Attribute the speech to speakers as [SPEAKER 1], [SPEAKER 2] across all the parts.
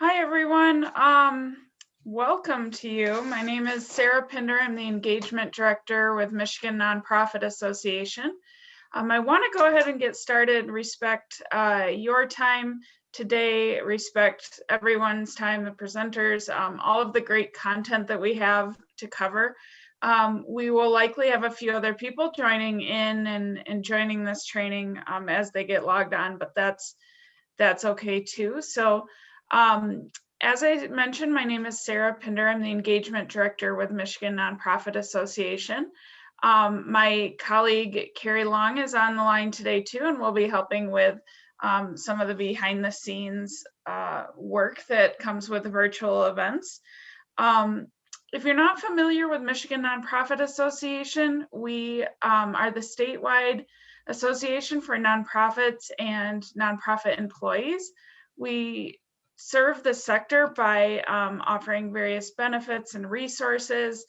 [SPEAKER 1] Hi, everyone. Welcome to you. My name is Sarah Pinder. I'm the Engagement Director with Michigan Nonprofit Association. I want to go ahead and get started, respect your time today, respect everyone's time, the presenters, all of the great content that we have to cover. We will likely have a few other people joining in and joining this training as they get logged on, but that's okay too. So as I mentioned, my name is Sarah Pinder. I'm the Engagement Director with Michigan Nonprofit Association. My colleague Carrie Long is on the line today too, and we'll be helping with some of the behind the scenes work that comes with virtual events. If you're not familiar with Michigan Nonprofit Association, we are the statewide association for nonprofits and nonprofit employees. We serve the sector by offering various benefits and resources.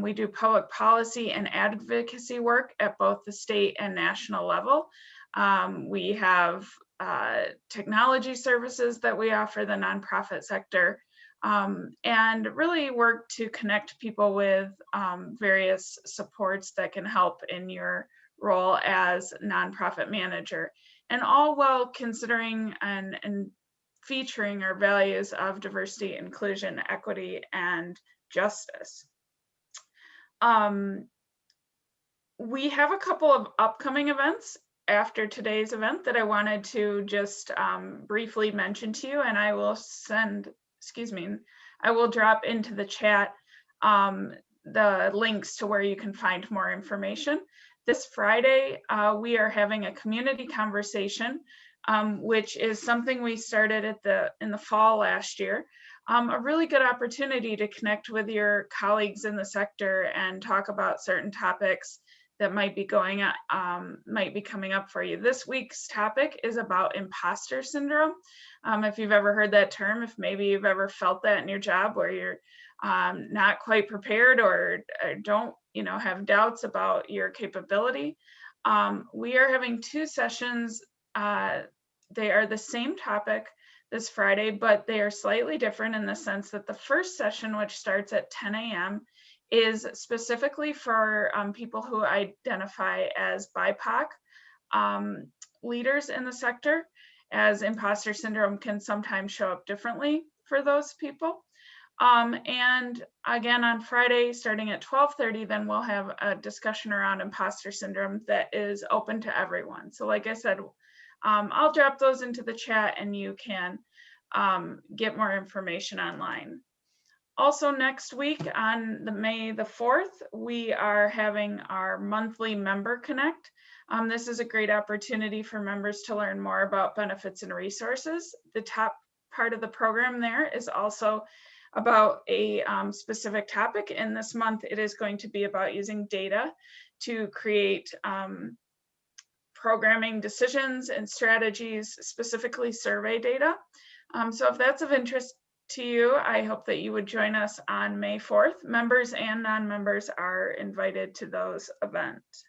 [SPEAKER 1] We do public policy and advocacy work at both the state and national level. We have technology services that we offer the nonprofit sector. And really work to connect people with various supports that can help in your role as nonprofit manager, and all while considering and featuring our values of diversity, inclusion, equity, and justice. We have a couple of upcoming events after today's event that I wanted to just briefly mention to you, and I will I will drop into the chat the links to where you can find more information. This Friday, we are having a community conversation, which is something we started in the fall last year. A really good opportunity to connect with your colleagues in the sector and talk about certain topics that might be coming up for you. This week's topic is about imposter syndrome. If you've ever heard that term, if maybe you've ever felt that in your job where you're not quite prepared or don't have doubts about your capability. We are having two sessions. They are the same topic this Friday, but they are slightly different in the sense that the first session, which starts at 10 a.m., is specifically for people who identify as BIPOC leaders in the sector, as imposter syndrome can sometimes show up differently for those people. And again, on Friday, starting at 12:30, then we'll have a discussion around imposter syndrome that is open to everyone. So like I said, I'll drop those into the chat and you can get more information online. Also next week on May the 4th, we are having our monthly Member Connect. This is a great opportunity for members to learn more about benefits and resources. The top part of the program there is also about a specific topic. And this month it is going to be about using data to create programming decisions and strategies, specifically survey data. So if that's of interest to you, I hope that you would join us on May 4th. Members and non-members are invited to those events.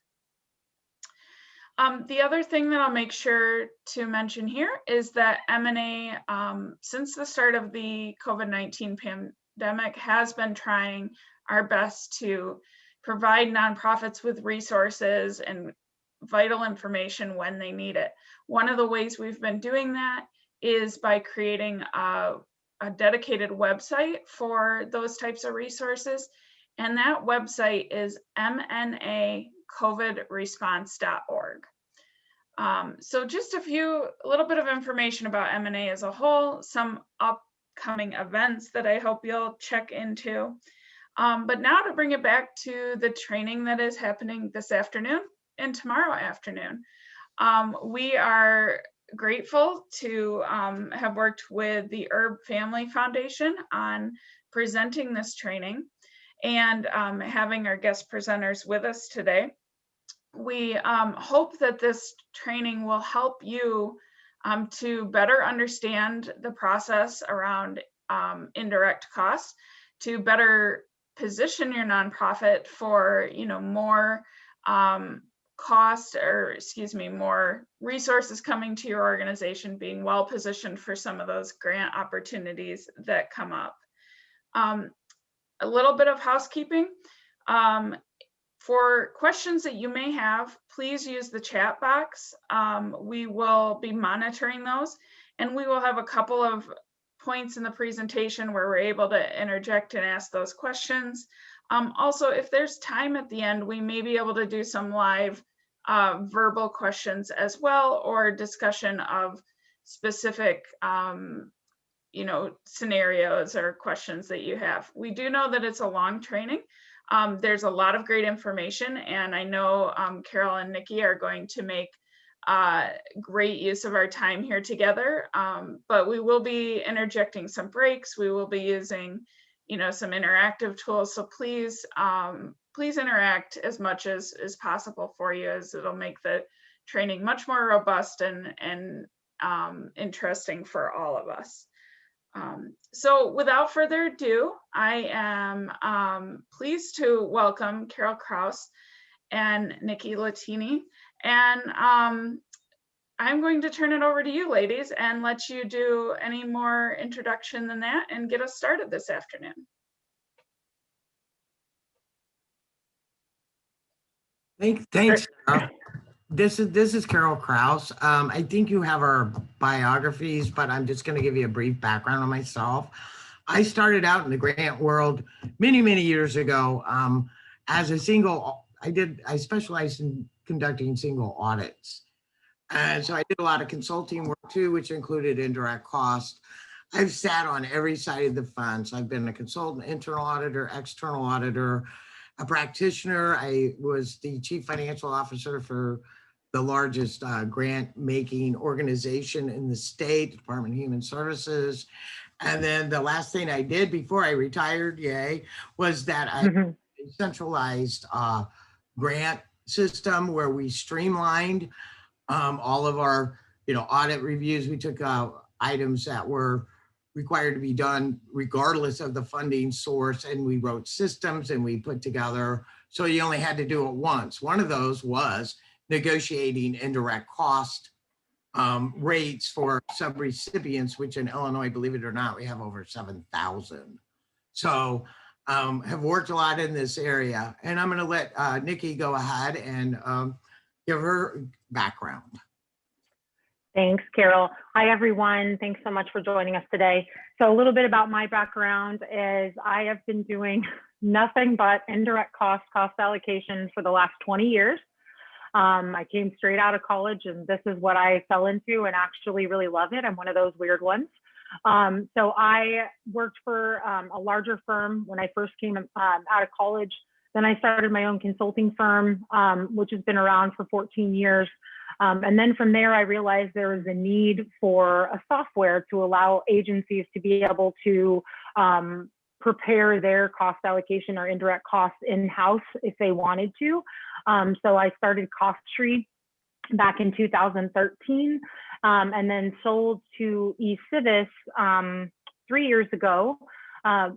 [SPEAKER 1] The other thing that I'll make sure to mention here is that M&A, since the start of the COVID-19 pandemic, has been trying our best to provide nonprofits with resources and vital information when they need it. One of the ways we've been doing that is by creating a dedicated website for those types of resources. And that website is mnacovidresponse.org. So just a little bit of information about M&A as a whole, some upcoming events that I hope you'll check into. But now to bring it back to the training that is happening this afternoon and tomorrow afternoon. We are grateful to have worked with the Herb Family Foundation on presenting this training and having our guest presenters with us today. We hope that this training will help you to better understand the process around indirect costs, to better position your nonprofit for more cost, or excuse me, more resources coming to your organization, being well positioned for some of those grant opportunities that come up. A little bit of housekeeping. For questions that you may have, please use the chat box. We will be monitoring those, and we will have a couple of points in the presentation where we're able to interject and ask those questions. Also, if there's time at the end, we may be able to do some live verbal questions as well, or discussion of specific scenarios or questions that you have. We do know that it's a long training. There's a lot of great information, and I know Carol and Nikki are going to make great use of our time here together, but we will be interjecting some breaks. We will be using, some interactive tools. So please, please interact as much as possible for you, as it'll make the training much more robust and interesting for all of us. So without further ado, I am pleased to welcome Carol Kraus and Nikki Latini. And I'm going to turn it over to you, ladies, and let you do any more introduction than that and get us started this afternoon.
[SPEAKER 2] Thanks. This is Carol Kraus. I think you have our biographies, but I'm just going to give you a brief background on myself. I started out in the grant world many years ago as a single. I specialized in conducting single audits, and so I did a lot of consulting work too, which included indirect cost. I've sat on every side of the fence. I've been a consultant, internal auditor, external auditor, a practitioner. I was the chief financial officer for the largest grant making organization in the state, Department of Human Services. And then the last thing I did before I retired, was that I centralized grant system where we streamlined all of our audit reviews. We took items that were required to be done regardless of the funding source, and we wrote systems and we put together so you only had to do it once. One of those was negotiating indirect cost rates for subrecipients, which in Illinois, believe it or not, we have over 7,000. So have worked a lot in this area, and I'm going to let Nikki go ahead and give her background.
[SPEAKER 3] Thanks, Carol. Hi, everyone. Thanks so much for joining us today. So a little bit about my background is I have been doing nothing but indirect cost allocation for the last 20 years. I came straight out of college, and this is what I fell into and actually really love it. I'm one of those weird ones. So I worked for a larger firm when I first came out of college. Then I started my own consulting firm, which has been around for 14 years. And then from there, I realized there was a need for a software to allow agencies to be able to prepare their cost allocation or indirect costs in-house if they wanted to. So I started CostTree back in 2013, and then sold to eCivis 3 years ago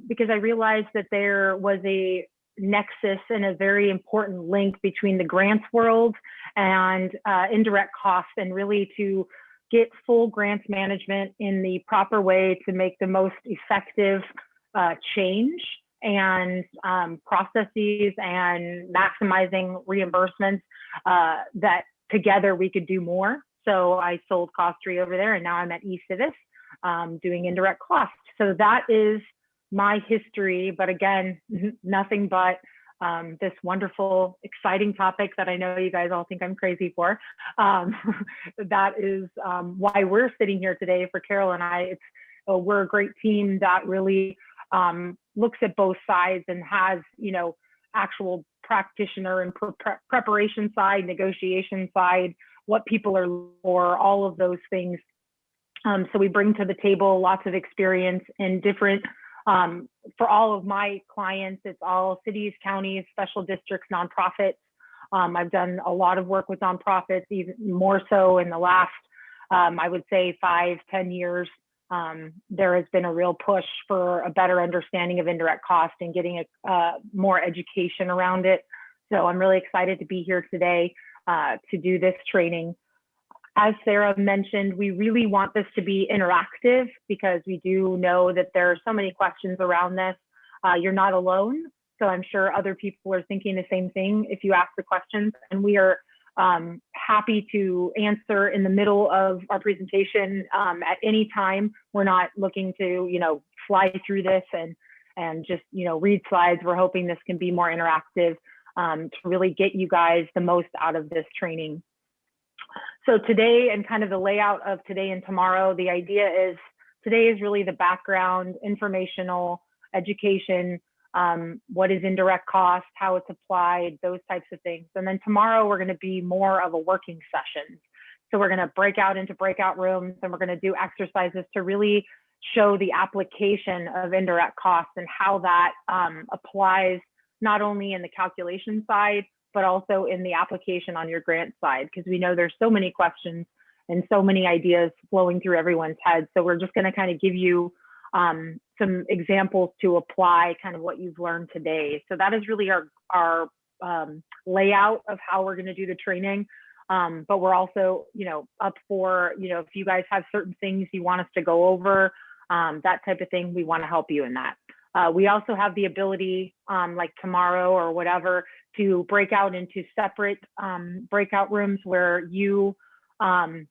[SPEAKER 3] because I realized that there was a nexus and a very important link between the grants world and indirect costs, and really to get full grants management in the proper way to make the most effective change and processes and maximizing reimbursements that together we could do more. So I sold CostTree over there, and now I'm at eCivis doing indirect costs. So that is my history, but again, nothing but this wonderful, exciting topic that I know you guys all think I'm crazy for. That is why we're sitting here today for Carol and I. We're a great team that really looks at both sides and has, actual practitioner and preparation side, negotiation side, what people are for, all of those things. So we bring to the table lots of experience in different for all of my clients, it's all cities, counties, special districts, nonprofits. I've done a lot of work with nonprofits, even more so in the last, I would say 5-10 years. There has been a real push for a better understanding of indirect cost and getting more education around it. So I'm really excited to be here today. to do this training. As Sarah mentioned, we really want this to be interactive because we do know that there are so many questions around this. You're not alone, so I'm sure other people are thinking the same thing if you ask the questions, and we are happy to answer in the middle of our presentation at any time. We're not looking to, fly through this and just, read slides. We're hoping this can be more interactive to really get you guys the most out of this training. So today, and kind of the layout of today and tomorrow, the idea is today is really the background, informational, education, what is indirect cost, how it's applied, those types of things. And then tomorrow we're going to be more of a working session. So we're going to break out into breakout rooms, and we're going to do exercises to really show the application of indirect costs and how that applies not only in the calculation side, but also in the application on your grant side, because we know there's so many questions and so many ideas flowing through everyone's head. So we're just going to kind of give you some examples to apply kind of what you've learned today. So that is really our layout of how we're going to do the training. But we're also, up for, if you guys have certain things you want us to go over, that type of thing, we want to help you in that. We also have the ability, like tomorrow or whatever, to break out into separate breakout rooms where you can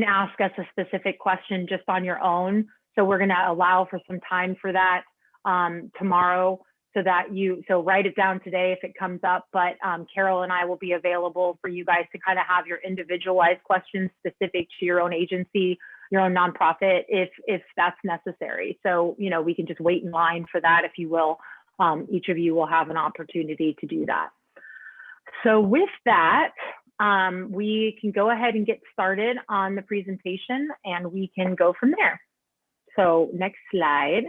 [SPEAKER 3] ask us a specific question just on your own. So we're going to allow for some time for that tomorrow, so that so write it down today if it comes up, but Carol and I will be available for you guys to kind of have your individualized questions specific to your own agency, your own nonprofit, if that's necessary. So, we can just wait in line for that, if you will. Each of you will have an opportunity to do that. So with that, we can go ahead and get started on the presentation, and we can go from there. So next slide.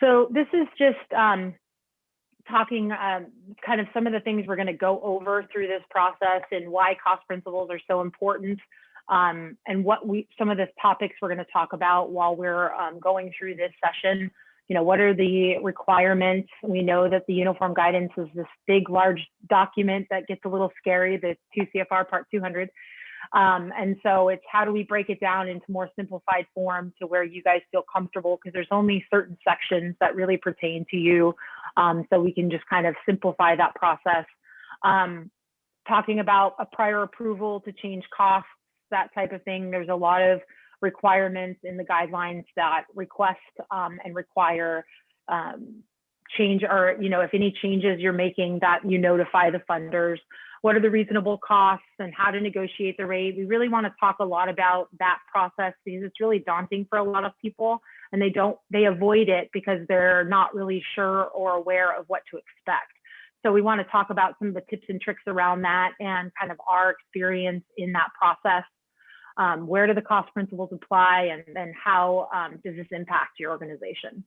[SPEAKER 3] So this is just talking kind of some of the things we're going to go over through this process and why cost principles are so important, and some of the topics we're going to talk about while we're going through this session. What are the requirements? We know that the uniform guidance is this big, large document that gets a little scary, the 2 CFR Part 200. And so it's how do we break it down into more simplified form to where you guys feel comfortable, because there's only certain sections that really pertain to you. So we can just kind of simplify that process. Talking about a prior approval to change costs, that type of thing. There's a lot of requirements in the guidelines that request and require change, or, if any changes you're making, that you notify the funders. What are the reasonable costs and how to negotiate the rate? We really want to talk a lot about that process, because it's really daunting for a lot of people, and they avoid it because they're not really sure or aware of what to expect. So we want to talk about some of the tips and tricks around that and kind of our experience in that process. Where do the cost principles apply, and then how does this impact your organization?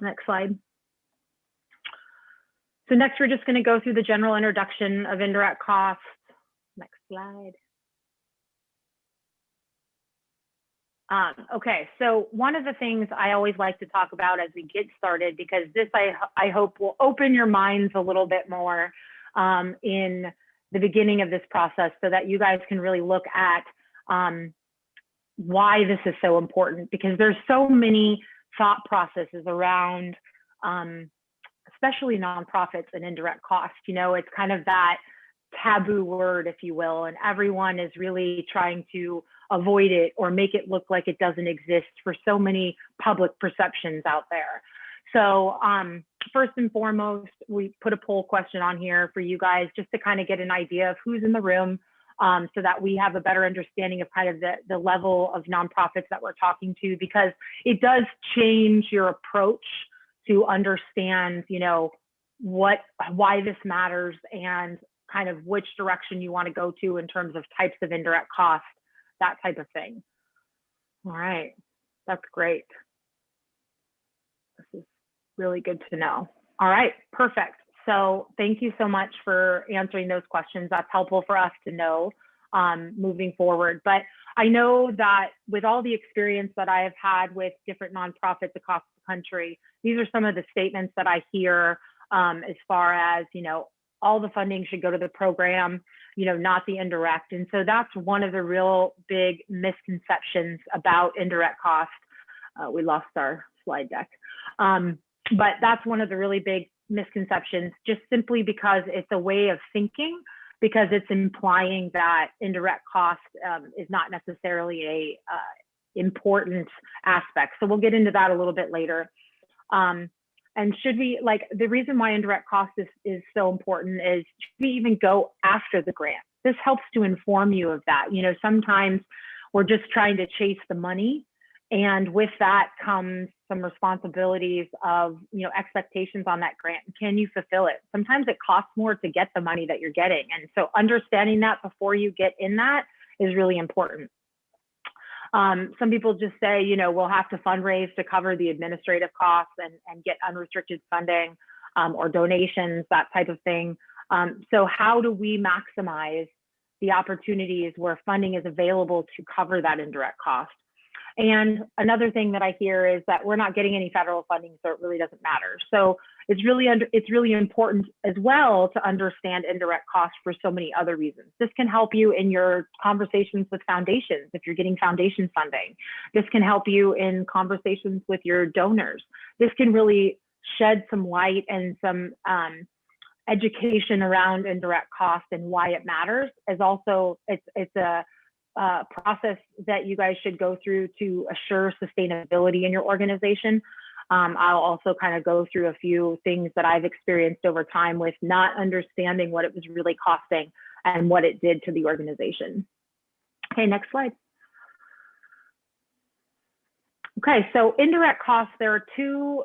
[SPEAKER 3] Next slide. So next, we're just going to go through the general introduction of indirect costs. Next slide. Okay, so one of the things I always like to talk about as we get started, because this I hope will open your minds a little bit more in the beginning of this process, so that you guys can really look at why this is so important, because there's so many thought processes around especially nonprofits and indirect costs. It's kind of that taboo word, if you will, and everyone is really trying to avoid it or make it look like it doesn't exist for so many public perceptions out there. So first and foremost, we put a poll question on here for you guys just to kind of get an idea of who's in the room, so that we have a better understanding of kind of the level of nonprofits that we're talking to, because it does change your approach to understand, why this matters and kind of which direction you want to go to in terms of types of indirect costs, that type of thing. All right, that's great. This is really good to know. All right, perfect. So thank you so much for answering those questions. That's helpful for us to know moving forward. But I know that with all the experience that I have had with different nonprofits across the country, these are some of the statements that I hear as far as, all the funding should go to the program, not the indirect. And so that's one of the real big misconceptions about indirect cost. We lost our slide deck. But that's one of the really big misconceptions, just simply because it's a way of thinking, because it's implying that indirect cost is not necessarily a important aspect. So we'll get into that a little bit later. And should we, the reason why indirect cost is so important is, should we even go after the grant? This helps to inform you of that. Sometimes we're just trying to chase the money, and with that comes some responsibilities of, expectations on that grant. Can you fulfill it? Sometimes it costs more to get the money that you're getting. And so understanding that before you get in that is really important. Some people just say, we'll have to fundraise to cover the administrative costs and get unrestricted funding or donations, that type of thing. So how do we maximize the opportunities where funding is available to cover that indirect cost? And another thing that I hear is that we're not getting any federal funding, so it really doesn't matter. So it's really important as well to understand indirect costs for so many other reasons. This can help you in your conversations with foundations if you're getting foundation funding. This can help you in conversations with your donors. This can really shed some light and some education around indirect costs and why it matters. As also, it's a process that you guys should go through to assure sustainability in your organization. I'll also kind of go through a few things that I've experienced over time with not understanding what it was really costing and what it did to the organization. Okay, next slide. Okay, so indirect costs, there are two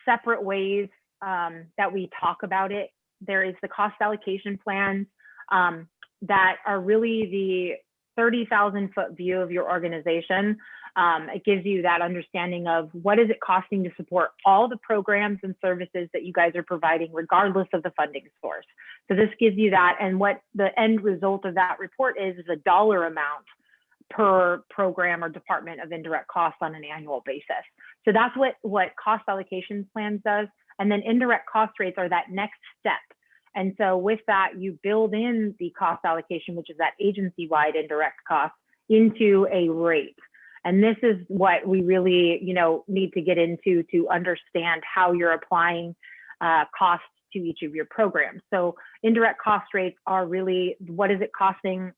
[SPEAKER 3] separate ways that we talk about it. There is the cost allocation plans that are really the 30,000-foot view of your organization. It gives you that understanding of what is it costing to support all the programs and services that you guys are providing, regardless of the funding source. So this gives you that, and what the end result of that report is a dollar amount per program or department of indirect costs on an annual basis. So that's what cost allocation plans does. And then indirect cost rates are that next step. And so with that, you build in the cost allocation, which is that agency-wide indirect cost, into a rate. And this is what we really, need to get into to understand how you're applying costs to each of your programs. So indirect cost rates are really, what is it costing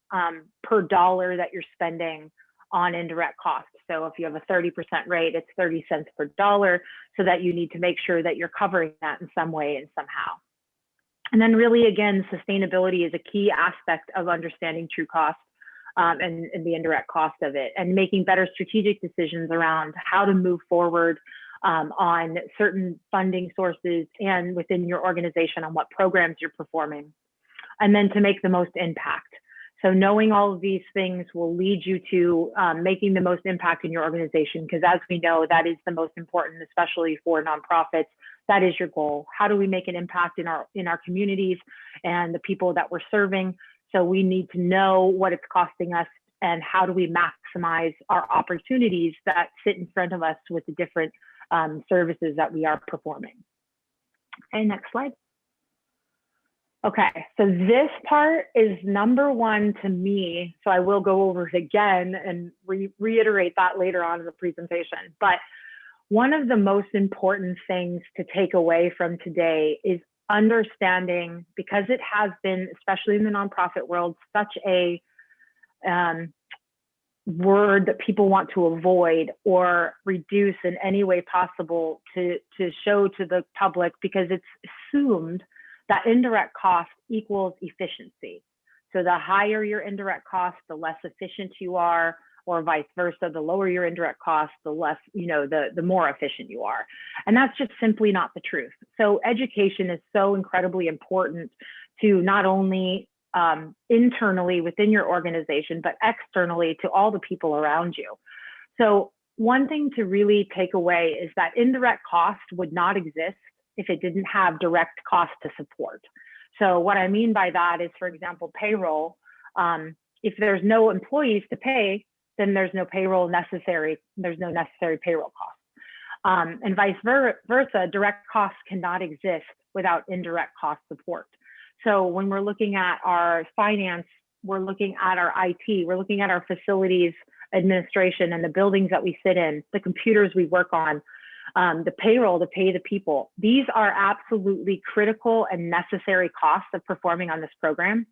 [SPEAKER 3] per dollar that you're spending on indirect costs. So if you have a 30% rate, it's 30 cents per dollar, so that you need to make sure that you're covering that in some way and somehow. And then really, again, sustainability is a key aspect of understanding true cost and the indirect cost of it, and making better strategic decisions around how to move forward on certain funding sources and within your organization on what programs you're performing, and then to make the most impact. So knowing all of these things will lead you to making the most impact in your organization, because as we know, that is the most important, especially for nonprofits. That is your goal. How do we make an impact in our communities and the people that we're serving? So we need to know what it's costing us, and how do we maximize our opportunities that sit in front of us with the different services that we are performing. Okay, next slide. Okay, so this part is number one to me. So I will go over it again and reiterate that later on in the presentation. But one of the most important things to take away from today is understanding, because it has been, especially in the nonprofit world, such a word that people want to avoid or reduce in any way possible to show to the public, because it's assumed that indirect cost equals efficiency. So the higher your indirect cost, the less efficient you are, or vice versa. The lower your indirect cost, the less, the more efficient you are. And that's just simply not the truth. So education is so incredibly important to not only internally within your organization, but externally to all the people around you. So one thing to really take away is that indirect cost would not exist if it didn't have direct cost to support. So what I mean by that is, for example, payroll. If there's no employees to pay, then there's no payroll necessary. There's no necessary payroll costs. And vice versa, direct costs cannot exist without indirect cost support. So when we're looking at our finance, we're looking at our IT, we're looking at our facilities administration and the buildings that we sit in, the computers we work on, the payroll to pay the people. These are absolutely critical and necessary costs of performing on this program.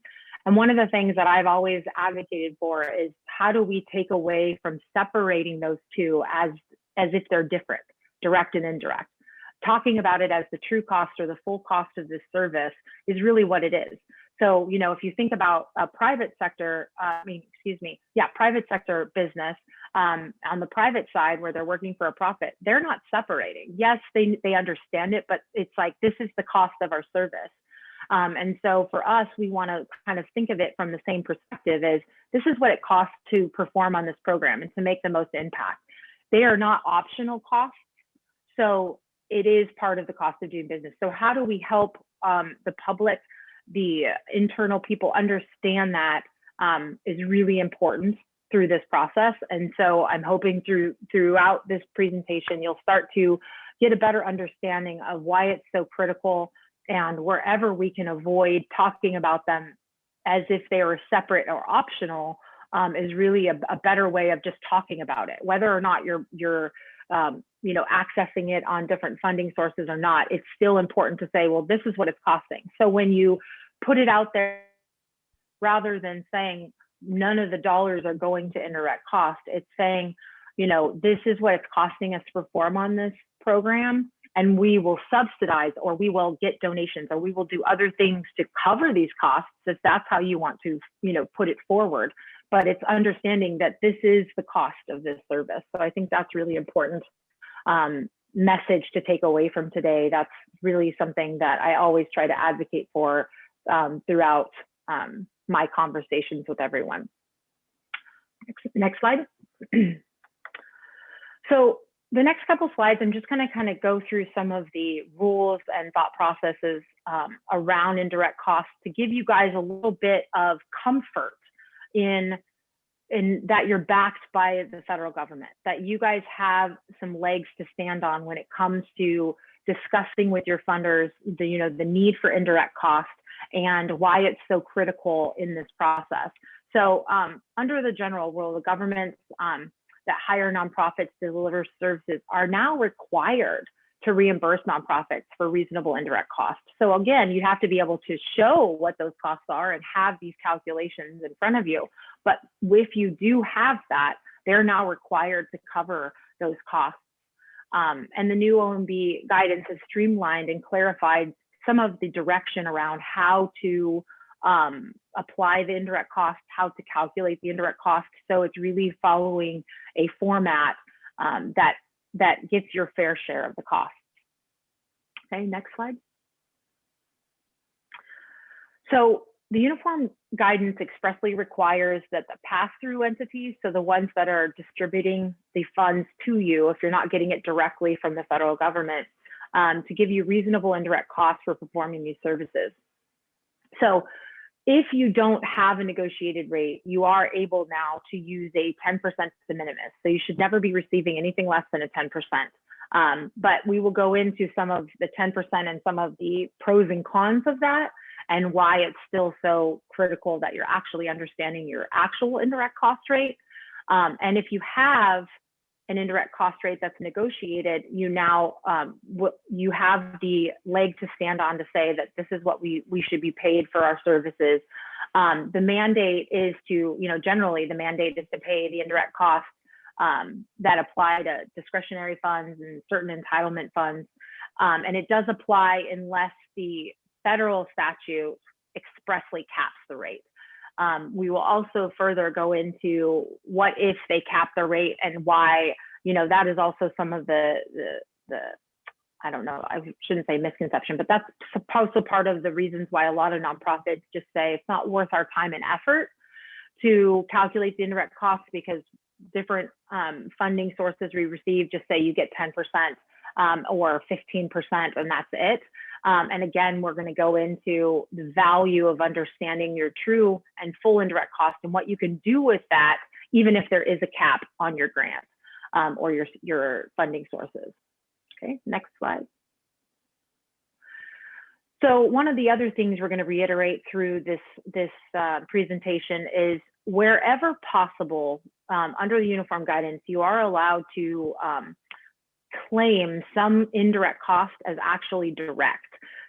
[SPEAKER 3] And one of the things that I've always advocated for is how do we take away from separating those two as if they're different, direct and indirect. Talking about it as the true cost or the full cost of this service is really what it is. So, you know, if you think about a private sector, private sector business, on the private side where they're working for a profit, they're not separating. Yes, they understand it, but it's like, this is the cost of our service. And so for us, we want to kind of think of it from the same perspective as this is what it costs to perform on this program and to make the most impact. They are not optional costs. So it is part of the cost of doing business. So how do we help the public, the internal people understand that is really important through this process. And so I'm hoping throughout this presentation, you'll start to get a better understanding of why it's so critical, and wherever we can avoid talking about them as if they were separate or optional is really a better way of just talking about it. Whether or not you're accessing it on different funding sources or not, it's still important to say, well, this is what it's costing. So when you put it out there, rather than saying none of the dollars are going to indirect cost, it's saying, you know, this is what it's costing us to perform on this program, and we will subsidize, or we will get donations, or we will do other things to cover these costs if that's how you want to, you know, put it forward. But it's understanding that this is the cost of this service. So I think that's really important message to take away from today. That's really something that I always try to advocate for throughout my conversations with everyone. Next slide. So the next couple slides, I'm just going to kind of go through some of the rules and thought processes around indirect costs to give you guys a little bit of comfort in that you're backed by the federal government, that you guys have some legs to stand on when it comes to discussing with your funders the need for indirect costs and why it's so critical in this process. So under the general rule, the governments that hire nonprofits to deliver services are now required to reimburse nonprofits for reasonable indirect costs. So again, you have to be able to show what those costs are and have these calculations in front of you. But if you do have that, they're now required to cover those costs. And the new OMB guidance has streamlined and clarified some of the direction around how to apply the indirect cost, how to calculate the indirect cost. So it's really following a format that gets your fair share of the costs. Okay, next slide. So the uniform guidance expressly requires that the pass-through entities, so the ones that are distributing the funds to you, if you're not getting it directly from the federal government, to give you reasonable indirect costs for performing these services. So if you don't have a negotiated rate, you are able now to use a 10% de minimis. So you should never be receiving anything less than a 10%. But we will go into some of the 10% and some of the pros and cons of that, and why it's still so critical that you're actually understanding your actual indirect cost rate. And if you have an indirect cost rate that's negotiated, you now you have the leg to stand on to say that this is what we should be paid for our services. The mandate is to, generally the mandate is to pay the indirect costs that apply to discretionary funds and certain entitlement funds. And it does apply unless the federal statute expressly caps the rate. We will also further go into what if they cap the rate and why, that is also some of the I don't know, I shouldn't say misconception, but that's also part of the reasons why a lot of nonprofits just say it's not worth our time and effort to calculate the indirect costs, because different funding sources we receive just say you get 10% or 15% and that's it. And again, we're going to go into the value of understanding your true and full indirect cost and what you can do with that, even if there is a cap on your grant or your funding sources. Okay, next slide. So one of the other things we're going to reiterate through this presentation is wherever possible, under the uniform guidance, you are allowed to claim some indirect cost as actually direct.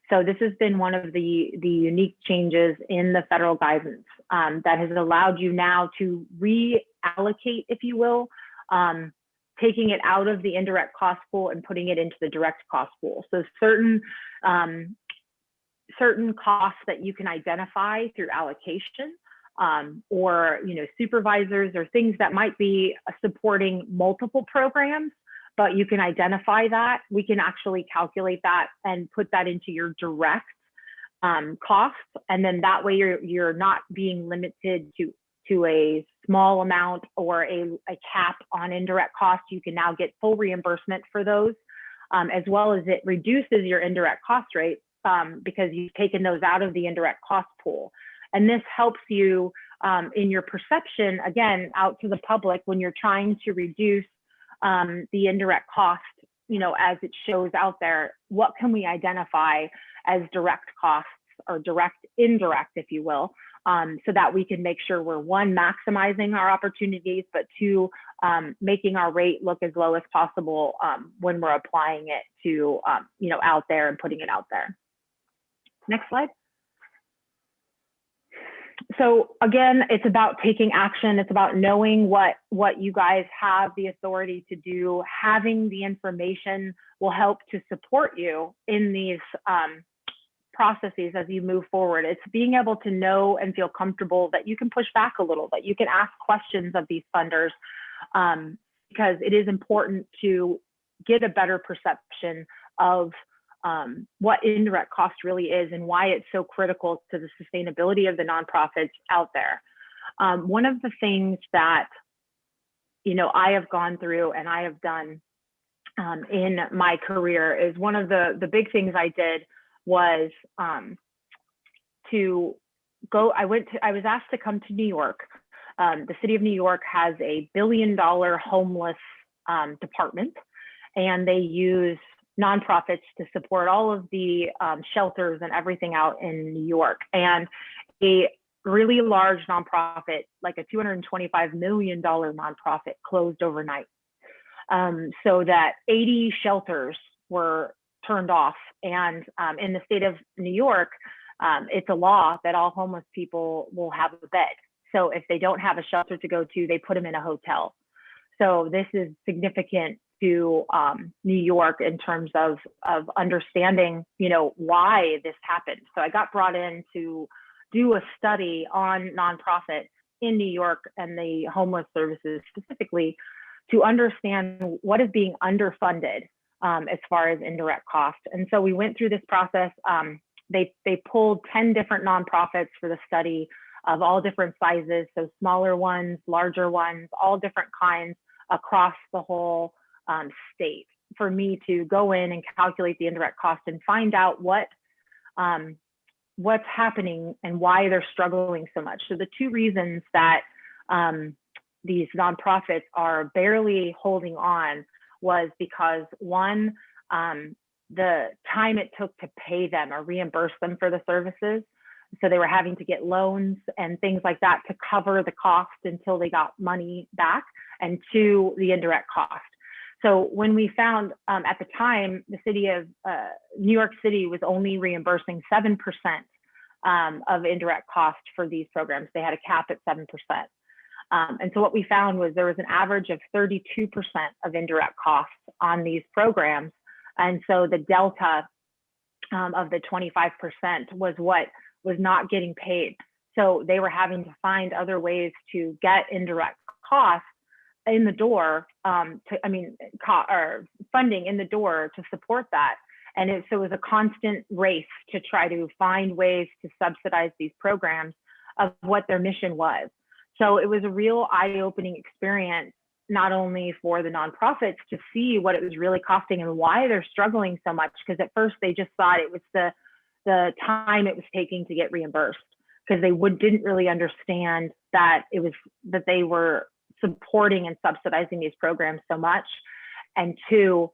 [SPEAKER 3] So this has been one of the unique changes in the federal guidance that has allowed you now to reallocate, if you will, taking it out of the indirect cost pool and putting it into the direct cost pool. So certain costs that you can identify through allocation, or supervisors, or things that might be supporting multiple programs, but you can identify that. We can actually calculate that and put that into your direct costs, and then that way you're not being limited to a small amount or a cap on indirect costs. You can now get full reimbursement for those, as well as it reduces your indirect cost rate because you've taken those out of the indirect cost pool. And this helps you in your perception, again, out to the public when you're trying to reduce the indirect cost, as it shows out there. What can we identify as direct costs, or indirect, if you will, so that we can make sure we're, one, maximizing our opportunities, but two, making our rate look as low as possible when we're applying it to, out there and putting it out there. Next slide. So again, it's about taking action. It's about knowing what you guys have the authority to do. Having the information will help to support you in these processes as you move forward. It's being able to know and feel comfortable that you can push back a little, that you can ask questions of these funders, because it is important to get a better perception of what indirect cost really is and why it's so critical to the sustainability of the nonprofits out there. One of the things that, I have gone through and I have done in my career is, one of the big things I did was to go, I was asked to come to New York. The city of New York has a $1 billion homeless department, and they use nonprofits to support all of the shelters and everything out in New York. And a really large nonprofit, like a $225 million nonprofit, closed overnight. So that 80 shelters were turned off. And in the state of New York, it's a law that all homeless people will have a bed. So if they don't have a shelter to go to, they put them in a hotel. So this is significant to New York in terms of understanding, why this happened. So I got brought in to do a study on nonprofits in New York and the homeless services specifically, to understand what is being underfunded as far as indirect cost. And so we went through this process. They pulled 10 different nonprofits for the study of all different sizes, so smaller ones, larger ones, all different kinds across the whole state, for me to go in and calculate the indirect cost and find out what's happening and why they're struggling so much. So the two reasons that these nonprofits are barely holding on was because, one, the time it took to pay them or reimburse them for the services. So they were having to get loans and things like that to cover the cost until they got money back, and two, the indirect cost. So when we found at the time, the city of New York City was only reimbursing 7% of indirect cost for these programs. They had a cap at 7%. And so what we found was there was an average of 32% of indirect costs on these programs. And so the delta of the 25% was what was not getting paid. So they were having to find other ways to get indirect costs in the door, or funding in the door to support that. And so it was a constant race to try to find ways to subsidize these programs of what their mission was. So it was a real eye-opening experience, not only for the nonprofits to see what it was really costing and why they're struggling so much, because at first they just thought it was the time it was taking to get reimbursed, because they didn't really understand that it was that they were supporting and subsidizing these programs so much. And two,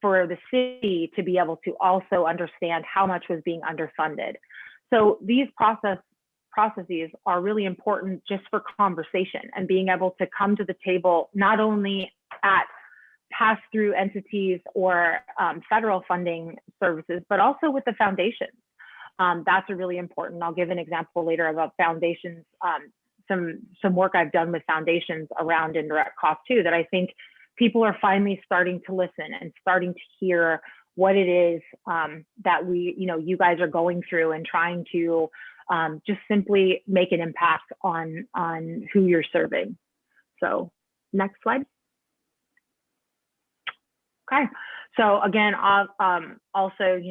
[SPEAKER 3] for the city to be able to also understand how much was being underfunded. So these processes are really important just for conversation and being able to come to the table, not only at pass-through entities or federal funding services, but also with the foundations. That's a really important. I'll give an example later about foundations, some work I've done with foundations around indirect cost too, that I think people are finally starting to listen and starting to hear what it is that you guys are going through and trying to just simply make an impact on who you're serving. So next slide. Okay, so again, also,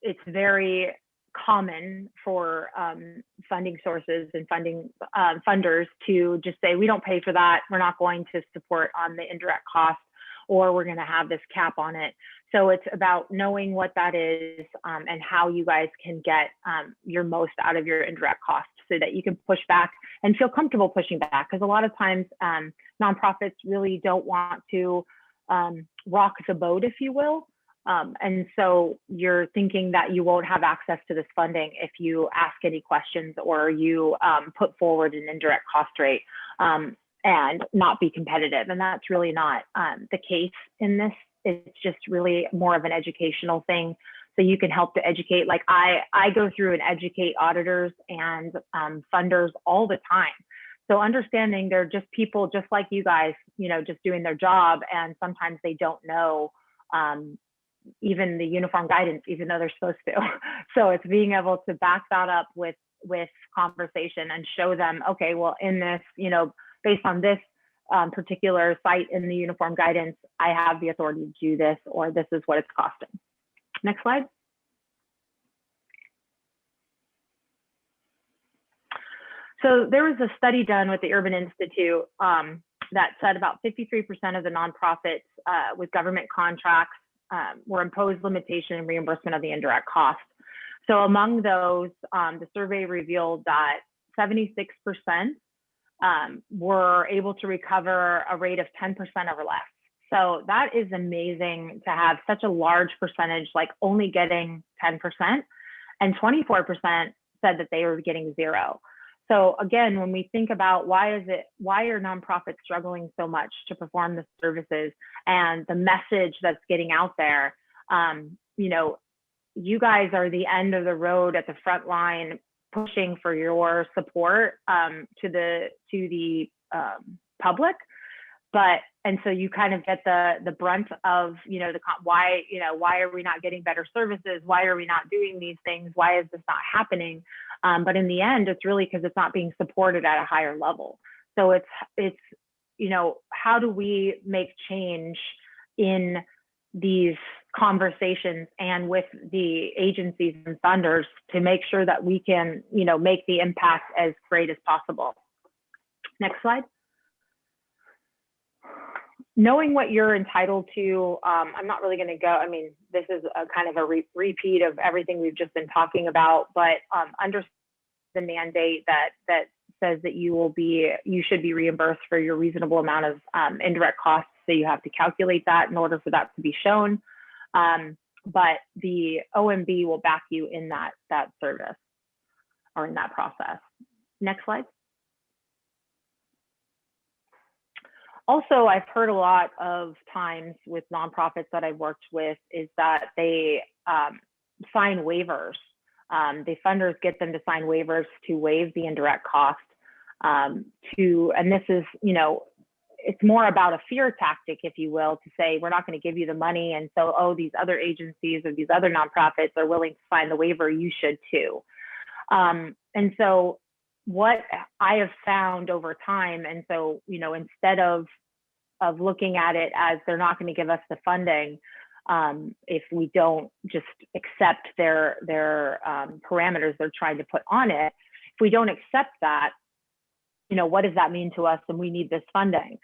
[SPEAKER 3] it's very common for funding sources and funders to just say, we don't pay for that. We're not going to support on the indirect cost, or we're going to have this cap on it. So it's about knowing what that is and how you guys can get your most out of your indirect costs so that you can push back and feel comfortable pushing back. Because a lot of times nonprofits really don't want to rock the boat, if you will. And so you're thinking that you won't have access to this funding if you ask any questions or you put forward an indirect cost rate and not be competitive. And that's really not the case in this. It's just really more of an educational thing. So you can help to educate. Like I go through and educate auditors and funders all the time. So understanding they're just people just like you guys, just doing their job. And sometimes they don't know even the uniform guidance, even though they're supposed to. So it's being able to back that up with conversation and show them, okay, well, in this, based on this particular site in the uniform guidance, I have the authority to do this, or this is what it's costing. Next slide. So there was a study done with the Urban Institute that said about 53% of the nonprofits with government contracts were imposed limitation and reimbursement of the indirect cost. So among those, the survey revealed that 76% were able to recover a rate of 10% or less. So that is amazing to have such a large percentage, like only getting 10%, and 24% said that they were getting 0. So again, when we think about why are nonprofits struggling so much to perform the services and the message that's getting out there, you guys are the end of the road at the front line pushing for your support to the public. And so you kind of get the brunt of, why are we not getting better services? Why are we not doing these things? Why is this not happening? But in the end, it's really because it's not being supported at a higher level. So it's how do we make change in these conversations and with the agencies and funders to make sure that we can, make the impact as great as possible. Next slide. Knowing what you're entitled to, I'm not really going to go. I mean, this is a kind of a repeat of everything we've just been talking about, but under the mandate that says that you should be reimbursed for your reasonable amount of indirect costs. So you have to calculate that in order for that to be shown. But the OMB will back you in that service or in that process. Next slide. Also, I've heard a lot of times with nonprofits that I've worked with is that they sign waivers. The funders get them to sign waivers to waive the indirect cost. And this is, it's more about a fear tactic, if you will, to say, we're not going to give you the money. And so, these other agencies or these other nonprofits are willing to sign the waiver, you should too. And so what I have found over time, and so, instead of looking at it as they're not going to give us the funding, if we don't just accept their parameters they're trying to put on it, if we don't accept that, what does that mean to us? And we need this funding.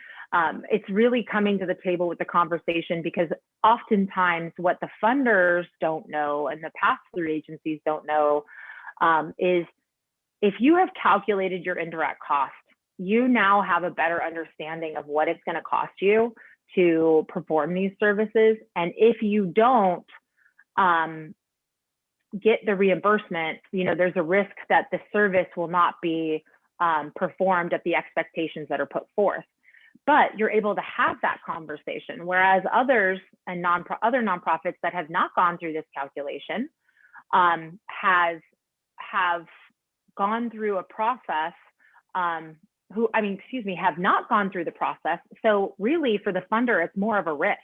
[SPEAKER 3] It's really coming to the table with the conversation, because oftentimes what the funders don't know and the pass-through agencies don't know is if you have calculated your indirect cost, you now have a better understanding of what it's going to cost you to perform these services. And if you don't get the reimbursement, there's a risk that the service will not be performed at the expectations that are put forth. But you're able to have that conversation, whereas others and other nonprofits that have not gone through this calculation have gone through a process, have not gone through the process. So really for the funder, it's more of a risk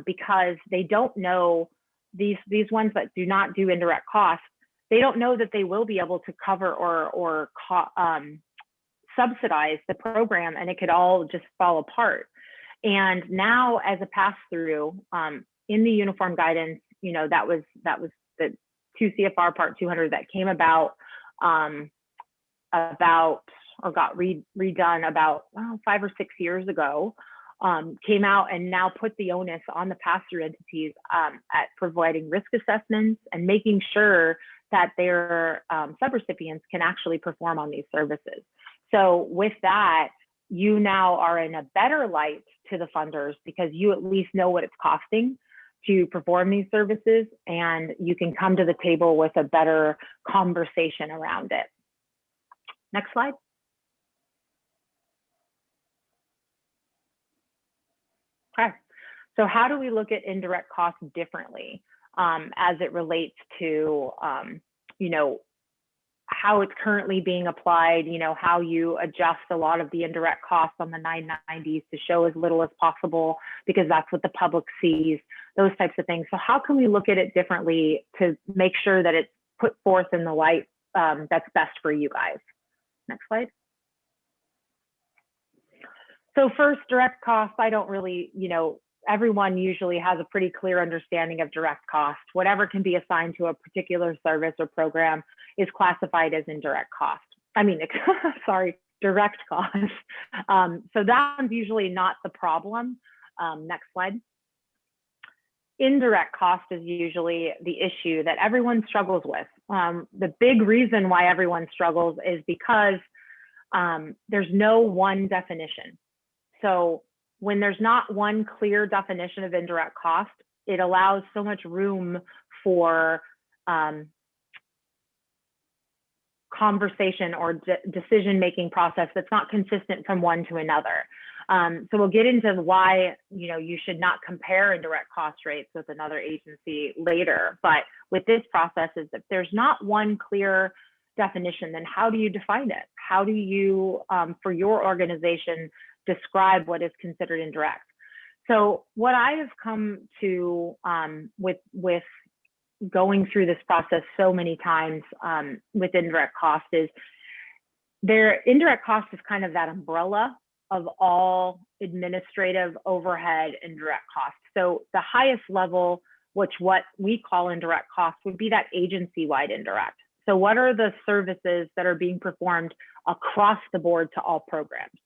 [SPEAKER 3] because they don't know, these ones that do not do indirect costs, they don't know that they will be able to cover or subsidize the program, and it could all just fall apart. And now as a pass-through in the uniform guidance, that was the 2 CFR Part 200 that came about or got redone about 5 or 6 years ago, came out and now put the onus on the pass-through entities at providing risk assessments and making sure that their subrecipients can actually perform on these services. So with that, you now are in a better light to the funders because you at least know what it's costing to perform these services, and you can come to the table with a better conversation around it. Next slide. Okay, so how do we look at indirect costs differently as it relates to, how it's currently being applied, how you adjust a lot of the indirect costs on the 990s to show as little as possible because that's what the public sees, those types of things. So how can we look at it differently to make sure that it's put forth in the light that's best for you guys? Next slide. So first, direct costs, I don't really, everyone usually has a pretty clear understanding of direct costs. Whatever can be assigned to a particular service or program is classified as indirect cost. Direct cost. So that's usually not the problem. Next slide. Indirect cost is usually the issue that everyone struggles with. The big reason why everyone struggles is because there's no one definition. So when there's not one clear definition of indirect cost, it allows so much room for conversation or decision-making process that's not consistent from one to another. So we'll get into why you should not compare indirect cost rates with another agency later. But with this process, is if there's not one clear definition, then how do you define it? How do you, for your organization, describe what is considered indirect? So what I have come to with going through this process so many times with indirect cost is indirect cost is kind of that umbrella of all administrative overhead indirect costs. So the highest level, what we call indirect cost, would be that agency-wide indirect. So what are the services that are being performed across the board to all programs?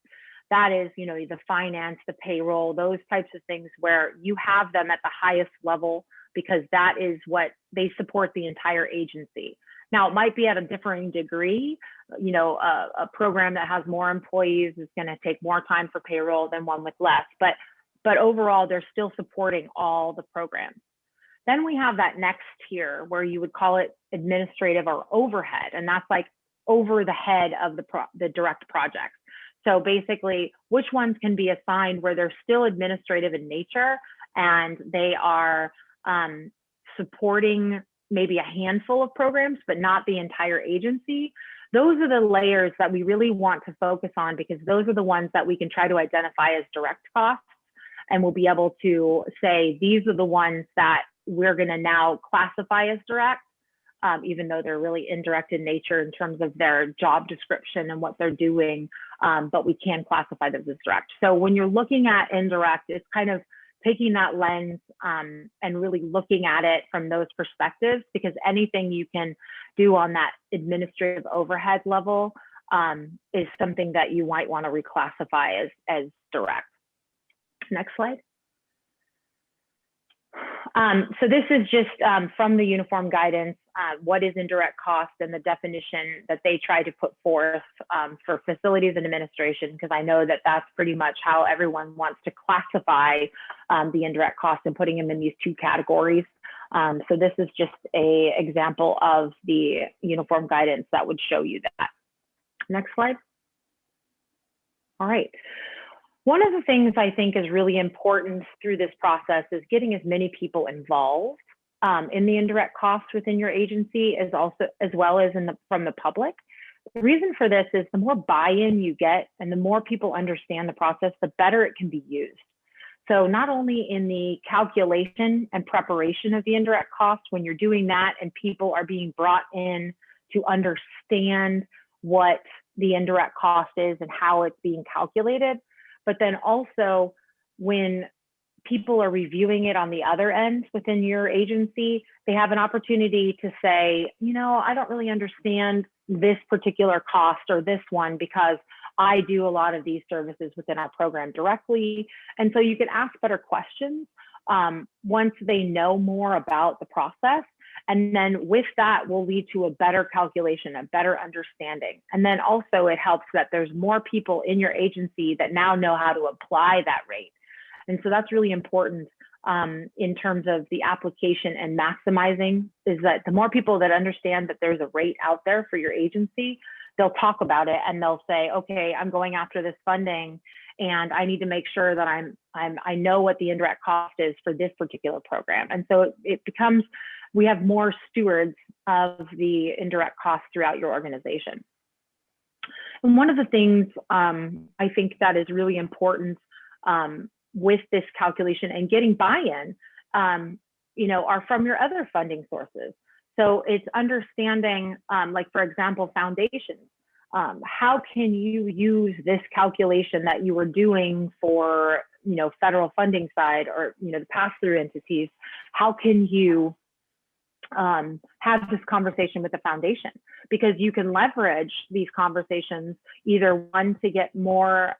[SPEAKER 3] That is, the finance, the payroll, those types of things where you have them at the highest level because that is what they support the entire agency. Now, it might be at a differing degree. A program that has more employees is going to take more time for payroll than one with less. But overall, they're still supporting all the programs. Then we have that next tier where you would call it administrative or overhead, and that's like over the head of the direct projects. So basically, which ones can be assigned where they're still administrative in nature and they are supporting maybe a handful of programs, but not the entire agency. Those are the layers that we really want to focus on because those are the ones that we can try to identify as direct costs. And we'll be able to say, these are the ones that we're going to now classify as direct, even though they're really indirect in nature in terms of their job description and what they're doing, but we can classify them as direct. So when you're looking at indirect, it's kind of taking that lens and really looking at it from those perspectives, because anything you can do on that administrative overhead level is something that you might want to reclassify as direct. Next slide. So this is just from the uniform guidance, what is indirect cost and the definition that they try to put forth for facilities and administration, because I know that that's pretty much how everyone wants to classify the indirect cost and putting them in these two categories. So this is just a example of the uniform guidance that would show you that. Next slide. All right. One of the things I think is really important through this process is getting as many people involved in the indirect costs within your agency, as well as from the public. The reason for this is the more buy-in you get and the more people understand the process, the better it can be used. So not only in the calculation and preparation of the indirect cost, when you're doing that and people are being brought in to understand what the indirect cost is and how it's being calculated, but then also when people are reviewing it on the other end within your agency, they have an opportunity to say, you know, I don't really understand this particular cost or this one because I do a lot of these services within our program directly. And so you can ask better questions once they know more about the process. And then with that will lead to a better calculation, a better understanding. And then also it helps that there's more people in your agency that now know how to apply that rate. And so that's really important in terms of the application and maximizing, is that the more people that understand that there's a rate out there for your agency, they'll talk about it and they'll say, okay, I'm going after this funding and I need to make sure that I know what the indirect cost is for this particular program. And so it becomes, we have more stewards of the indirect costs throughout your organization. And one of the things I think that is really important with this calculation and getting buy-in, you know, are from your other funding sources. So it's understanding, like for example, foundations. How can you use this calculation that you were doing for, you know, federal funding side or, you know, the pass-through entities? How can you have this conversation with the foundation? Because you can leverage these conversations, either one, to get more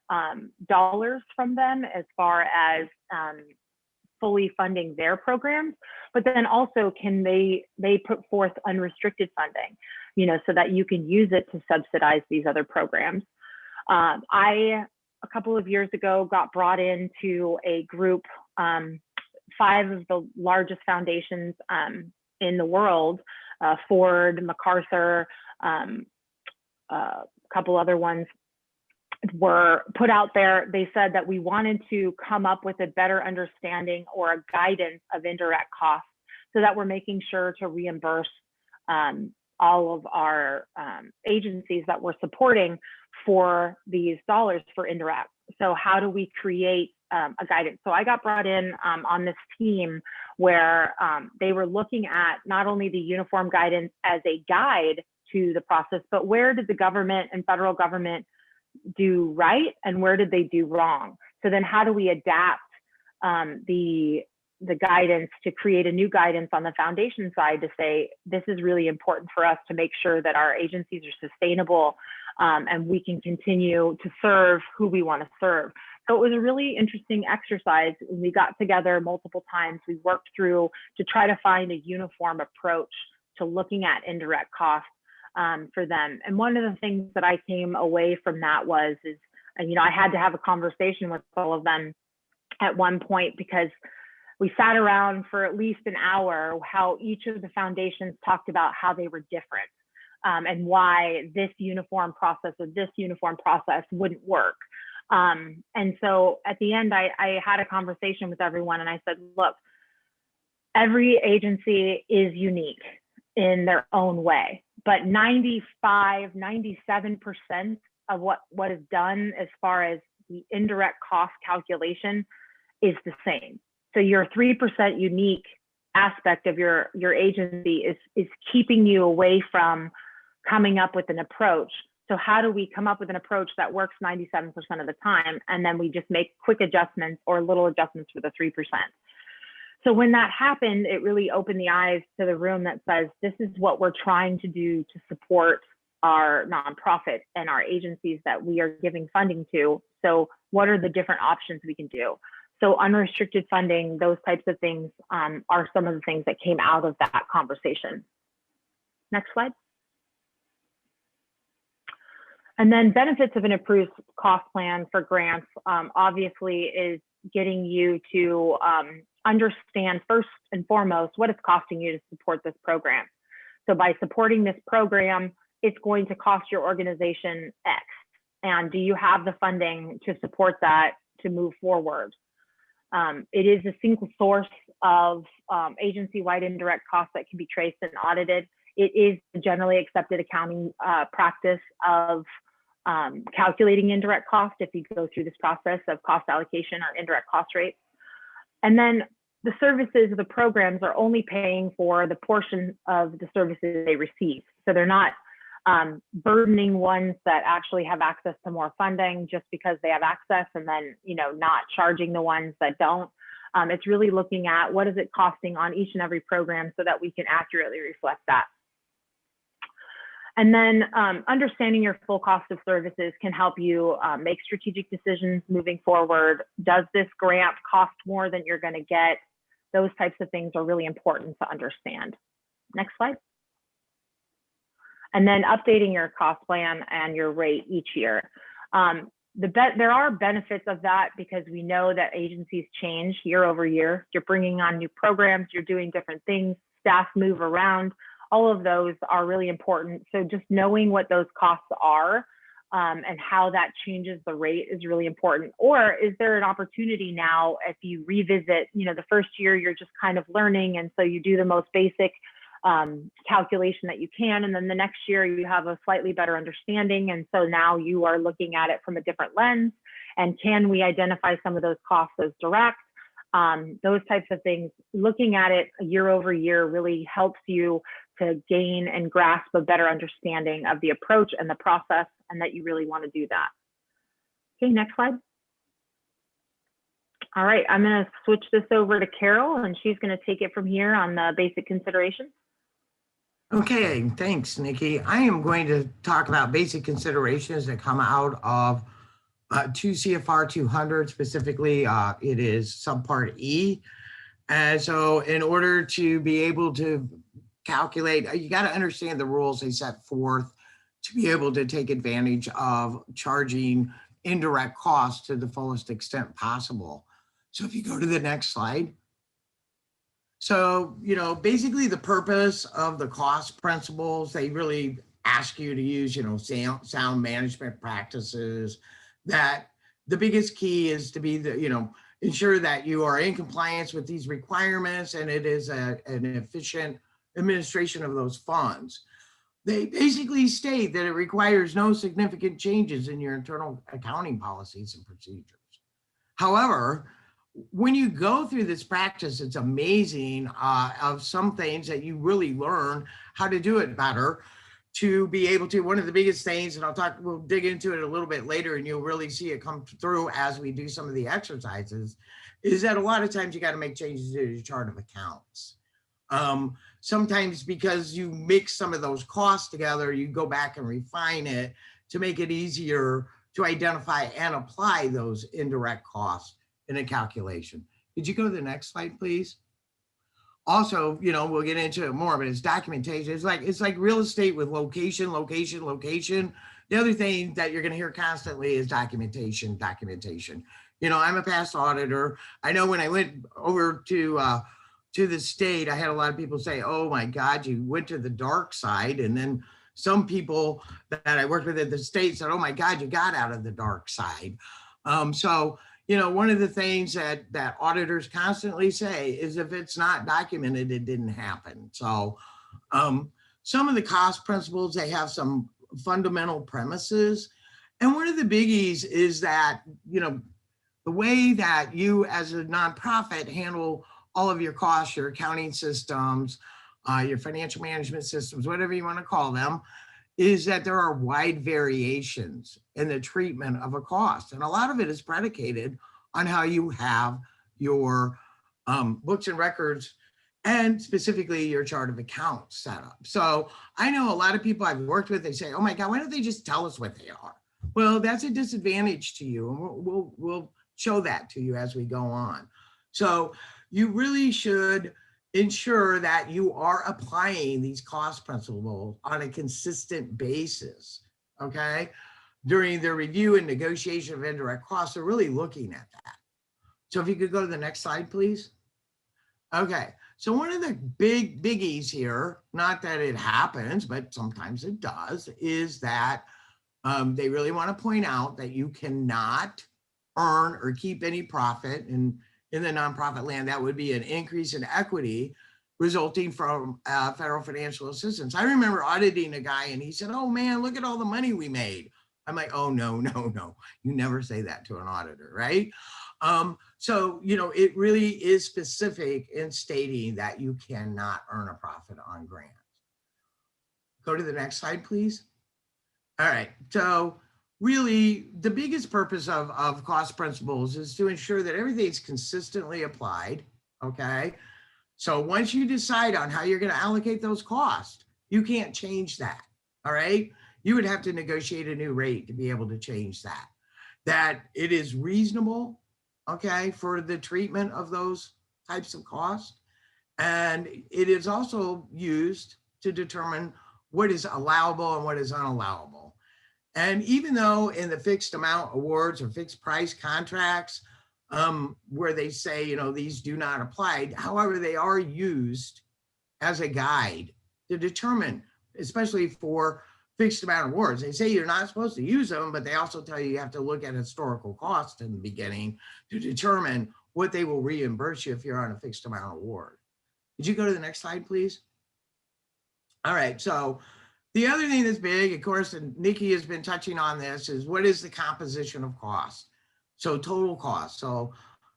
[SPEAKER 3] dollars from them as far as fully funding their programs, but then also can they put forth unrestricted funding, you know, so that you can use it to subsidize these other programs. I, a couple of years ago, got brought into a group, 5 of the largest foundations in the world, Ford, MacArthur, a couple other ones, were put out there. They said that we wanted to come up with a better understanding or a guidance of indirect costs so that we're making sure to reimburse all of our agencies that we're supporting for these dollars for indirect. So how do we create a guidance? So I got brought in on this team where they were looking at not only the uniform guidance as a guide to the process, but where did the government and federal government do right and where did they do wrong? So then how do we adapt the guidance to create a new guidance on the foundation side to say, this is really important for us to make sure that our agencies are sustainable and we can continue to serve who we want to serve. So it was a really interesting exercise. We got together multiple times. We worked through to try to find a uniform approach to looking at indirect costs for them. And one of the things that I came away from that was, you know, I had to have a conversation with all of them at one point because we sat around for at least an hour, how each of the foundations talked about how they were different and why this uniform process or this uniform process wouldn't work. And so at the end, I had a conversation with everyone and I said, look, every agency is unique in their own way, but 97% of what is done as far as the indirect cost calculation is the same. So your 3% unique aspect of your agency is keeping you away from coming up with an approach. So how do we come up with an approach that works 97% of the time? And then we just make quick adjustments or little adjustments for the 3%. So when that happened, it really opened the eyes to the room that says, this is what we're trying to do to support our nonprofit and our agencies that we are giving funding to. So what are the different options we can do? So unrestricted funding, those types of things are some of the things that came out of that conversation. Next slide. And then benefits of an approved cost plan for grants, obviously, is getting you to understand first and foremost what it's costing you to support this program. So by supporting this program, it's going to cost your organization X. And do you have the funding to support that to move forward? It is a single source of agency-wide indirect costs that can be traced and audited. It is the generally accepted accounting practice of calculating indirect cost if you go through this process of cost allocation or indirect cost rates. And then the services of the programs are only paying for the portion of the services they receive. So they're not burdening ones that actually have access to more funding just because they have access, and then, you know, not charging the ones that don't. It's really looking at what is it costing on each and every program so that we can accurately reflect that. And then understanding your full cost of services can help you make strategic decisions moving forward. Does this grant cost more than you're going to get? Those types of things are really important to understand. Next slide. And then updating your cost plan and your rate each year. There are benefits of that because we know that agencies change year over year. You're bringing on new programs, you're doing different things, staff move around. All of those are really important. So just knowing what those costs are and how that changes the rate is really important. Or is there an opportunity now if you revisit, you know, the first year you're just kind of learning, and so you do the most basic calculation that you can, and then the next year you have a slightly better understanding, and so now you are looking at it from a different lens, and can we identify some of those costs as direct? Those types of things, looking at it year over year really helps you to gain and grasp a better understanding of the approach and the process, and that you really want to do that. Okay, next slide. All right, I'm going to switch this over to Carol, and she's going to take it from here on the basic considerations.
[SPEAKER 2] Okay, thanks, Nikki. I am going to talk about basic considerations that come out of 2 CFR 200, specifically it is subpart E. And so in order to be able to calculate, you got to understand the rules they set forth to be able to take advantage of charging indirect costs to the fullest extent possible. So if you go to the next slide. So, you know, basically the purpose of the cost principles, they really ask you to use, you know, sound management practices. That the biggest key is to be the, you know, ensure that you are in compliance with these requirements and it is an efficient administration of those funds. They basically state that it requires no significant changes in your internal accounting policies and procedures. However, when you go through this practice, it's amazing of some things that you really learn how to do it better to be able to. One of the biggest things, and we'll dig into it a little bit later and you'll really see it come through as we do some of the exercises, is that a lot of times you got to make changes to your chart of accounts. Sometimes because you mix some of those costs together, you go back and refine it to make it easier to identify and apply those indirect costs in a calculation. Could you go to the next slide, please? Also, you know, we'll get into it more, but it's documentation. It's like real estate with location, location, location. The other thing that you're going to hear constantly is documentation, documentation. You know, I'm a past auditor. I know when I went over to the state, I had a lot of people say, oh my God, you went to the dark side. And then some people that I worked with at the state said, oh my God, you got out of the dark side. So, you know, one of the things that auditors constantly say is if it's not documented, it didn't happen. So some of the cost principles, they have some fundamental premises. And one of the biggies is that, you know, the way that you as a nonprofit handle all of your costs, your accounting systems, your financial management systems, whatever you want to call them, is that there are wide variations in the treatment of a cost. And a lot of it is predicated on how you have your books and records and specifically your chart of accounts set up. So I know a lot of people I've worked with, they say, oh my God, why don't they just tell us what they are? Well, that's a disadvantage to you. And we'll show that to you as we go on. So you really should ensure that you are applying these cost principles on a consistent basis, okay? During the review and negotiation of indirect costs, they're really looking at that. So if you could go to the next slide, please. Okay, so one of the big biggies here, not that it happens, but sometimes it does, is that they really want to point out that you cannot earn or keep any profit in the nonprofit land. That would be an increase in equity resulting from federal financial assistance. I remember auditing a guy and he said, "Oh man, look at all the money we made." I'm like, "Oh, no, no, no. You never say that to an auditor, right?" So, it really is specific in stating that you cannot earn a profit on grants. Go to the next slide, please. All right. So really the biggest purpose of cost principles is to ensure that everything's consistently applied. Okay. So once you decide on how you're going to allocate those costs, you can't change that. All right. You would have to negotiate a new rate to be able to change that. That it is reasonable, okay, for the treatment of those types of costs. And it is also used to determine what is allowable and what is unallowable. And even though in the fixed amount awards or fixed price contracts, where they say, these do not apply, however, they are used as a guide to determine, especially for fixed amount awards. They say you're not supposed to use them, but they also tell you have to look at historical cost in the beginning to determine what they will reimburse you if you're on a fixed amount award. Could you go to the next slide, please? All right, so the other thing that's big, of course, and Nikki has been touching on this, is what is the composition of cost? So total cost. So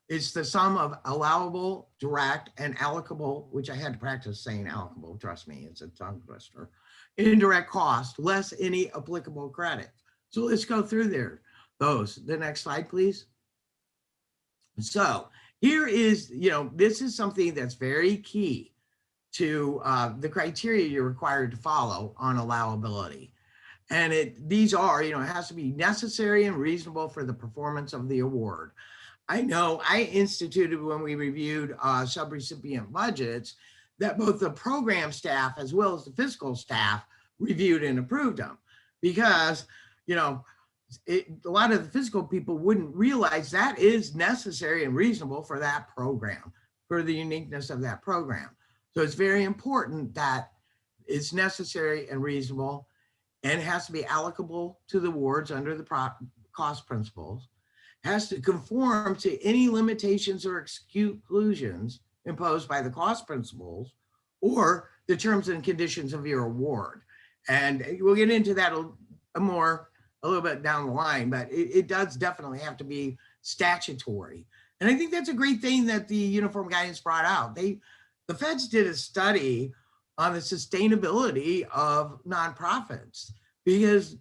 [SPEAKER 2] it's the sum of allowable, direct, and allocable, which I had to practice saying allocable, trust me, it's a tongue twister, indirect cost, less any applicable credit. So let's go through those. The next slide, please. So here is, this is something that's very key to the criteria you're required to follow on allowability. And these are, it has to be necessary and reasonable for the performance of the award. I know I instituted when we reviewed subrecipient budgets that both the program staff as well as the fiscal staff reviewed and approved them, because, a lot of the fiscal people wouldn't realize that is necessary and reasonable for that program, for the uniqueness of that program. So it's very important that it's necessary and reasonable, and it has to be allocable to the awards under the cost principles, has to conform to any limitations or exclusions imposed by the cost principles or the terms and conditions of your award. And we'll get into that a little bit down the line, but it does definitely have to be statutory. And I think that's a great thing that the Uniform Guidance brought out. The feds did a study on the sustainability of nonprofits, because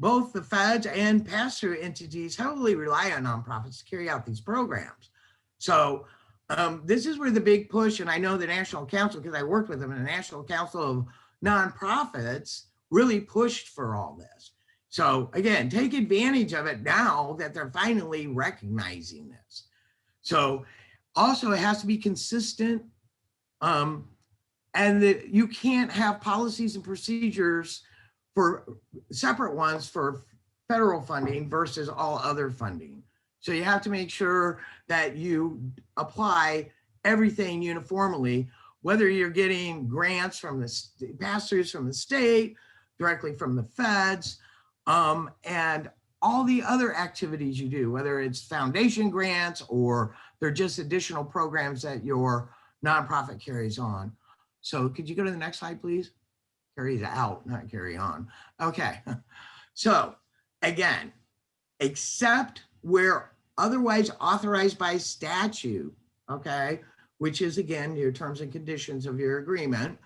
[SPEAKER 2] both the feds and pass-through entities heavily rely on nonprofits to carry out these programs. So this is where the big push, and I know the National Council, because I worked with them, and the National Council of Nonprofits really pushed for all this. So again, take advantage of it now that they're finally recognizing this. So also it has to be consistent, and that you can't have policies and procedures for separate ones for federal funding versus all other funding. So you have to make sure that you apply everything uniformly, whether you're getting grants from the pass-throughs from the state, directly from the feds, and all the other activities you do, whether it's foundation grants or they're just additional programs that your nonprofit carries on. So could you go to the next slide, please? Carries out, not carry on. Okay. So again, except where otherwise authorized by statute, okay, which is again your terms and conditions of your agreement,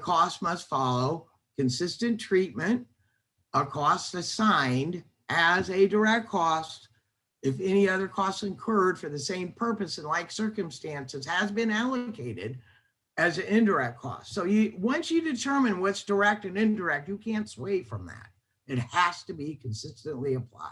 [SPEAKER 2] costs must follow consistent treatment, a cost assigned as a direct cost if any other costs incurred for the same purpose in like circumstances has been allocated as an indirect cost. So once you determine what's direct and indirect, you can't sway from that. It has to be consistently applied.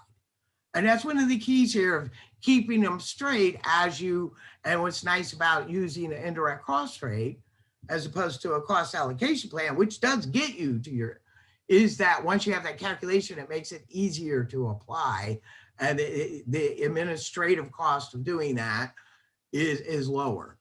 [SPEAKER 2] And that's one of the keys here of keeping them straight as you, and what's nice about using an indirect cost rate as opposed to a cost allocation plan, which does get you to your, is that once you have that calculation, it makes it easier to apply. And the administrative cost of doing that is lower.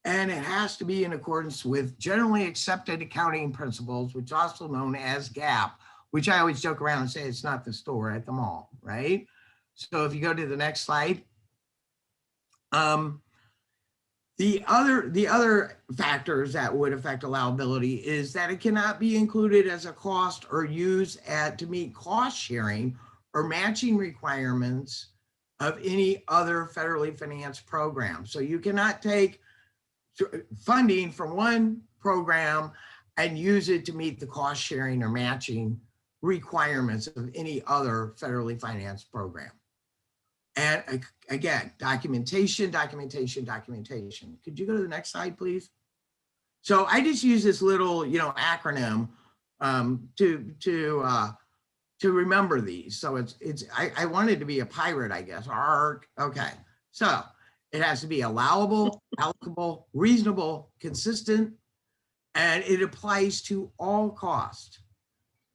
[SPEAKER 2] And it has to be in accordance with generally accepted accounting principles, which is also known as GAAP, which I always joke around and say it's not the store at the mall, right? So if you go to the next slide, the other factors that would affect allowability is that it cannot be included as a cost or used to meet cost sharing or matching requirements of any other federally financed program. So you cannot take funding from one program and use it to meet the cost sharing or matching requirements of any other federally financed program. And again, documentation. Could you go to the next slide, please? So I just use this little, acronym to remember these. So I wanted to be a pirate, I guess. ARC. Okay. So it has to be allowable, allocable, reasonable, consistent, and it applies to all costs,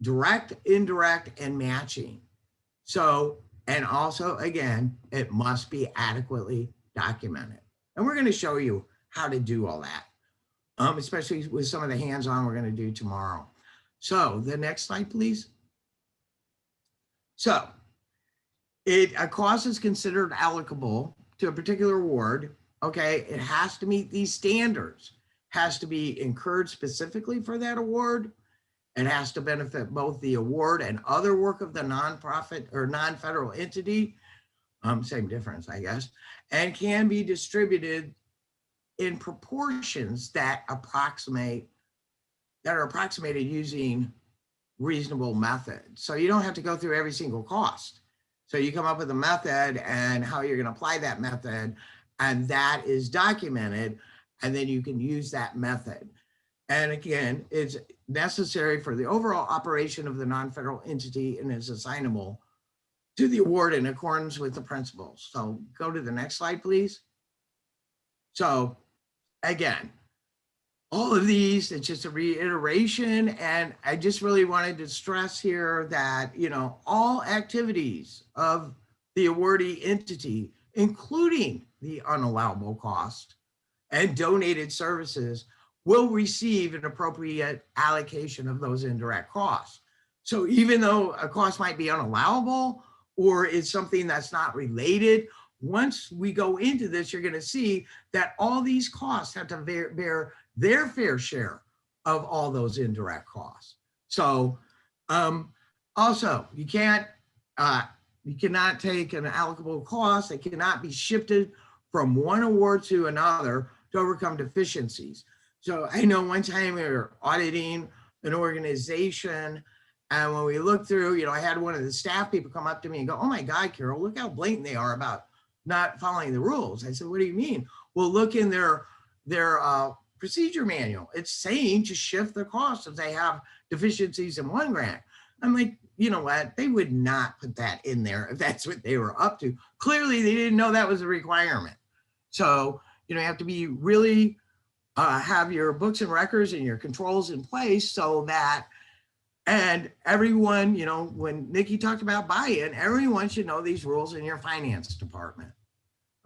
[SPEAKER 2] direct, indirect, and matching. So, and also, again, it must be adequately documented. And we're going to show you how to do all that, especially with some of the hands-on we're going to do tomorrow. So the next slide, please. So a cost is considered allocable to a particular award. Okay, it has to meet these standards, has to be incurred specifically for that award. It has to benefit both the award and other work of the nonprofit or non-federal entity, same difference, I guess, and can be distributed in proportions that are approximated using reasonable methods. So you don't have to go through every single cost. So you come up with a method and how you're going to apply that method, and that is documented, and then you can use that method. And again, it's necessary for the overall operation of the non-federal entity and is assignable to the award in accordance with the principles. So go to the next slide, please. So again, all of these, it's just a reiteration. And I just really wanted to stress here that, all activities of the awardee entity, including the unallowable cost and donated services, will receive an appropriate allocation of those indirect costs. So even though a cost might be unallowable or is something that's not related, once we go into this, you're going to see that all these costs have to bear their fair share of all those indirect costs. So also, you cannot take an allocable cost. It cannot be shifted from one award to another to overcome deficiencies. So I know one time we were auditing an organization, and when we looked through, I had one of the staff people come up to me and go, "Oh my God, Carol, look how blatant they are about not following the rules." I said, "What do you mean?" "Well, look in their procedure manual. It's saying to shift the cost if they have deficiencies in one grant." I'm like, you know what? They would not put that in there if that's what they were up to. Clearly, they didn't know that was a requirement. So, you have to be really have your books and records and your controls in place so that, and everyone, when Nikki talked about buy-in, everyone should know these rules in your finance department.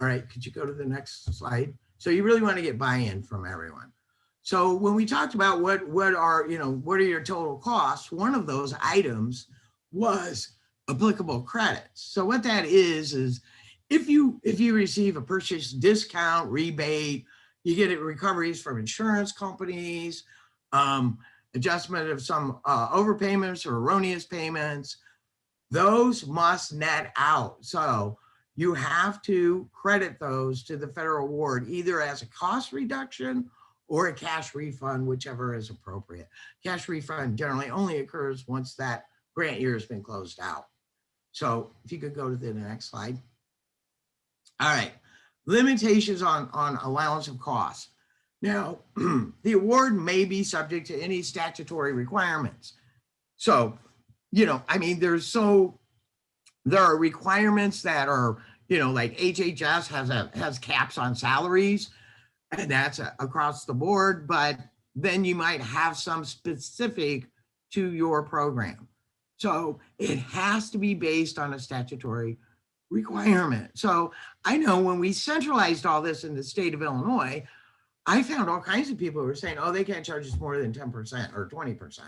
[SPEAKER 2] All right, could you go to the next slide? So you really want to get buy-in from everyone. So when we talked about what are your total costs, one of those items was applicable credits. So what that is if you receive a purchase discount, rebate, you get recoveries from insurance companies, adjustment of some overpayments or erroneous payments, those must net out. So you have to credit those to the federal award either as a cost reduction or a cash refund, whichever is appropriate. Cash refund generally only occurs once that grant year has been closed out. So if you could go to the next slide. All right, limitations on allowance of costs. Now, the award may be subject to any statutory requirements. So, there's There are requirements that are, like HHS has caps on salaries, and that's across the board, but then you might have some specific to your program. So it has to be based on a statutory requirement. So I know when we centralized all this in the state of Illinois, I found all kinds of people who were saying, oh, they can't charge us more than 10% or 20%.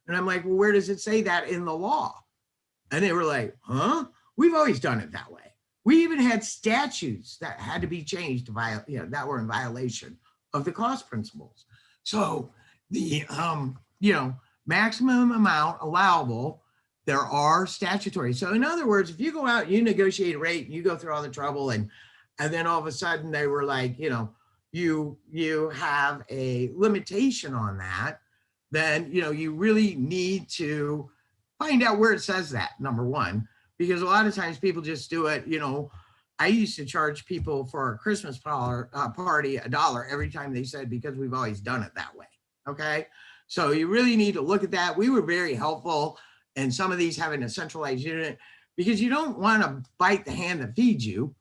[SPEAKER 2] And I'm like, well, where does it say that in the law? And they were like, huh? We've always done it that way. We even had statutes that had to be changed to that were in violation of the cost principles. So the maximum amount allowable, there are statutory. So in other words, if you go out and you negotiate a rate and you go through all the trouble and then all of a sudden they were like, you have a limitation on that, then you really need to find out where it says that, number one, because a lot of times people just do it. I used to charge people for a Christmas party $1 every time they said, because we've always done it that way. Okay. So you really need to look at that. We were very helpful in some of these having a centralized unit, because you don't want to bite the hand that feeds you.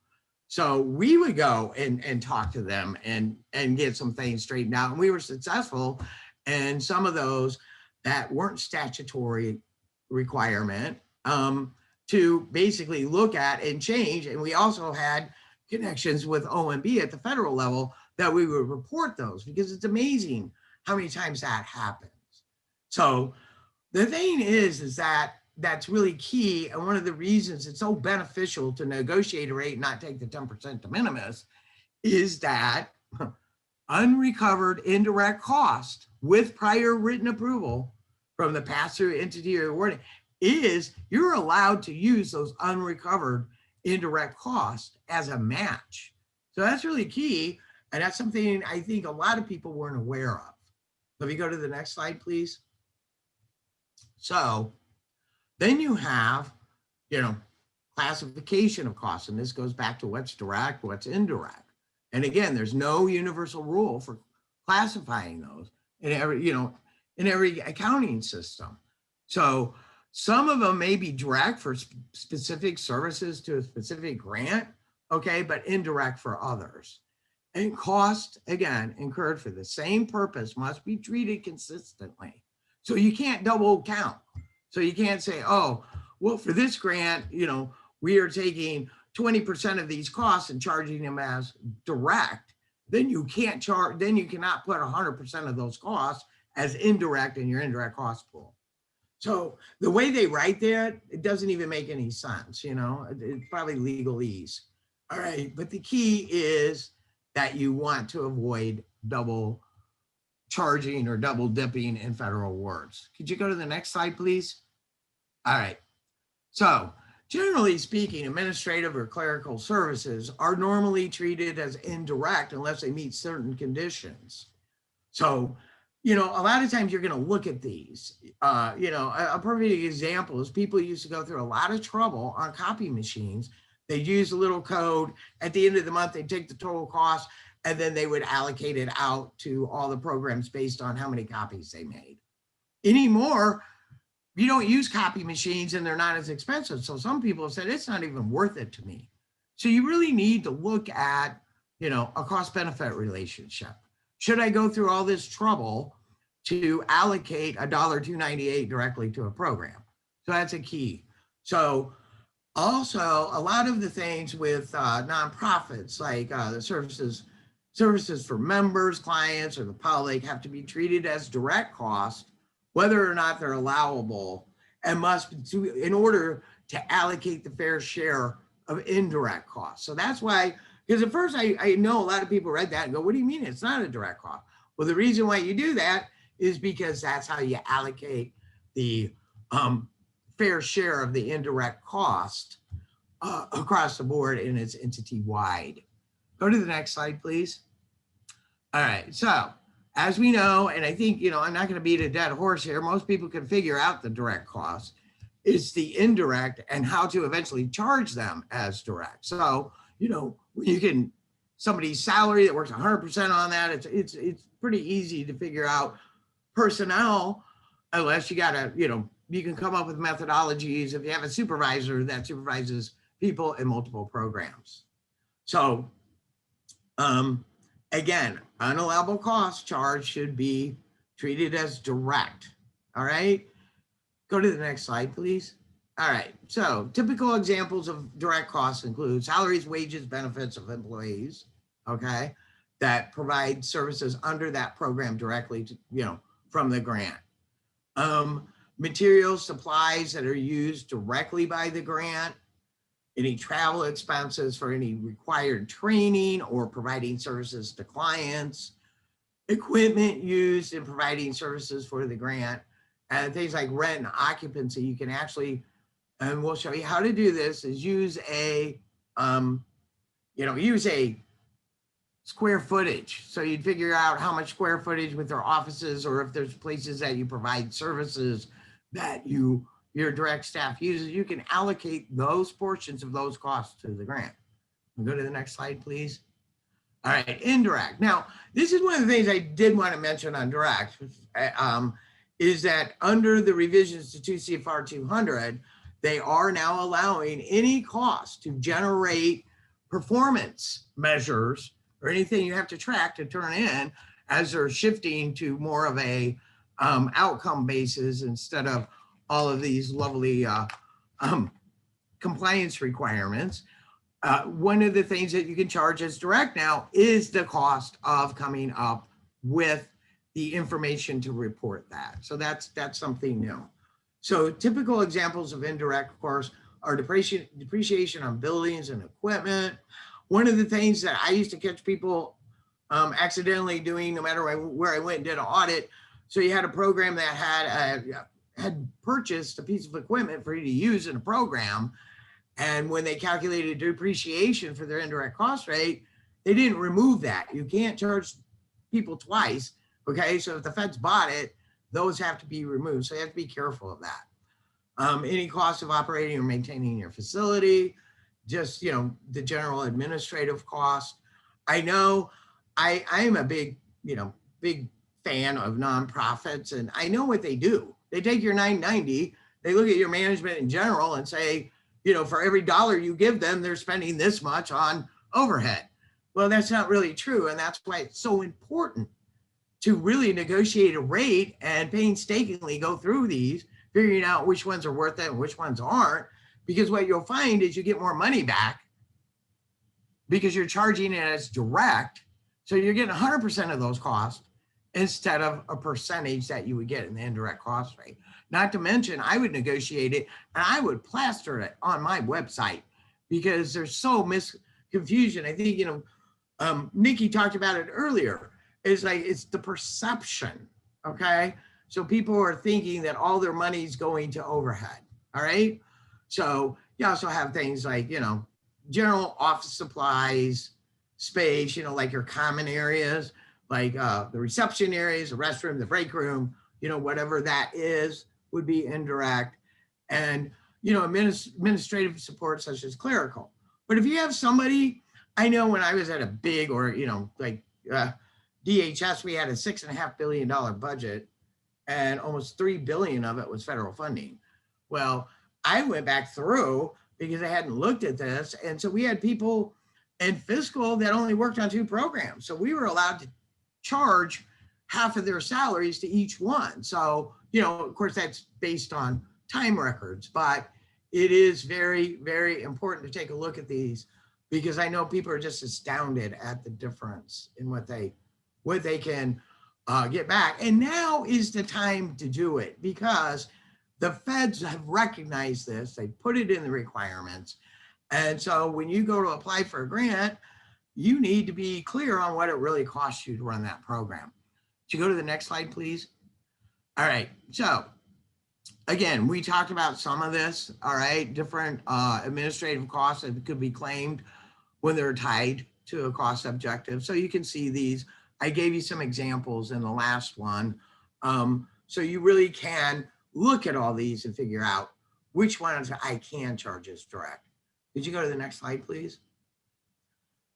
[SPEAKER 2] So we would go and talk to them and get some things straightened out. And we were successful. And some of those that weren't statutory requirement to basically look at and change. And we also had connections with OMB at the federal level that we would report those, because it's amazing how many times that happens. So the thing is that that's really key. And one of the reasons it's so beneficial to negotiate a rate and not take the 10% de minimis is that unrecovered indirect cost with prior written approval from the pass-through entity or awarding is you're allowed to use those unrecovered indirect costs as a match. So that's really key. And that's something I think a lot of people weren't aware of. Let me go to the next slide, please. So then you have, classification of costs. And this goes back to what's direct, what's indirect. And again, there's no universal rule for classifying those in every accounting system. So some of them may be direct for specific services to a specific grant, okay, but indirect for others. And cost, again, incurred for the same purpose must be treated consistently. So you can't double count. So you can't say, oh, well, for this grant, we are taking 20% of these costs and charging them as direct. Then you can't charge, then you cannot put 100% of those costs as indirect in your indirect cost pool. So the way they write that, it doesn't even make any sense, it's probably legalese. All right, but the key is that you want to avoid double charging or double dipping in federal awards. Could you go to the next slide, please? All right, so generally speaking, administrative or clerical services are normally treated as indirect unless they meet certain conditions. So a lot of times you're going to look at these. A perfect example is people used to go through a lot of trouble on copy machines. They'd use a little code. At the end of the month, they'd take the total cost, and then they would allocate it out to all the programs based on how many copies they made. Anymore, you don't use copy machines and they're not as expensive. So some people have said it's not even worth it to me. So you really need to look at, a cost benefit relationship. Should I go through all this trouble to allocate $298 directly to a program? So that's a key. So also a lot of the things with nonprofits, like the services for members, clients, or the public have to be treated as direct cost, whether or not they're allowable, and must in order to allocate the fair share of indirect costs. So that's why, because at first I know a lot of people read that and go, what do you mean it's not a direct cost? Well, the reason why you do that is because that's how you allocate the fair share of the indirect cost across the board, and it's entity wide. Go to the next slide, please. All right, so as we know, and I think, I'm not going to beat a dead horse here, most people can figure out the direct cost. It's the indirect and how to eventually charge them as direct. So, when you can, somebody's salary that works 100% on that, it's pretty easy to figure out personnel, unless you got to, you can come up with methodologies if you have a supervisor that supervises people in multiple programs. So again, unallowable cost charge should be treated as direct. All right. Go to the next slide, please. All right. So typical examples of direct costs include salaries, wages, benefits of employees. Okay. That provide services under that program directly to, from the grant. Materials, supplies that are used directly by the grant, any travel expenses for any required training or providing services to clients, equipment used in providing services for the grant, and things like rent and occupancy. You can actually, and we'll show you how to do this, is use a square footage. So you'd figure out how much square footage with their offices, or if there's places that you provide services that your direct staff uses, you can allocate those portions of those costs to the grant. We'll go to the next slide, please. All right, indirect. Now, this is one of the things I did want to mention on direct, is that under the revisions to 2 CFR 200, they are now allowing any cost to generate performance measures or anything you have to track to turn in, as they're shifting to more of a outcome basis instead of all of these lovely compliance requirements. One of the things that you can charge as direct now is the cost of coming up with the information to report that. So that's something new. So typical examples of indirect, of course, are depreciation on buildings and equipment. One of the things that I used to catch people accidentally doing, no matter where I went and did an audit. So you had a program that had purchased a piece of equipment for you to use in a program. And when they calculated depreciation for their indirect cost rate, they didn't remove that. You can't charge people twice. Okay. So if the feds bought it, those have to be removed. So you have to be careful of that. Any cost of operating or maintaining your facility, just, the general administrative cost. I know I am a big fan of nonprofits, and I know what they do. They take your 990, they look at your management in general and say, for every dollar you give them, they're spending this much on overhead. Well, that's not really true. And that's why it's so important to really negotiate a rate and painstakingly go through these, figuring out which ones are worth it and which ones aren't. Because what you'll find is you get more money back because you're charging it as direct. So you're getting 100% of those costs instead of a percentage that you would get in the indirect cost rate. Not to mention, I would negotiate it and I would plaster it on my website because there's so confusion. I think, Nikki talked about it earlier. It's like, it's the perception, okay? So people are thinking that all their money is going to overhead, all right? So you also have things like, general office supplies, space, like your common areas, like the reception areas, the restroom, the break room, whatever that is would be indirect. And, administrative support such as clerical. But if you have somebody, I know when I was at a big or, DHS, we had a $6.5 billion budget and almost $3 billion of it was federal funding. Well, I went back through because I hadn't looked at this. And so we had people in fiscal that only worked on 2 programs. So we were allowed to charge half of their salaries to each one. So, of course, that's based on time records, but it is very, very important to take a look at these because I know people are just astounded at the difference in what they can get back. And now is the time to do it because the feds have recognized this. They put it in the requirements. And so when you go to apply for a grant, you need to be clear on what it really costs you to run that program. Could you go to the next slide, please? All right. So again, we talked about some of this, all right, different administrative costs that could be claimed when they're tied to a cost objective. So you can see these. I gave you some examples in the last one. So you really can look at all these and figure out which ones I can charge as direct. Could you go to the next slide, please?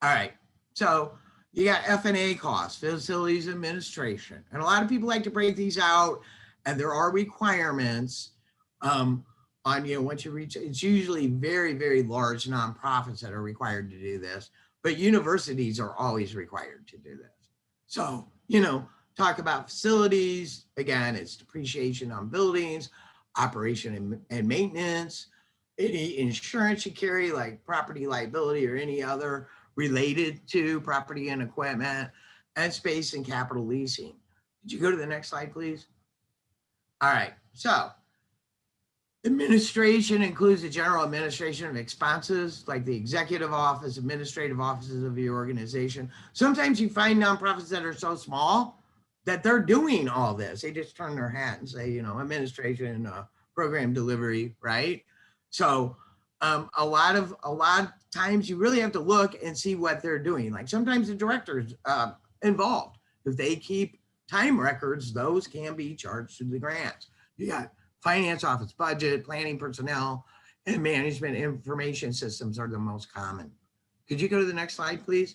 [SPEAKER 2] All right. So you got F&A costs, facilities administration. And a lot of people like to break these out, and there are requirements On, once you reach, it's usually very, very large nonprofits that are required to do this, but universities are always required to do this. So, talk about facilities, again, it's depreciation on buildings, operation and maintenance, any insurance you carry, like property liability or any other related to property and equipment, and space and capital leasing. Could you go to the next slide, please? All right, so administration includes the general administration of expenses, like the executive office, administrative offices of your organization. Sometimes you find nonprofits that are so small that they're doing all this. They just turn their hat and say, administration, program delivery, right? So a lot of times you really have to look and see what they're doing. Like sometimes the director's involved. If they keep time records, those can be charged to the grants. You got finance office, budget, planning, personnel, and management information systems are the most common. Could you go to the next slide, please?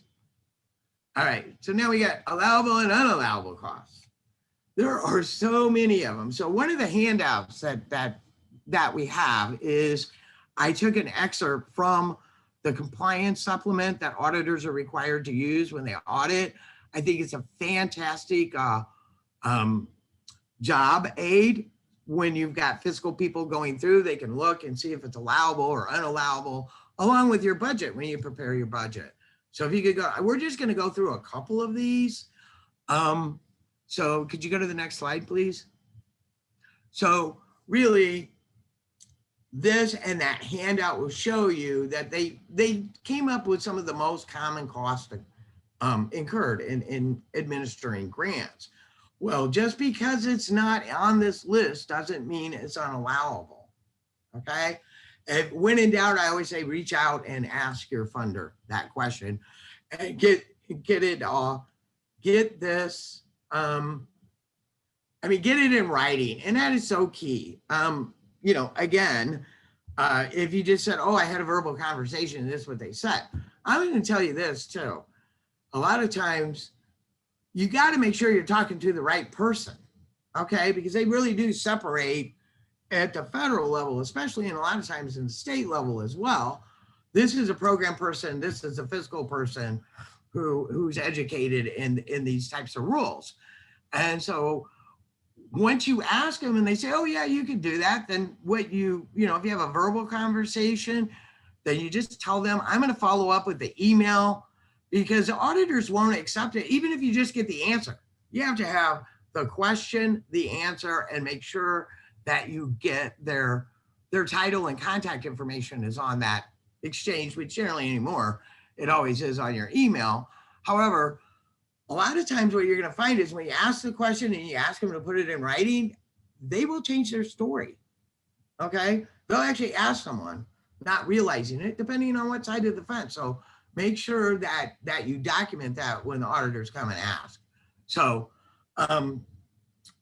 [SPEAKER 2] All right, so now we got allowable and unallowable costs. There are so many of them. So one of the handouts that we have is, I took an excerpt from the compliance supplement that auditors are required to use when they audit. I think it's a fantastic job aid. When you've got fiscal people going through, they can look and see if it's allowable or unallowable, along with your budget when you prepare your budget. So if you could go, we're just going to go through a couple of these. So could you go to the next slide, please? So really, this and that handout will show you that they came up with some of the most common costs incurred in administering grants. Well, just because it's not on this list doesn't mean it's unallowable, okay? And when in doubt, I always say reach out and ask your funder that question and get this, get it in writing, and that is so key. Again, if you just said, oh, I had a verbal conversation, this is what they said. I'm going to tell you this too. A lot of times, you got to make sure you're talking to the right person, okay? Because they really do separate at the federal level, especially, and a lot of times in the state level as well. This is a program person, this is a fiscal person who's educated in these types of rules. And so once you ask them and they say, oh yeah, you can do that, then if you have a verbal conversation, then you just tell them, I'm going to follow up with the email, because the auditors won't accept it, even if you just get the answer. You have to have the question, the answer, and make sure that you get their title and contact information is on that exchange, which generally anymore, it always is on your email. However, a lot of times what you're going to find is when you ask the question and you ask them to put it in writing, they will change their story, okay? They'll actually ask someone, not realizing it, depending on what side of the fence. So make sure that you document that when the auditors come and ask. So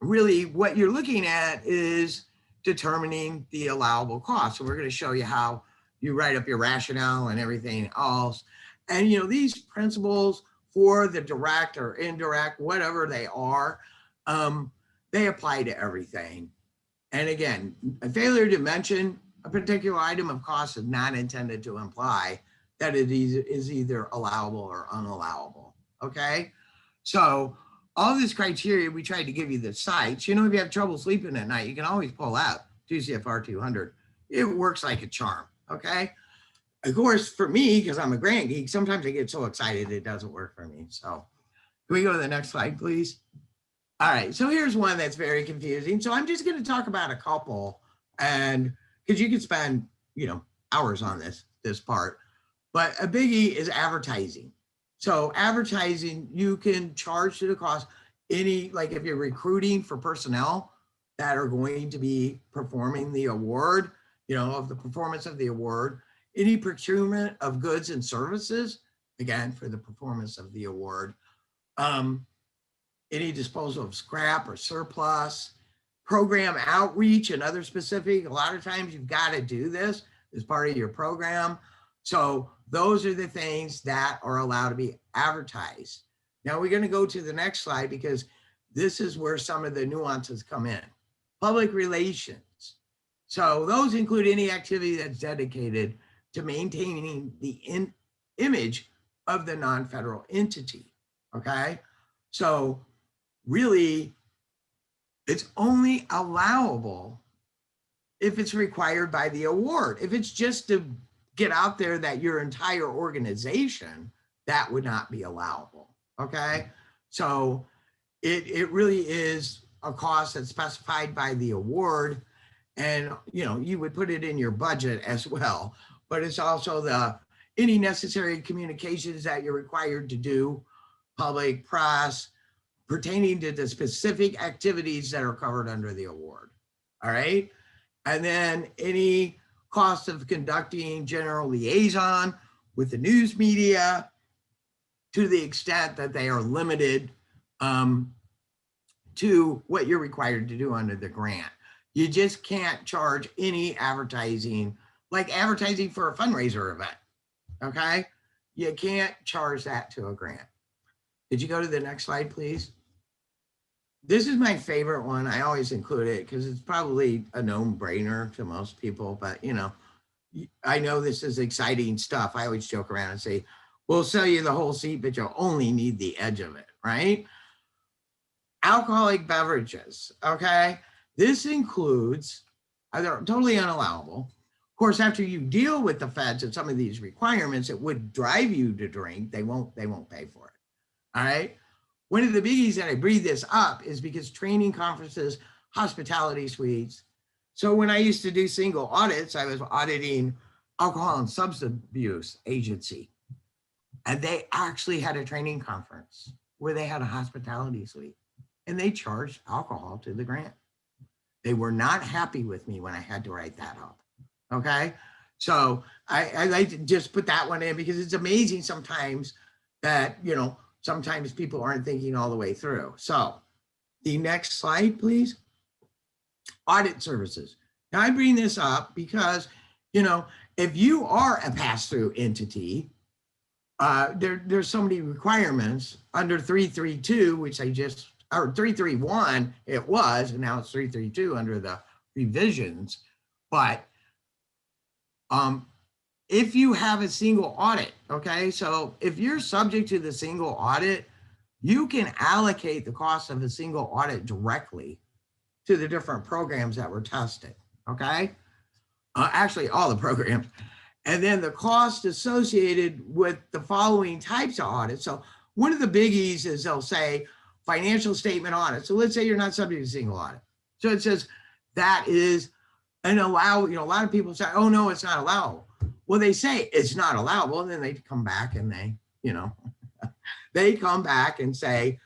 [SPEAKER 2] really what you're looking at is determining the allowable cost. So we're going to show you how you write up your rationale and everything else. And these principles for the direct or indirect, whatever they are, they apply to everything. And again, a failure to mention a particular item of cost is not intended to imply that it is either allowable or unallowable, okay? So all this criteria, we tried to give you the sites. If you have trouble sleeping at night, you can always pull out 2 CFR 200. It works like a charm, okay? Of course, for me, because I'm a grant geek, sometimes I get so excited it doesn't work for me. So can we go to the next slide, please? All right, so here's one that's very confusing. So I'm just going to talk about a couple, and because you could spend, hours on this part. But a biggie is advertising. So advertising, you can charge to the cost like if you're recruiting for personnel that are going to be performing the award, of the performance of the award, any procurement of goods and services, again, for the performance of the award, any disposal of scrap or surplus, program outreach and other specific, a lot of times you've got to do this as part of your program. So those are the things that are allowed to be advertised. Now we're going to go to the next slide because this is where some of the nuances come in. Public relations. So those include any activity that's dedicated to maintaining the image of the non-federal entity. Okay. So really, it's only allowable if it's required by the award. If it's just to get out there that your entire organization, that would not be allowable. Okay. So it really is a cost that's specified by the award. And you would put it in your budget as well. But it's also any necessary communications that you're required to do, public, press, pertaining to the specific activities that are covered under the award. All right. And then any cost of conducting general liaison with the news media to the extent that they are limited to what you're required to do under the grant. You just can't charge any advertising, like advertising for a fundraiser event. Okay. You can't charge that to a grant. Did you go to the next slide, please? This is my favorite one. I always include it because it's probably a no-brainer to most people, but I know this is exciting stuff. I always joke around and say, we'll sell you the whole seat, but you'll only need the edge of it, right? Alcoholic beverages, okay? This includes, they're totally unallowable. Of course, after you deal with the feds and some of these requirements, it would drive you to drink. They won't pay for it, all right? One of the biggies that I breathe this up is because training conferences, hospitality suites. So when I used to do single audits, I was auditing alcohol and substance abuse agency. And they actually had a training conference where they had a hospitality suite and they charged alcohol to the grant. They were not happy with me when I had to write that up. Okay. So I like to just put that one in because it's amazing sometimes that, sometimes people aren't thinking all the way through. So the next slide, please. Audit services. Now I bring this up because, if you are a pass-through entity, there's so many requirements under 332, which or 331 it was, and now it's 332 under the revisions. But if you have a single audit, okay, so if you're subject to the single audit, you can allocate the cost of a single audit directly to the different programs that were tested, okay? Actually, all the programs. And then the cost associated with the following types of audits. So one of the biggies is they'll say financial statement audit. So let's say you're not subject to a single audit. So it says that is an a lot of people say, oh no, it's not allowable. Well, they say it's not allowable, and then they come back and they come back and say,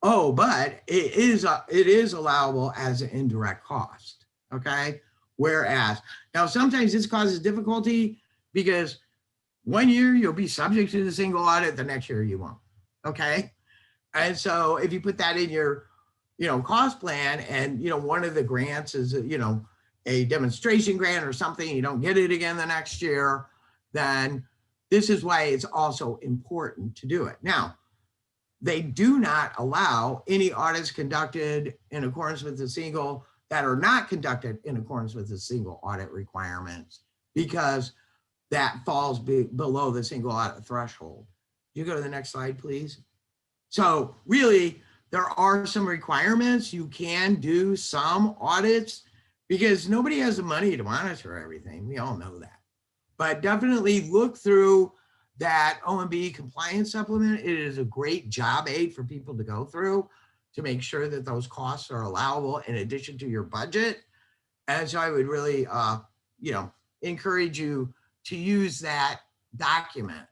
[SPEAKER 2] oh, but it is allowable as an indirect cost. Okay. Whereas now sometimes this causes difficulty because one year you'll be subject to the single audit, the next year you won't. Okay. And so if you put that in your, cost plan and, one of the grants is, a demonstration grant or something, you don't get it again the next year, then this is why it's also important to do it. Now, they do not allow any audits conducted in accordance with the single that are not conducted in accordance with the single audit requirements because that falls below the single audit threshold. You go to the next slide, please. So really, there are some requirements. You can do some audits because nobody has the money to monitor everything. We all know that. But definitely look through that OMB compliance supplement. It is a great job aid for people to go through to make sure that those costs are allowable in addition to your budget. And so I would really, encourage you to use that document.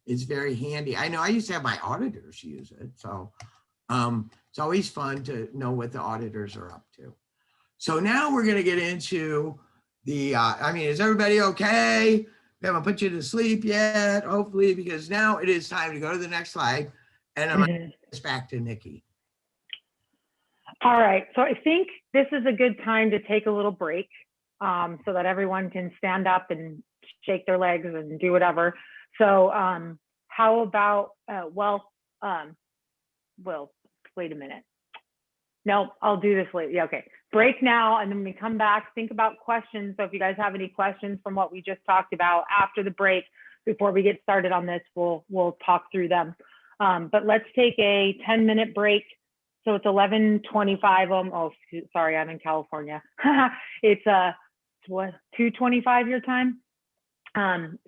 [SPEAKER 2] It's very handy. I know I used to have my auditors use it. So it's always fun to know what the auditors are up to. So now we're going to get into the, is everybody okay? We haven't put you to sleep yet, hopefully, because now it is time to go to the next slide. And I'm going to get this back to Nikki.
[SPEAKER 3] All right. So I think this is a good time to take a little break so that everyone can stand up and shake their legs and do whatever. So how about, well, wait a minute. No, I'll do this later. Yeah, okay. break now, and then when we come back, think about questions. So if you guys have any questions from what we just talked about after the break, before we get started on this, we'll talk through them. But let's take a 10-minute break. So it's 11:25. Oh, sorry, I'm in California. It's 2:25 your time.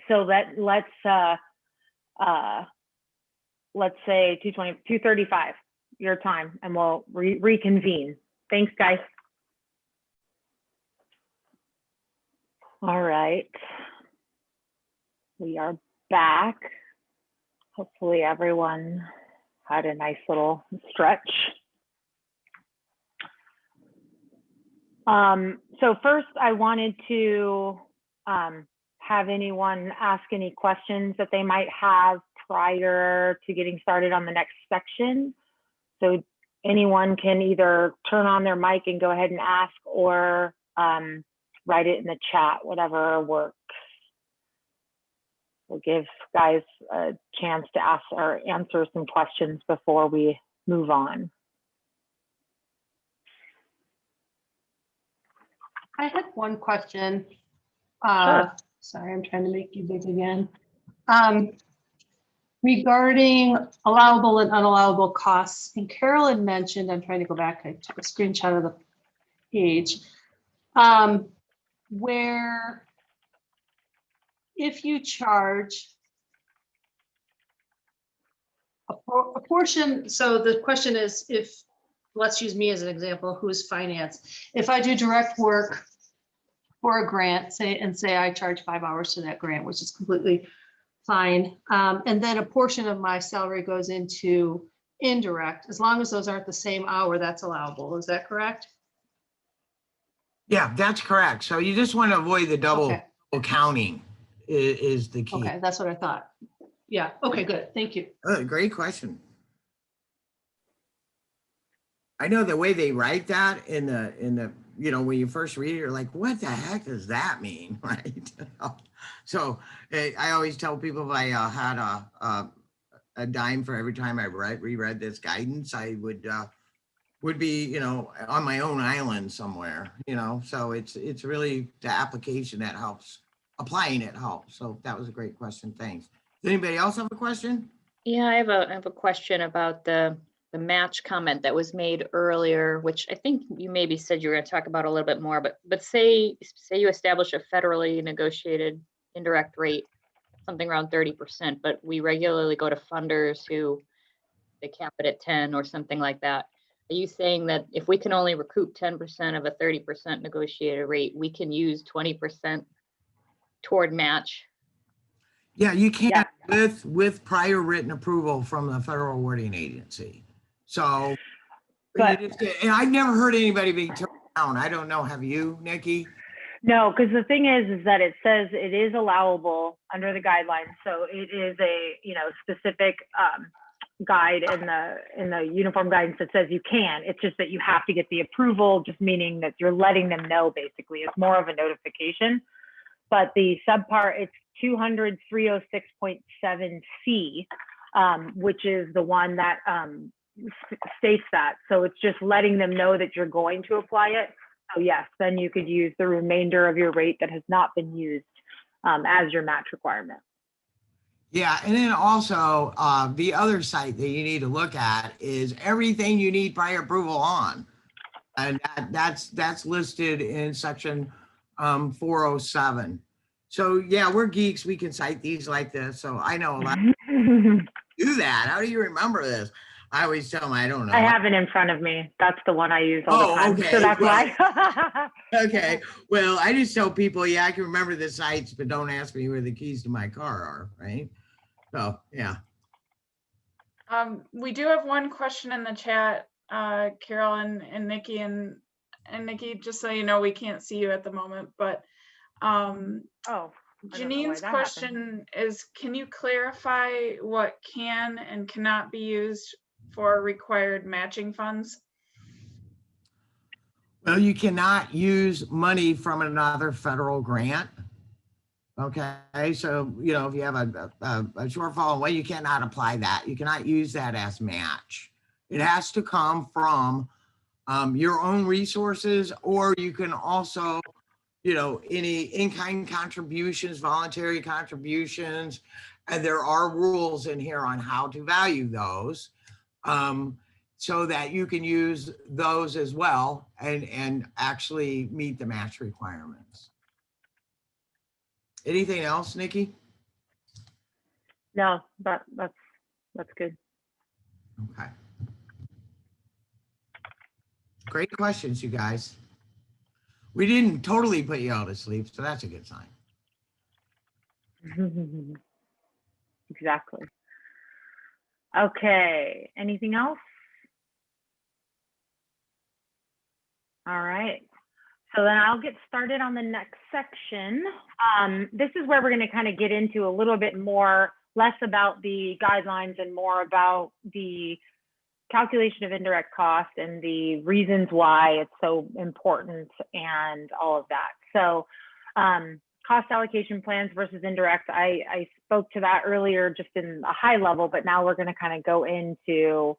[SPEAKER 3] So let's say 2:35 your time, and we'll reconvene. Thanks, guys. All right, we are back. Hopefully everyone had a nice little stretch. So first I wanted to have anyone ask any questions that they might have prior to getting started on the next section. So anyone can either turn on their mic and go ahead and ask, or write it in the chat, whatever works. We'll give guys a chance to ask or answer some questions before we move on.
[SPEAKER 4] I had one question.
[SPEAKER 3] Sure.
[SPEAKER 4] Sorry, I'm trying to make you big again. Regarding allowable and unallowable costs, and Carolyn mentioned, I'm trying to go back, I took a screenshot of the page, where if you charge a portion, so the question is, if, let's use me as an example, who's finance. If I do direct work for a grant, say I charge 5 hours to that grant, which is completely fine. And then a portion of my salary goes into indirect, as long as those aren't the same hour, that's allowable. Is that correct?
[SPEAKER 2] Yeah, that's correct. So you just want to avoid the double
[SPEAKER 4] Okay.
[SPEAKER 2] counting is the key.
[SPEAKER 4] Okay, that's what I thought. Yeah, okay, good. Thank you.
[SPEAKER 2] Great question. I know the way they write that in the when you first read it, you're like, what the heck does that mean, right? So I always tell people, if I had a dime for every time I reread this guidance, I would be on my own island somewhere. So it's really the application that helps. Applying it helps. So that was a great question. Thanks. Does anybody else have a question?
[SPEAKER 5] Yeah, I have a question about the match comment that was made earlier, which I think you maybe said you were going to talk about a little bit more, but say you establish a federally negotiated indirect rate, something around 30%, but we regularly go to funders who they cap it at 10 or something like that. Are you saying that if we can only recoup 10% of a 30% negotiated rate, we can use 20% toward match?
[SPEAKER 2] Yeah, you can,
[SPEAKER 3] Yeah.
[SPEAKER 2] with prior written approval from the federal awarding agency. So,
[SPEAKER 3] But
[SPEAKER 2] and I've never heard anybody being turned down. I don't know. Have you, Nikki?
[SPEAKER 3] no, because the thing is that it says it is allowable under the guidelines. So it is a specific guide in the uniform guidance that says you can. It's just that you have to get the approval, just meaning that you're letting them know. Basically, it's more of a notification. But the subpart, it's 200-306.7C, which is the one that states that. So it's just letting them know that you're going to apply it. So yes, then you could use the remainder of your rate that has not been used as your match requirement.
[SPEAKER 2] Yeah, and then also the other site that you need to look at is everything you need prior approval on, and that's listed in section 407. So yeah, we're geeks. We can cite these like this. So I know a lot of people do that. How do you remember this? I always tell them I don't know.
[SPEAKER 3] I have it in front of me. That's the one I use all the time.
[SPEAKER 2] Okay.
[SPEAKER 3] So that's why.
[SPEAKER 2] Okay. Well, I just tell people, yeah, I can remember the sites, but don't ask me where the keys to my car are, right? So yeah.
[SPEAKER 1] We do have one question in the chat, Carol and Nikki, and Nikki, just so you know, we can't see you at the moment, but Janine's question is, can you clarify what can and cannot be used for required matching funds?
[SPEAKER 2] Well, you cannot use money from another federal grant. Okay, so if you have a shortfall, well, you cannot apply that. You cannot use that as match. It has to come from your own resources, or you can also, any in-kind contributions, voluntary contributions, and there are rules in here on how to value those, so that you can use those as well and actually meet the match requirements. Anything else, Nikki?
[SPEAKER 3] No, that's good.
[SPEAKER 2] Okay. Great questions, you guys. We didn't totally put you all to sleep, so that's a good sign.
[SPEAKER 3] Exactly. Okay, anything else? All right. So then I'll get started on the next section. This is where we're going to kind of get into a little bit more, less about the guidelines and more about the calculation of indirect cost and the reasons why it's so important and all of that. So cost allocation plans versus indirect, I spoke to that earlier just in a high level, but now we're going to kind of go into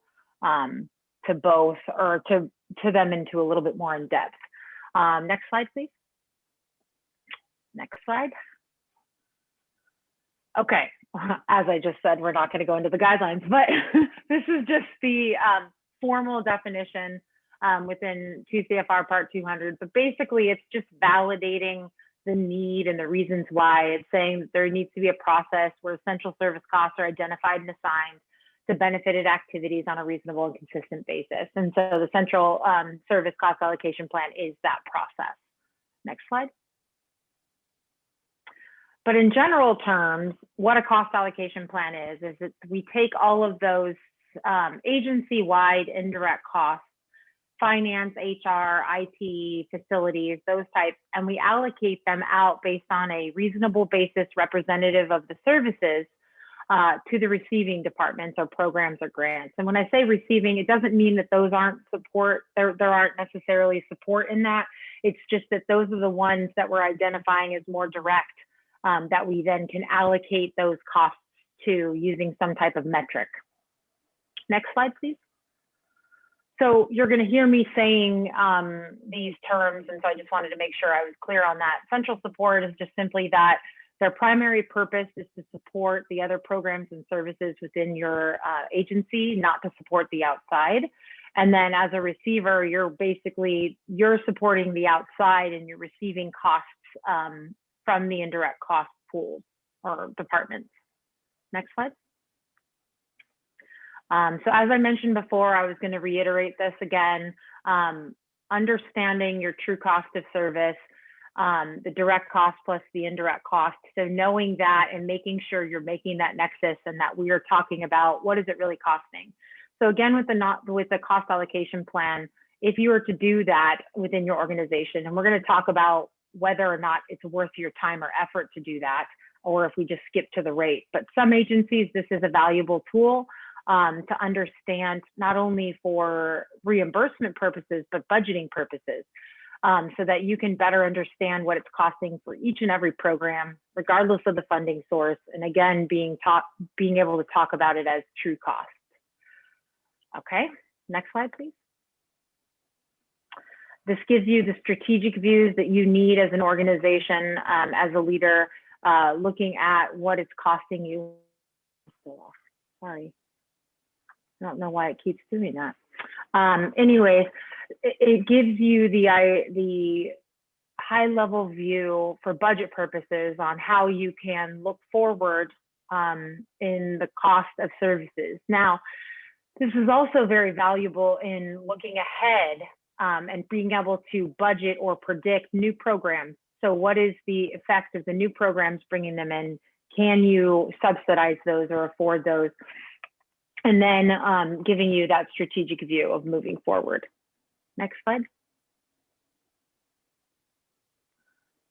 [SPEAKER 3] to both, or to them into a little bit more in depth. Next slide, please. Next slide. Okay, as I just said, we're not going to go into the guidelines, but this is just the formal definition within 2 CFR Part 200. But basically, it's just validating the need and the reasons why. It's saying that there needs to be a process where essential service costs are identified and assigned to benefited activities on a reasonable and consistent basis. And so the central service cost allocation plan is that process. Next slide. But in general terms, what a cost allocation plan is that we take all of those agency-wide indirect costs, finance, HR, IT, facilities, those types, and we allocate them out based on a reasonable basis representative of the services to the receiving departments or programs or grants. And when I say receiving, it doesn't mean that those aren't support, there aren't necessarily support in that. It's just that those are the ones that we're identifying as more direct, that we then can allocate those costs to using some type of metric. Next slide, please. So you're going to hear me saying these terms, and so I just wanted to make sure I was clear on that. Central support is just simply that their primary purpose is to support the other programs and services within your agency, not to support the outside. And then as a receiver, you're supporting the outside and you're receiving costs from the indirect cost pools or departments. Next slide. So as I mentioned before, I was going to reiterate this again, understanding your true cost of service, the direct cost plus the indirect cost. So knowing that and making sure you're making that nexus and that we are talking about what is it really costing. So again, with the cost allocation plan, if you were to do that within your organization, and we're going to talk about whether or not it's worth your time or effort to do that, or if we just skip to the rate. But some agencies, this is a valuable tool to understand, not only for reimbursement purposes, but budgeting purposes, so that you can better understand what it's costing for each and every program, regardless of the funding source. And again, being able to talk about it as true cost. Okay, next slide, please. This gives you the strategic views that you need as an organization, as a leader, looking at what it's costing you. Sorry, I don't know why it keeps doing that. Anyways, it gives you the high level view for budget purposes on how you can look forward in the cost of services. Now, this is also very valuable in looking ahead and being able to budget or predict new programs. So what is the effect of the new programs, bringing them in? Can you subsidize those or afford those? And then giving you that strategic view of moving forward. Next slide.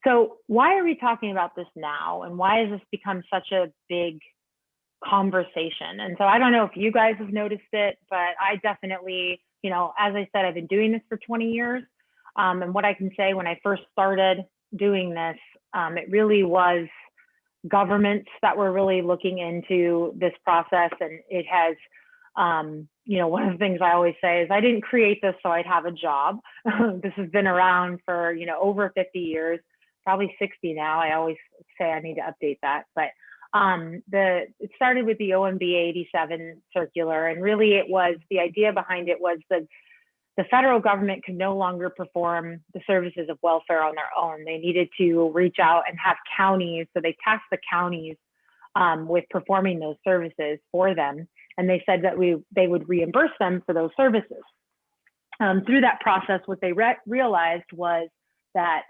[SPEAKER 3] So why are we talking about this now? And why has this become such a big conversation? And so I don't know if you guys have noticed it, but I definitely, as I said, I've been doing this for 20 years. And what I can say, when I first started doing this, it really was governments that were really looking into this process, and it has One of the things I always say is I didn't create this so I'd have a job. This has been around for, over 50 years, probably 60 now. I always say I need to update that, but it started with the OMB 87 circular, and really the idea behind it was that the federal government could no longer perform the services of welfare on their own. They needed to reach out and have counties, so they tasked the counties with performing those services for them. And they said that they would reimburse them for those services. Through that process, what they realized was that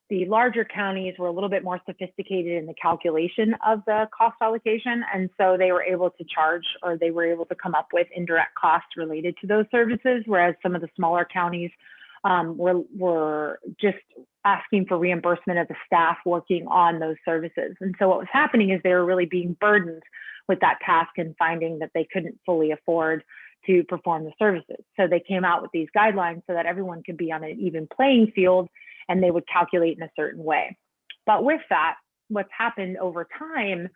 [SPEAKER 3] the larger counties were a little bit more sophisticated in the calculation of the cost allocation. And so they were able to charge, or they were able to come up with indirect costs related to those services, whereas some of the smaller counties were just asking for reimbursement of the staff working on those services. And so what was happening is they were really being burdened with that task and finding that they couldn't fully afford to perform the services. So they came out with these guidelines so that everyone could be on an even playing field, and they would calculate in a certain way. But with that, what's happened over time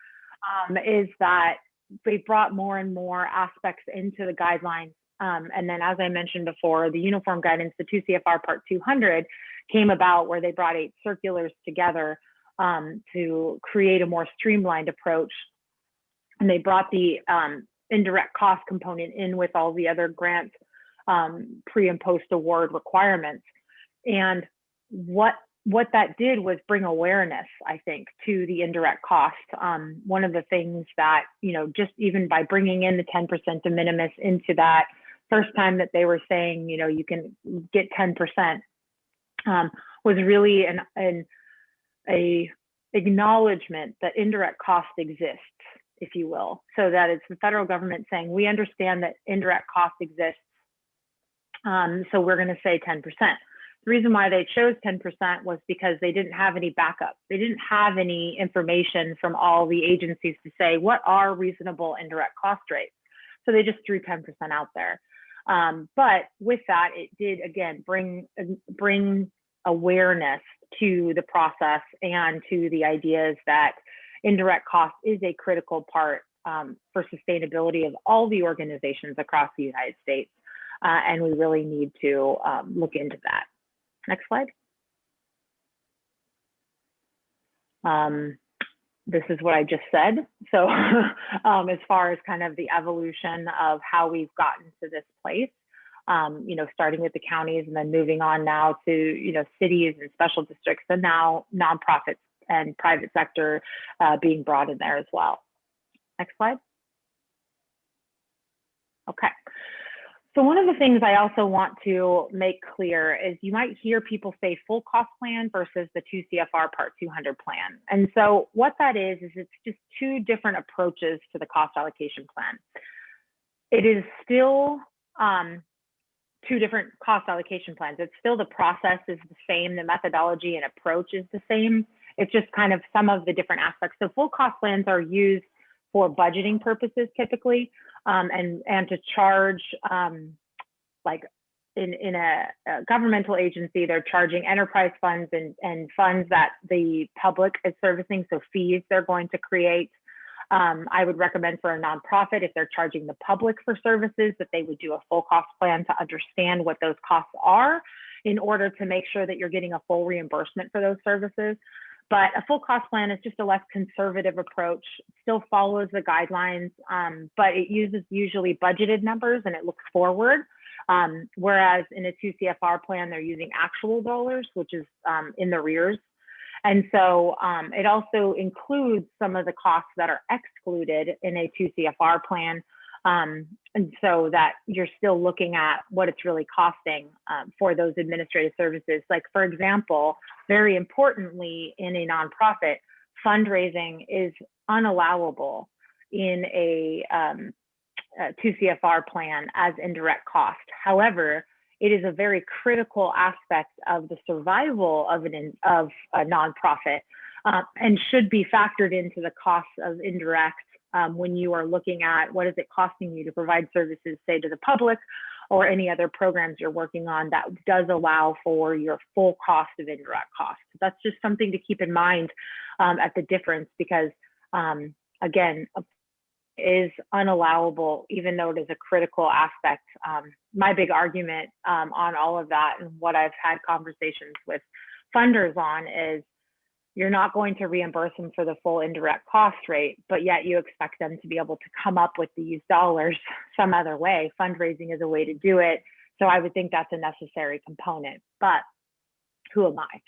[SPEAKER 3] is that they brought more and more aspects into the guidelines. And then, as I mentioned before, the Uniform Guidance, the 2 CFR Part 200, came about where they brought 8 circulars together to create a more streamlined approach. And they brought the indirect cost component in with all the other grant pre and post award requirements. And what that did was bring awareness, I think, to the indirect cost. One of the things that, just even by bringing in the 10% de minimis into that first time that they were saying, you can get 10%, was really a acknowledgement that indirect cost exists, if you will. So that it's the federal government saying, we understand that indirect cost exists. So we're going to say 10%. The reason why they chose 10% was because they didn't have any backup. They didn't have any information from all the agencies to say, what are reasonable indirect cost rates? So they just threw 10% out there. But with that, it did, again, bring awareness to the process and to the ideas that indirect cost is a critical part for sustainability of all the organizations across the United States. And we really need to look into that. Next slide. This is what I just said. So as far as kind of the evolution of how we've gotten to this place, starting with the counties and then moving on now to, cities and special districts, and now nonprofits and private sector being brought in there as well. Next slide. Okay. So one of the things I also want to make clear is you might hear people say full cost plan versus the 2 CFR Part 200 plan. And so what that is it's just 2 different approaches to the cost allocation plan. It is still 2 different cost allocation plans. It's still, the process is the same, the methodology and approach is the same. It's just kind of some of the different aspects. So full cost plans are used for budgeting purposes typically, and to charge, like in a governmental agency, they're charging enterprise funds and funds that the public is servicing, so fees they're going to create. I would recommend for a nonprofit, if they're charging the public for services, that they would do a full cost plan to understand what those costs are in order to make sure that you're getting a full reimbursement for those services. But a full cost plan is just a less conservative approach, still follows the guidelines, but it uses usually budgeted numbers and it looks forward. Whereas in a 2 CFR plan, they're using actual dollars, which is in the rears. And so it also includes some of the costs that are excluded in a 2 CFR plan. And so that you're still looking at what it's really costing for those administrative services. Like, for example, very importantly, in a nonprofit, fundraising is unallowable in a 2 CFR plan as indirect cost. However, it is a very critical aspect of the survival of a nonprofit and should be factored into the costs of indirect when you are looking at what is it costing you to provide services, say, to the public or any other programs you're working on that does allow for your full cost of indirect costs. That's just something to keep in mind at the difference, because again, is unallowable, even though it is a critical aspect. My big argument on all of that, and what I've had conversations with funders on, is you're not going to reimburse them for the full indirect cost rate, but yet you expect them to be able to come up with these dollars some other way. Fundraising is a way to do it. So I would think that's a necessary component, but who am I?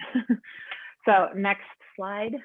[SPEAKER 3] So next slide.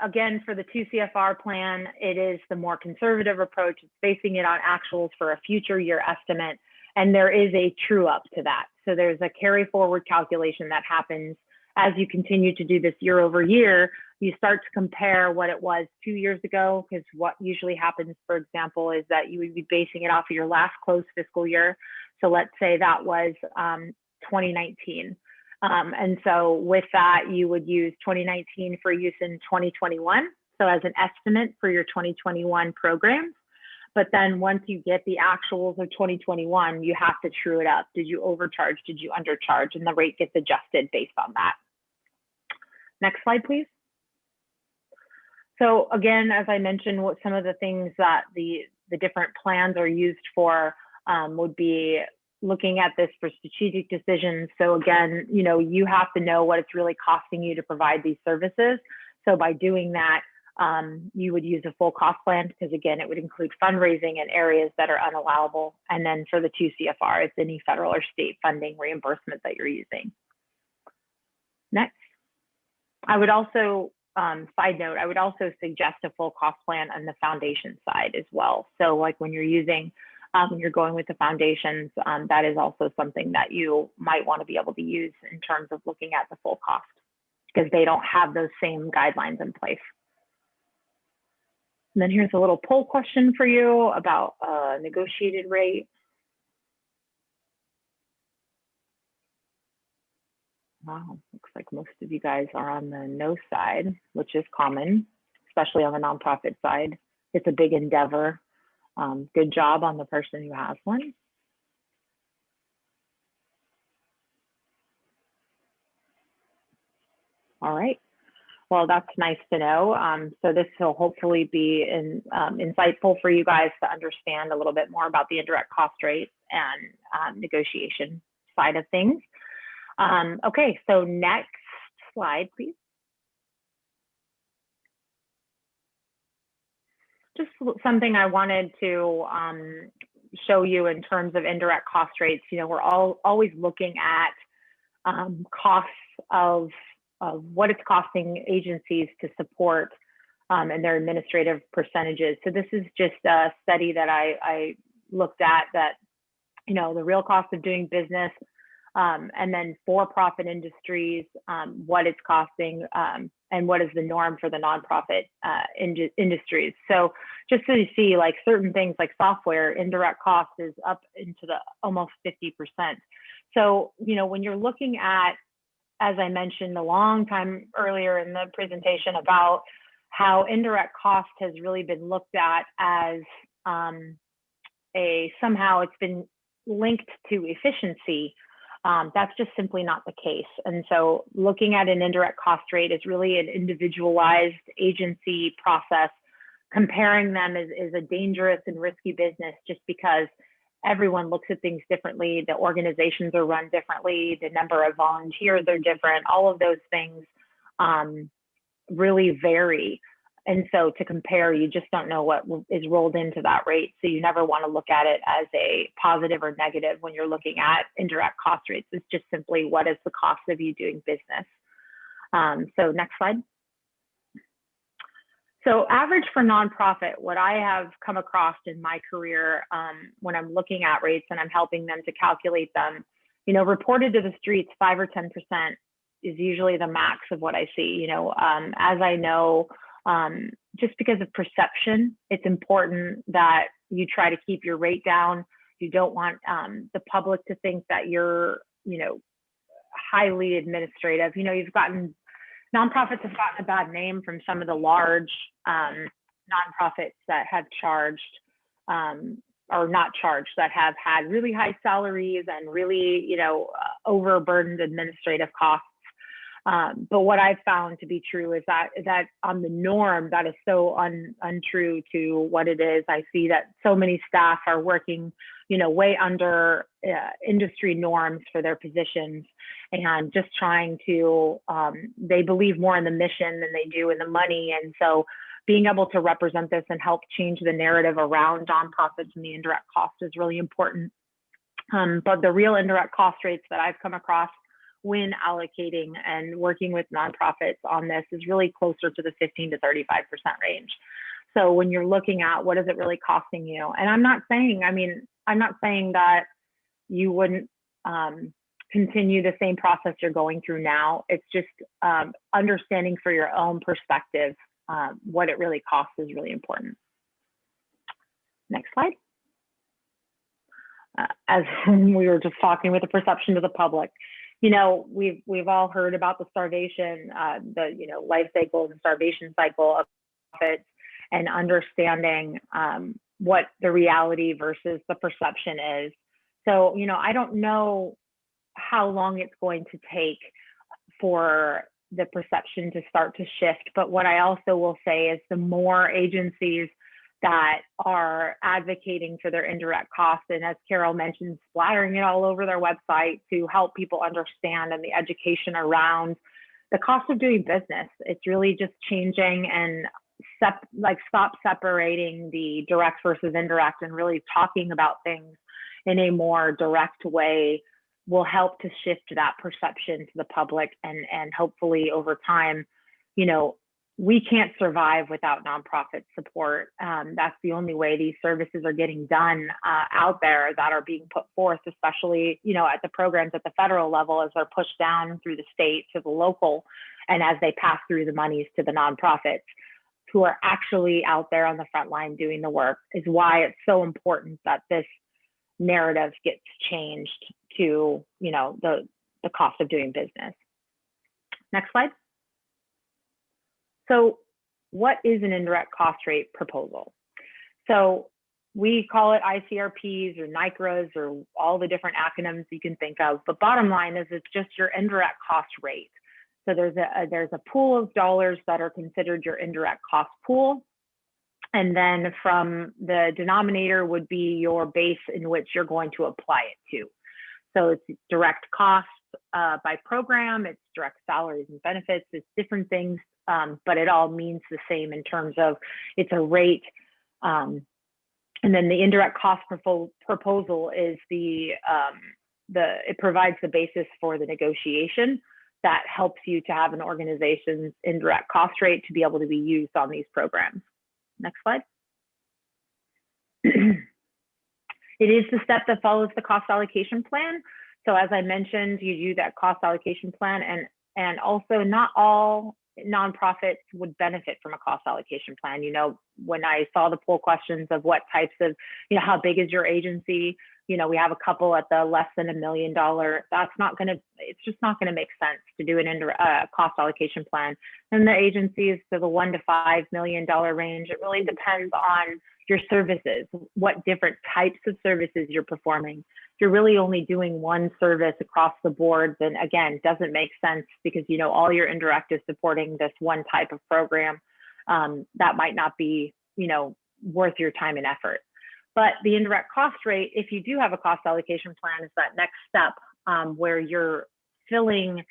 [SPEAKER 3] Again, for the 2 CFR plan, it is the more conservative approach. It's basing it on actuals for a future year estimate, and there is a true up to that. So there's a carry forward calculation that happens as you continue to do this year over year. You start to compare what it was 2 years ago, because what usually happens, for example, is that you would be basing it off of your last closed fiscal year. So let's say that was 2019. And so with that, you would use 2019 for use in 2021. So as an estimate for your 2021 programs. But then once you get the actuals of 2021, you have to true it up. Did you overcharge? Did you undercharge? And the rate gets adjusted based on that. Next slide, please. So again, as I mentioned, what some of the things that the different plans are used for would be looking at this for strategic decisions. So again, you have to know what it's really costing you to provide these services. So by doing that, you would use a full cost plan, because again, it would include fundraising in areas that are unallowable. And then for the 2 CFR, it's any federal or state funding reimbursement that you're using. Next. I would also, side note, I would also suggest a full cost plan on the foundation side as well. So like when you're using, when you're going with the foundations, that is also something that you might want to be able to use in terms of looking at the full cost, because they don't have those same guidelines in place. And then here's a little poll question for you about negotiated rate. Wow, looks like most of you guys are on the no side, which is common, especially on the nonprofit side. It's a big endeavor. Good job on the person who has one. All right. Well, that's nice to know. So this will hopefully be insightful for you guys to understand a little bit more about the indirect cost rate and negotiation side of things. Okay, so next slide, please. Just something I wanted to show you in terms of indirect cost rates. We're always looking at costs of what it's costing agencies to support and their administrative percentages. So this is just a study that I looked at, that the real cost of doing business, and then for-profit industries, what it's costing, and what is the norm for the nonprofit industries. So just so you see, like certain things like software, indirect cost is up into the almost 50%. So, when you're looking at, as I mentioned a long time earlier in the presentation, about how indirect cost has really been looked at as somehow it's been linked to efficiency. That's just simply not the case. And so looking at an indirect cost rate is really an individualized agency process. Comparing them is a dangerous and risky business, just because everyone looks at things differently. The organizations are run differently. The number of volunteers are different. All of those things really vary. And so to compare, you just don't know what is rolled into that rate. So you never want to look at it as a positive or negative when you're looking at indirect cost rates. It's just simply, what is the cost of you doing business? So next slide. So average for nonprofit, what I have come across in my career when I'm looking at rates and I'm helping them to calculate them, reported to the streets, 5 or 10% is usually the max of what I see. As I know, just because of perception, it's important that you try to keep your rate down. You don't want the public to think that you're, highly administrative. Nonprofits have gotten a bad name from some of the large nonprofits that have charged or not charged, that have had really high salaries and really, overburdened administrative costs. But what I've found to be true is that on the norm, that is so untrue to what it is. I see that so many staff are working, way under industry norms for their positions, and just trying to, they believe more in the mission than they do in the money. And so being able to represent this and help change the narrative around nonprofits and the indirect cost is really important. But the real indirect cost rates that I've come across when allocating and working with nonprofits on this is really closer to the 15 to 35% range. So when you're looking at what is it really costing you, and I'm not saying that you wouldn't continue the same process you're going through now. It's just understanding for your own perspective what it really costs is really important. Next slide. As we were just talking with the perception to the public, we've all heard about the starvation, the life cycle and starvation cycle of profits, and understanding what the reality versus the perception is. So, I don't know how long it's going to take for the perception to start to shift. But what I also will say is the more agencies that are advocating for their indirect costs, and as Carol mentioned, splattering it all over their website to help people understand, and the education around the cost of doing business. It's really just changing and stop separating the direct versus indirect, and really talking about things in a more direct way will help to shift that perception to the public, and hopefully over time, we can't survive without nonprofit support. That's the only way these services are getting done out there that are being put forth, especially, at the programs at the federal level, as they're pushed down through the state to the local, and as they pass through the monies to the nonprofits who are actually out there on the front line doing the work, is why it's so important that this narrative gets changed to, the cost of doing business. Next slide. So what is an indirect cost rate proposal? So we call it ICRPs or NICRAs or all the different acronyms you can think of, but bottom line is it's just your indirect cost rate. So there's a pool of dollars that are considered your indirect cost pool. And then from the denominator would be your base in which you're going to apply it to. So it's direct costs by program, it's direct salaries and benefits, it's different things, but it all means the same in terms of it's a rate. And then the indirect cost proposal is it provides the basis for the negotiation that helps you to have an organization's indirect cost rate to be able to be used on these programs. Next slide. It is the step that follows the cost allocation plan. So as I mentioned, you do that cost allocation plan, and also not all nonprofits would benefit from a cost allocation plan. When I saw the poll questions of what types of, how big is your agency? We have a couple at the less than $1 million. It's just not gonna make sense to do an cost allocation plan. And the agencies to the $1 to $5 million range, it really depends on your services, what different types of services you're performing. If you're really only doing one service across the board, then again, it doesn't make sense, because all your indirect is supporting this one type of program. That might not be worth your time and effort. But the indirect cost rate, if you do have a cost allocation plan, is that next step where you're filling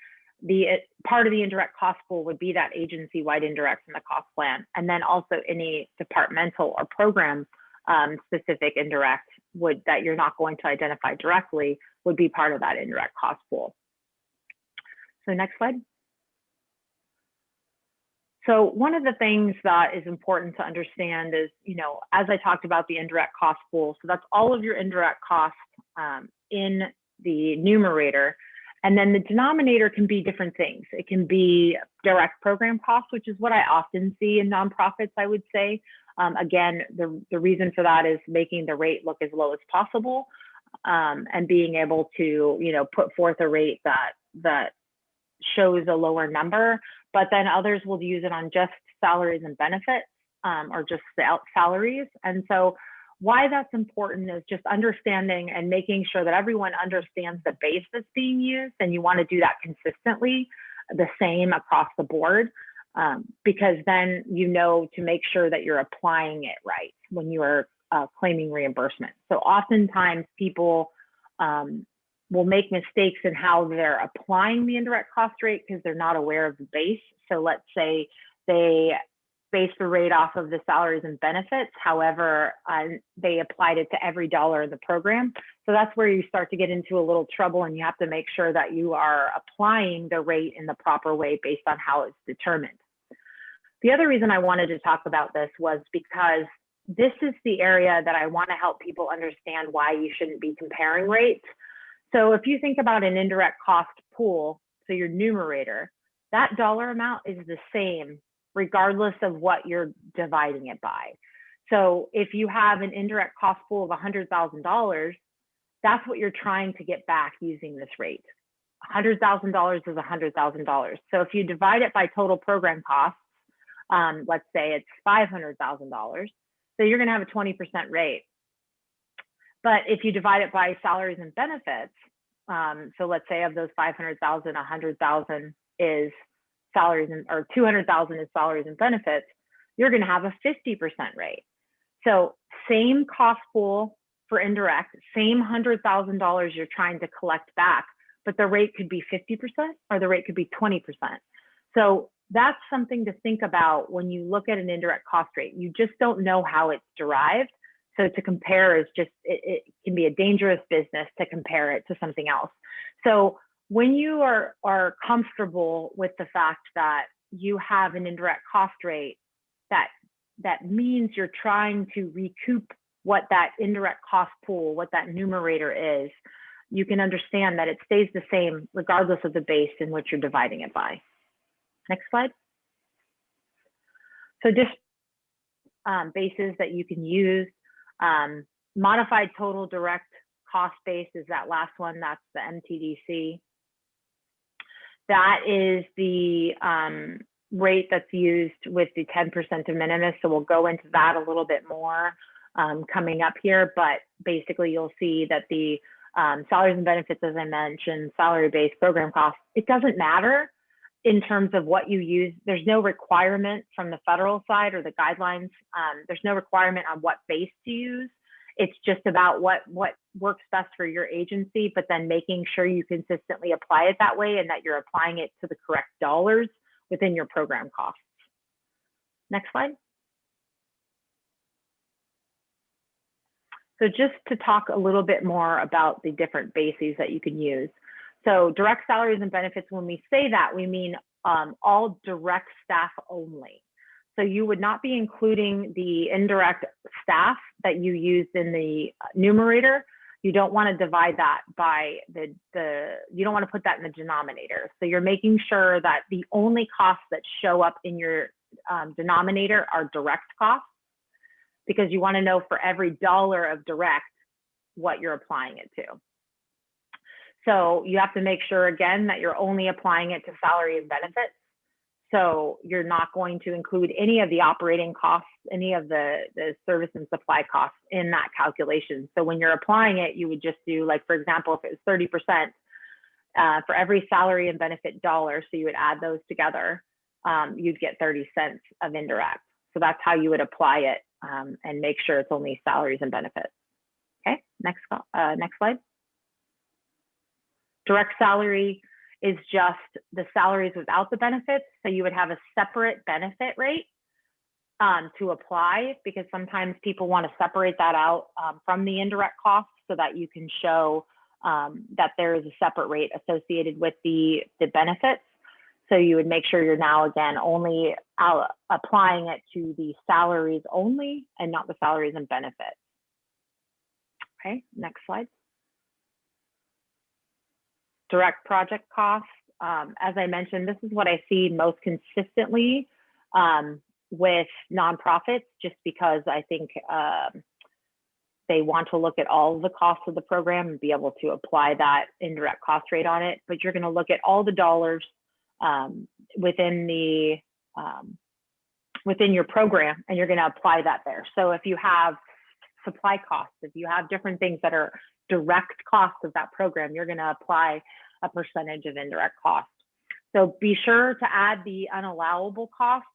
[SPEAKER 3] the part of the indirect cost pool would be that agency-wide indirect in the cost plan. And then also any departmental or program specific indirect that you're not going to identify directly would be part of that indirect cost pool. So next slide. So one of the things that is important to understand is, as I talked about the indirect cost pool, so that's all of your indirect costs in the numerator. And then the denominator can be different things. It can be direct program costs, which is what I often see in nonprofits, I would say. Again, the reason for that is making the rate look as low as possible, and being able to, put forth a rate that shows a lower number. But then others will use it on just salaries and benefits, or just salaries. And so why that's important is just understanding and making sure that everyone understands the base that's being used, and you want to do that consistently. the same across the board, because then you know to make sure that you're applying it right when you are claiming reimbursement. So oftentimes people will make mistakes in how they're applying the indirect cost rate because they're not aware of the base. So let's say they base the rate off of the salaries and benefits. However, they applied it to every dollar in the program. So that's where you start to get into a little trouble, and you have to make sure that you are applying the rate in the proper way based on how it's determined. The other reason I wanted to talk about this was because this is the area that I want to help people understand why you shouldn't be comparing rates. So if you think about an indirect cost pool, so your numerator, that dollar amount is the same regardless of what you're dividing it by. So if you have an indirect cost pool of $100,000, that's what you're trying to get back using this rate. $100,000 is $100,000. So if you divide it by total program costs, let's say it's $500,000, so you're going to have a 20% rate. But if you divide it by salaries and benefits, so let's say of those 500,000, 100,000 is salaries or 200,000 is salaries and benefits, you're going to have a 50% rate. So same cost pool for indirect, same $100,000 you're trying to collect back, but the rate could be 50% or the rate could be 20%. So that's something to think about when you look at an indirect cost rate. You just don't know how it's derived. So to compare is just, it can be a dangerous business to compare it to something else. So when you are comfortable with the fact that you have an indirect cost rate, that means you're trying to recoup what that indirect cost pool, what that numerator is, you can understand that it stays the same regardless of the base in which you're dividing it by. Next slide. So just bases that you can use. Modified total direct cost base is that last one, that's the MTDC. That is the rate that's used with the 10% de minimis. So we'll go into that a little bit more coming up here, but basically you'll see that the salaries and benefits, as I mentioned, salary-based program costs, it doesn't matter in terms of what you use. There's no requirement from the federal side or the guidelines. There's no requirement on what base to use. It's just about what works best for your agency, but then making sure you consistently apply it that way and that you're applying it to the correct dollars within your program costs. Next slide. So just to talk a little bit more about the different bases that you can use. So direct salaries and benefits, when we say that, we mean all direct staff only. So you would not be including the indirect staff that you used in the numerator. You don't want to divide that by you don't want to put that in the denominator. So you're making sure that the only costs that show up in your denominator are direct costs, because you want to know for every dollar of direct what you're applying it to. So you have to make sure, again, that you're only applying it to salary and benefits. So you're not going to include any of the operating costs, any of the service and supply costs in that calculation. So when you're applying it, you would just do, like, for example, if it was 30% for every salary and benefit dollar, so you would add those together, you'd get 30 cents of indirect. So that's how you would apply it and make sure it's only salaries and benefits. Okay, next slide. Direct salary is just the salaries without the benefits. So you would have a separate benefit rate to apply, because sometimes people want to separate that out from the indirect costs so that you can show that there is a separate rate associated with the benefits. So you would make sure you're now, again, only applying it to the salaries only and not the salaries and benefits. Okay, next slide. Direct project costs. As I mentioned, this is what I see most consistently with nonprofits, just because I think they want to look at all of the costs of the program and be able to apply that indirect cost rate on it. But you're going to look at all the dollars within your program, and you're going to apply that there. So if you have supply costs, if you have different things that are direct costs of that program, you're going to apply a percentage of indirect cost. So be sure to add the unallowable costs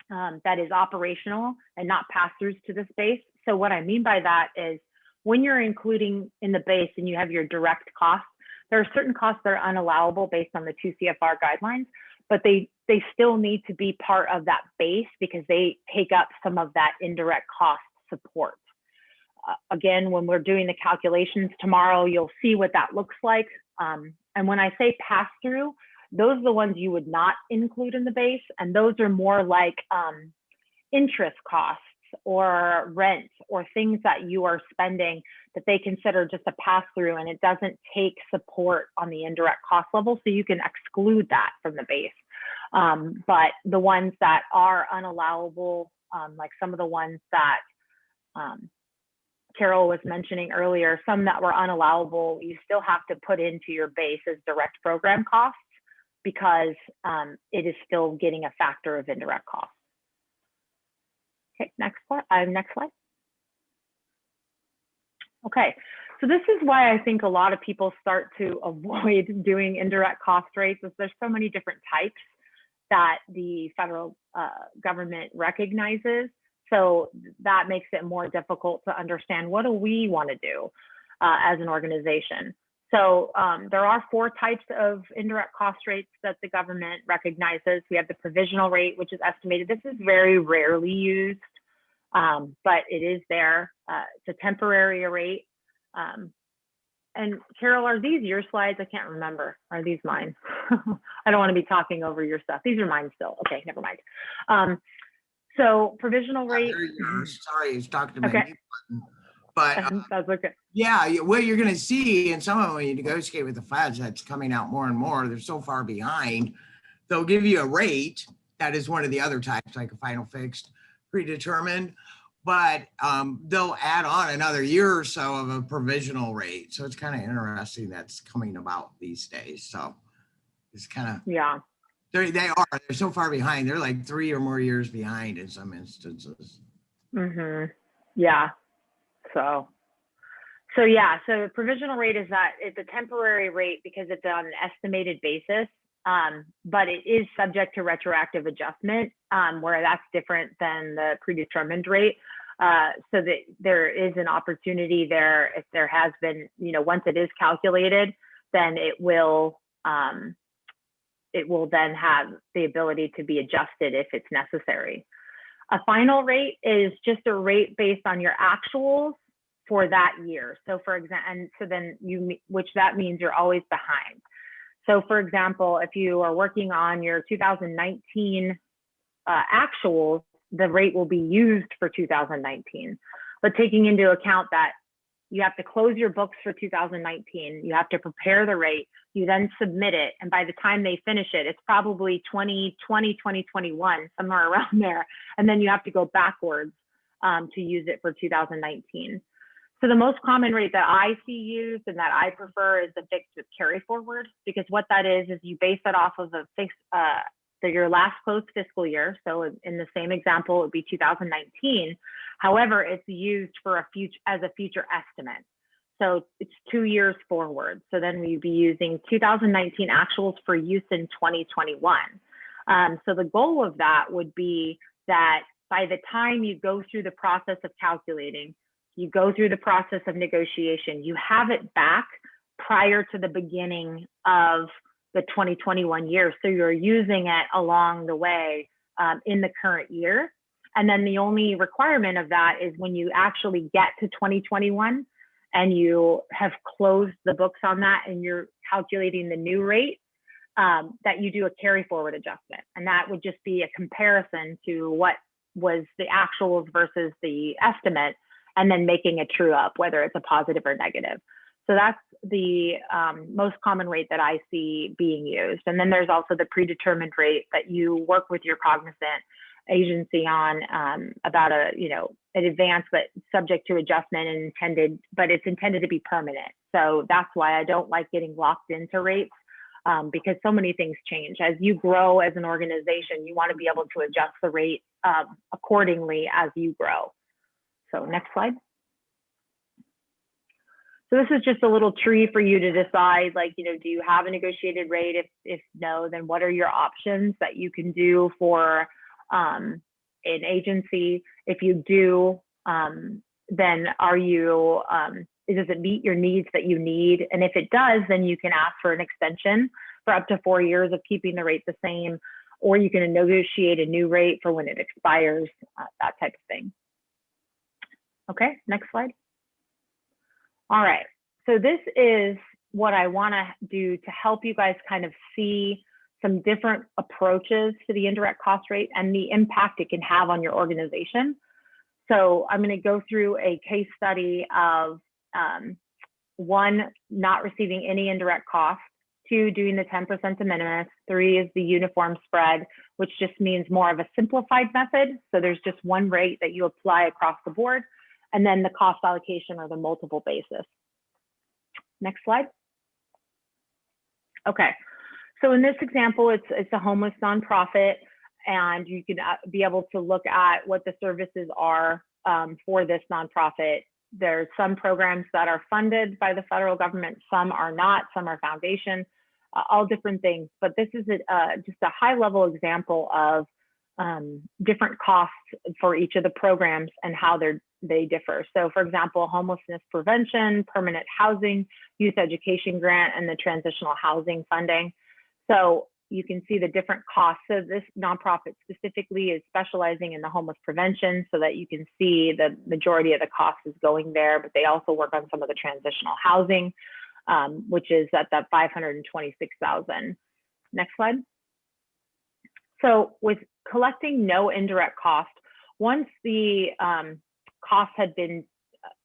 [SPEAKER 3] that is operational and not pass-throughs to the base. So what I mean by that is when you're including in the base and you have your direct costs, there are certain costs that are unallowable based on the 2 CFR guidelines, but they still need to be part of that base because they take up some of that indirect cost support. Again, when we're doing the calculations tomorrow, you'll see what that looks like. And when I say pass-through, those are the ones you would not include in the base. And those are more like interest costs or rent or things that you are spending that they consider just a pass-through, and it doesn't take support on the indirect cost level. So you can exclude that from the base. But the ones that are unallowable, like some of the ones that Carol was mentioning earlier, some that were unallowable, you still have to put into your base as direct program costs because it is still getting a factor of indirect costs. Okay, next slide. Next slide. Okay, so this is why I think a lot of people start to avoid doing indirect cost rates, is there's so many different types that the federal government recognizes. So that makes it more difficult to understand, what do we want to do as an organization? So there are 4 types of indirect cost rates that the government recognizes. We have the provisional rate, which is estimated. This is very rarely used, but it is there. It's a temporary rate. And Carol, are these your slides? I can't remember. Are these mine? I don't want to be talking over your stuff. These are mine still. Okay, never mind. So provisional rate.
[SPEAKER 2] Sorry, it's talking to my
[SPEAKER 3] Okay.
[SPEAKER 2] mute button. But
[SPEAKER 3] That's okay.
[SPEAKER 2] yeah, what you're going to see, and some of them when you negotiate with the feds, that's coming out more and more. They're so far behind. They'll give you a rate that is one of the other types, like a final fixed, predetermined, but they'll add on another year or so of a provisional rate. So it's kind of interesting that's coming about these days. So it's kind of,
[SPEAKER 3] Yeah.
[SPEAKER 2] they're so far behind. They're like 3 or more years behind in some instances.
[SPEAKER 3] Yeah. So yeah, so provisional rate is that it's a temporary rate because it's on an estimated basis, but it is subject to retroactive adjustment, where that's different than the predetermined rate. So that there is an opportunity there. If there has been, once it is calculated, then it will then have the ability to be adjusted if it's necessary. A final rate is just a rate based on your actuals for that year. So for example, and so then which that means you're always behind. So for example, if you are working on your 2019 actuals, the rate will be used for 2019, but taking into account that you have to close your books for 2019, you have to prepare the rate, you then submit it, and by the time they finish it, it's probably 2020, 2021, somewhere around there, and then you have to go backwards to use it for 2019. So the most common rate that I see used and that I prefer is the fixed with carry forward, because what that is you base it off of a fixed, your last closed fiscal year. So in the same example, it would be 2019. However, it's used for as a future estimate. So it's 2 years forward. So then we'd be using 2019 actuals for use in 2021. So the goal of that would be that by the time you go through the process of calculating, you go through the process of negotiation, you have it back prior to the beginning of the 2021 year. So you're using it along the way in the current year. And then the only requirement of that is when you actually get to 2021 and you have closed the books on that and you're calculating the new rate, that you do a carry forward adjustment. And that would just be a comparison to what was the actuals versus the estimate, and then making a true up, whether it's a positive or negative. So that's the most common rate that I see being used. And then there's also the predetermined rate that you work with your cognizant agency on about an advance, but subject to adjustment and it's intended to be permanent. So that's why I don't like getting locked into rates, because so many things change. As you grow as an organization, you want to be able to adjust the rate accordingly as you grow. So next slide. So this is just a little tree for you to decide, like, you know, do you have a negotiated rate? If no, then what are your options that you can do for an agency? If you do, then are you, does it meet your needs that you need? And if it does, then you can ask for an extension for up to 4 years of keeping the rate the same, or you can negotiate a new rate for when it expires, that type of thing. Okay, next slide. All right, so this is what I want to do to help you guys kind of see some different approaches to the indirect cost rate and the impact it can have on your organization. So I'm going to go through a case study of 1, not receiving any indirect cost, 2, doing the 10% de minimis, 3 is the uniform spread, which just means more of a simplified method. So there's just one rate that you apply across the board, and then the cost allocation or the multiple basis. Next slide. Okay, so in this example, it's a homeless nonprofit, and you can be able to look at what the services are for this nonprofit. There's some programs that are funded by the federal government, some are not, some are foundation, all different things. But this is just a high-level example of different costs for each of the programs and how they differ. So for example, homelessness prevention, permanent housing, youth education grant, and the transitional housing funding. So you can see the different costs. So this nonprofit specifically is specializing in the homeless prevention, so that you can see the majority of the cost is going there, but they also work on some of the transitional housing, which is at that $526,000. Next slide. So with collecting no indirect cost, once the cost had been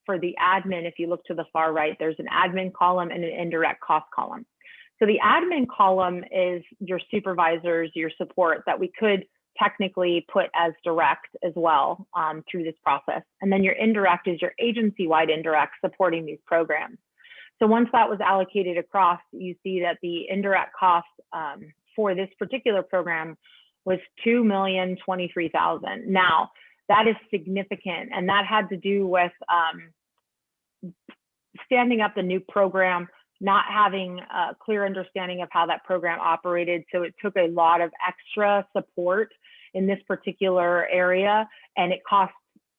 [SPEAKER 3] for the admin, if you look to the far right, there's an admin column and an indirect cost column. So the admin column is your supervisors, your support that we could technically put as direct as well through this process. And then your indirect is your agency-wide indirect supporting these programs. So once that was allocated across, you see that the indirect cost for this particular program was $2,023,000. Now, that is significant, and that had to do with standing up the new program, not having a clear understanding of how that program operated. So it took a lot of extra support in this particular area, and it cost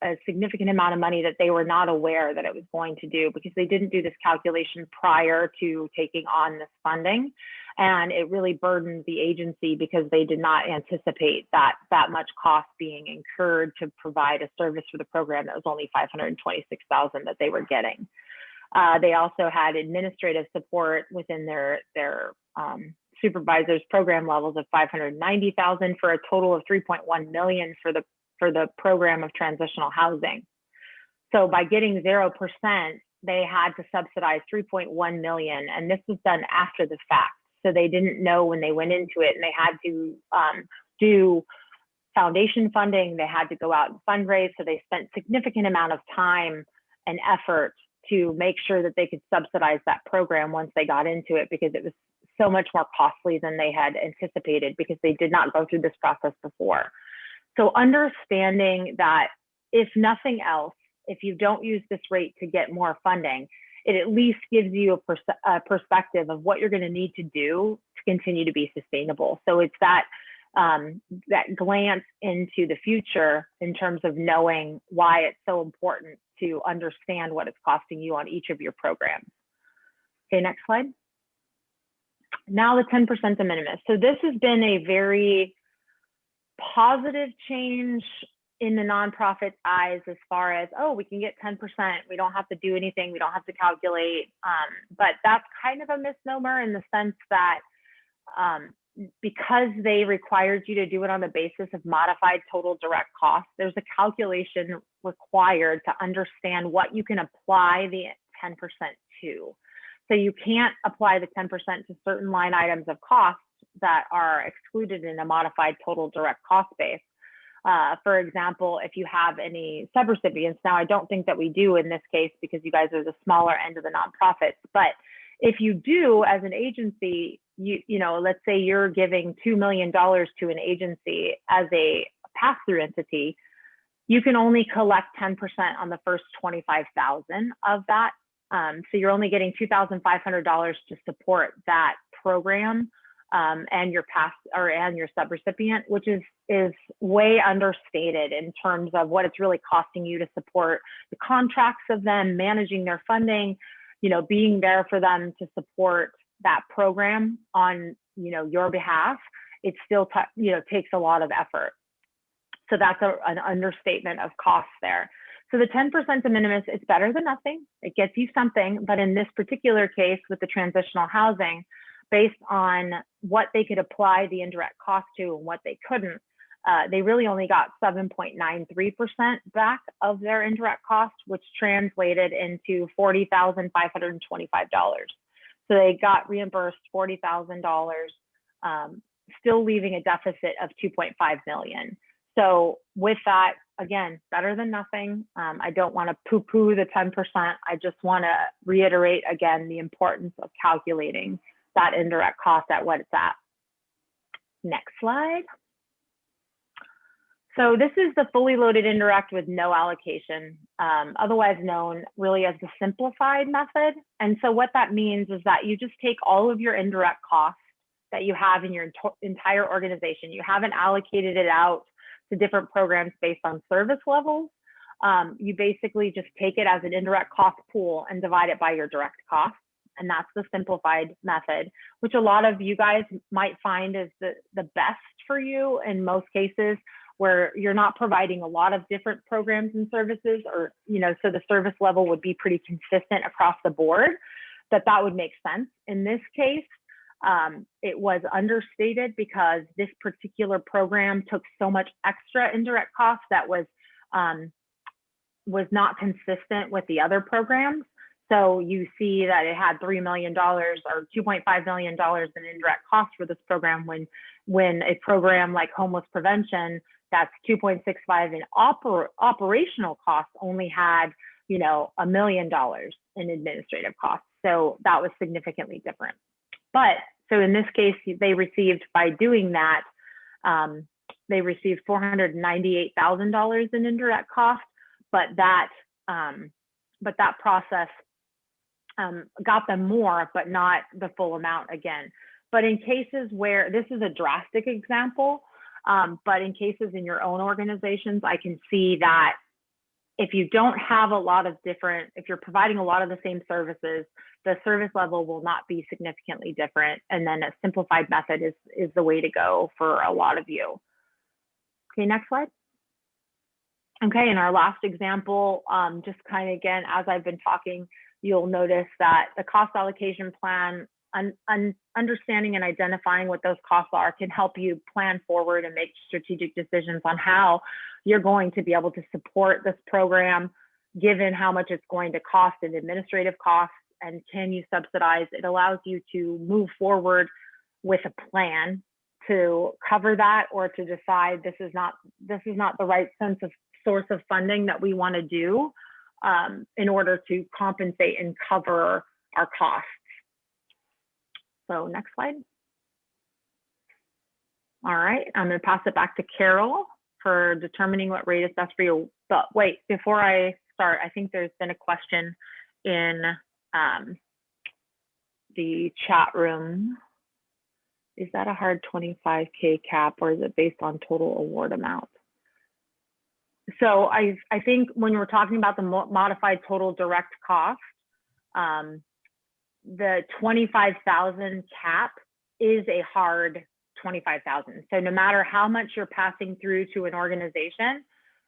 [SPEAKER 3] a significant amount of money that they were not aware that it was going to do, because they didn't do this calculation prior to taking on this funding. And it really burdened the agency because they did not anticipate that much cost being incurred to provide a service for the program that was only $526,000 that they were getting. They also had administrative support within their supervisors program levels of $590,000 for a total of $3.1 million for the program of transitional housing. So by getting 0%, they had to subsidize $3.1 million, and this was done after the fact. So they didn't know when they went into it, and they had to do foundation funding. They had to go out and fundraise. So they spent significant amount of time and effort to make sure that they could subsidize that program once they got into it, because it was so much more costly than they had anticipated, because they did not go through this process before. So understanding that, if nothing else, if you don't use this rate to get more funding, it at least gives you a perspective of what you're going to need to do to continue to be sustainable. So it's that glance into the future in terms of knowing why it's so important to understand what it's costing you on each of your programs. Okay, next slide. Now the 10% de minimis. So this has been a very positive change in the nonprofit's eyes, as far as, oh, we can get 10%, we don't have to do anything, we don't have to calculate. But that's kind of a misnomer, in the sense that because they required you to do it on the basis of modified total direct cost, there's a calculation required to understand what you can apply the 10% to. So you can't apply the 10% to certain line items of costs that are excluded in a modified total direct cost base. For example, if you have any subrecipients, now I don't think that we do in this case, because you guys are the smaller end of the nonprofits, but if you do as an agency, you know, let's say you're giving $2 million to an agency as a pass-through entity, you can only collect 10% on the first $25,000 of that So you're only getting $2,500 to support that program and your and your subrecipient, which is way understated in terms of what it's really costing you to support the contracts of them, managing their funding, being there for them to support that program on, your behalf. It still, takes a lot of effort. So that's an understatement of costs there. So the 10% de minimis, it's better than nothing. It gets you something. But in this particular case with the transitional housing, based on what they could apply the indirect cost to and what they couldn't, they really only got 7.93% back of their indirect cost, which translated into $40,525. So they got reimbursed $40,000, still leaving a deficit of 2.5 million. So with that, again, better than nothing. I don't want to poo-poo the 10%. I just want to reiterate again the importance of calculating that indirect cost at what it's at. Next slide. So this is the fully loaded indirect with no allocation, otherwise known really as the simplified method. And so what that means is that you just take all of your indirect costs that you have in your entire organization. You haven't allocated it out to different programs based on service levels. You basically just take it as an indirect cost pool and divide it by your direct costs. And that's the simplified method, which a lot of you guys might find is the best for you in most cases, where you're not providing a lot of different programs and services, or, so the service level would be pretty consistent across the board, that would make sense. In this case, it was understated because this particular program took so much extra indirect costs that was not consistent with the other programs. So you see that it had $3 million or $2.5 million in indirect costs for this program, when a program like homeless prevention, that's 2.65 in operational costs, only had, $1 million in administrative costs. So that was significantly different. But so in this case, they received, by doing that, they received $498,000 in indirect costs, but that process got them more, but not the full amount again. But in cases where, this is a drastic example, but in cases in your own organizations, I can see that if you don't have a lot of different, if you're providing a lot of the same services, the service level will not be significantly different. And then a simplified method is the way to go for a lot of you. Okay, next slide. Okay, and our last example, just kind of again, as I've been talking, you'll notice that the cost allocation plan, understanding and identifying what those costs are, can help you plan forward and make strategic decisions on how you're going to be able to support this program, given how much it's going to cost in administrative costs, and can you subsidize. It allows you to move forward with a plan to cover that, or to decide this is not the right source of funding that we want to do in order to compensate and cover our costs. So next slide. All right, I'm going to pass it back to Carol for determining what rate is best for you. But wait, before I start, I think there's been a question in the chat room. Is that a hard 25K cap, or is it based on total award amount? So I think when we're talking about the modified total direct cost, the 25,000 cap is a hard 25,000. So no matter how much you're passing through to an organization,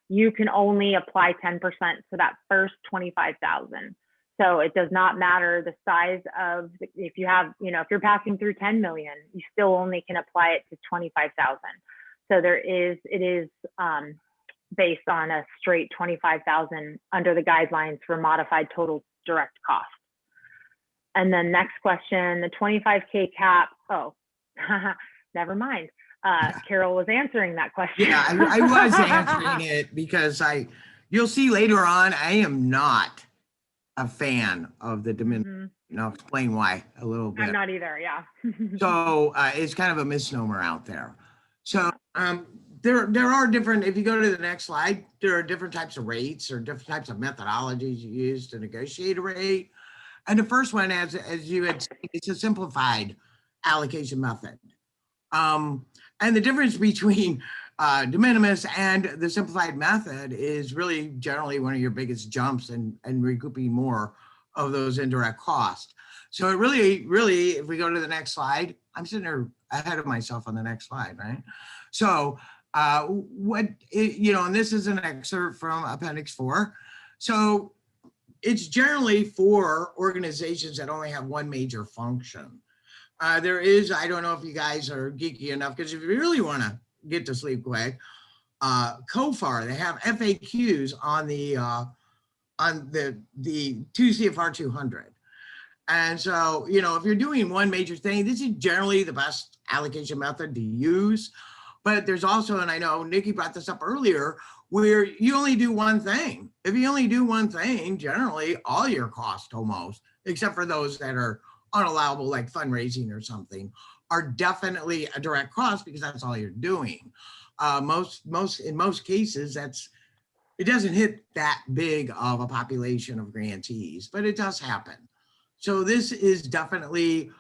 [SPEAKER 3] you can only apply 10% to that first 25,000. So it does not matter the size of, if you have, if you're passing through 10 million, you still only can apply it to 25,000. So it is based on a straight 25,000 under the guidelines for modified total direct cost. And then next question, the 25K cap. Oh, never mind. Carol was answering that question.
[SPEAKER 2] Yeah, I was answering it because you'll see later on, I am not a fan of the de minimis. I'll explain why a little bit.
[SPEAKER 3] I'm not either, yeah.
[SPEAKER 2] So it's kind of a misnomer out there. So there are different, if you go to the next slide, there are different types of rates or different types of methodologies you use to negotiate a rate. And the first one, as you had said, it's a simplified allocation method. And the difference between de minimis and the simplified method is really generally one of your biggest jumps and recouping more of those indirect costs. So it really, if we go to the next slide, I'm sitting there ahead of myself on the next slide, right? So and this is an excerpt from Appendix 4. So it's generally for organizations that only have one major function. There is, I don't know if you guys are geeky enough, because if you really want to get to sleep quick, COFAR, they have FAQs on the 2 CFR 200. And so, if you're doing one major thing, this is generally the best allocation method to use. But there's also, and I know Nikki brought this up earlier, where you only do one thing. If you only do one thing, generally all your costs almost, except for those that are unallowable, like fundraising or something, are definitely a direct cost because that's all you're doing. In most cases, it doesn't hit that big of a population of grantees, but it does happen. So this is definitely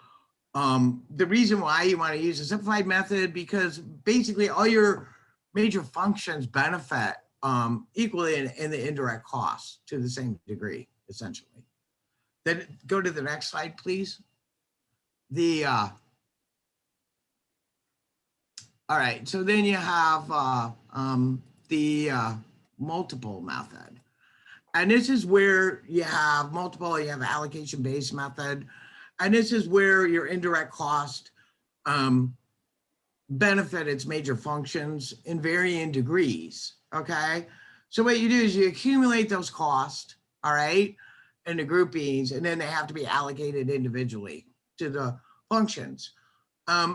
[SPEAKER 2] the reason why you want to use a simplified method, because basically all your major functions benefit equally in the indirect costs to the same degree, essentially. Then go to the next slide, please. All right, so then you have the multiple method. And this is where you have multiple, you have allocation-based method. And this is where your indirect cost benefit its major functions in varying degrees, okay? So what you do is you accumulate those costs, all right, into groupings, and then they have to be allocated individually to the functions.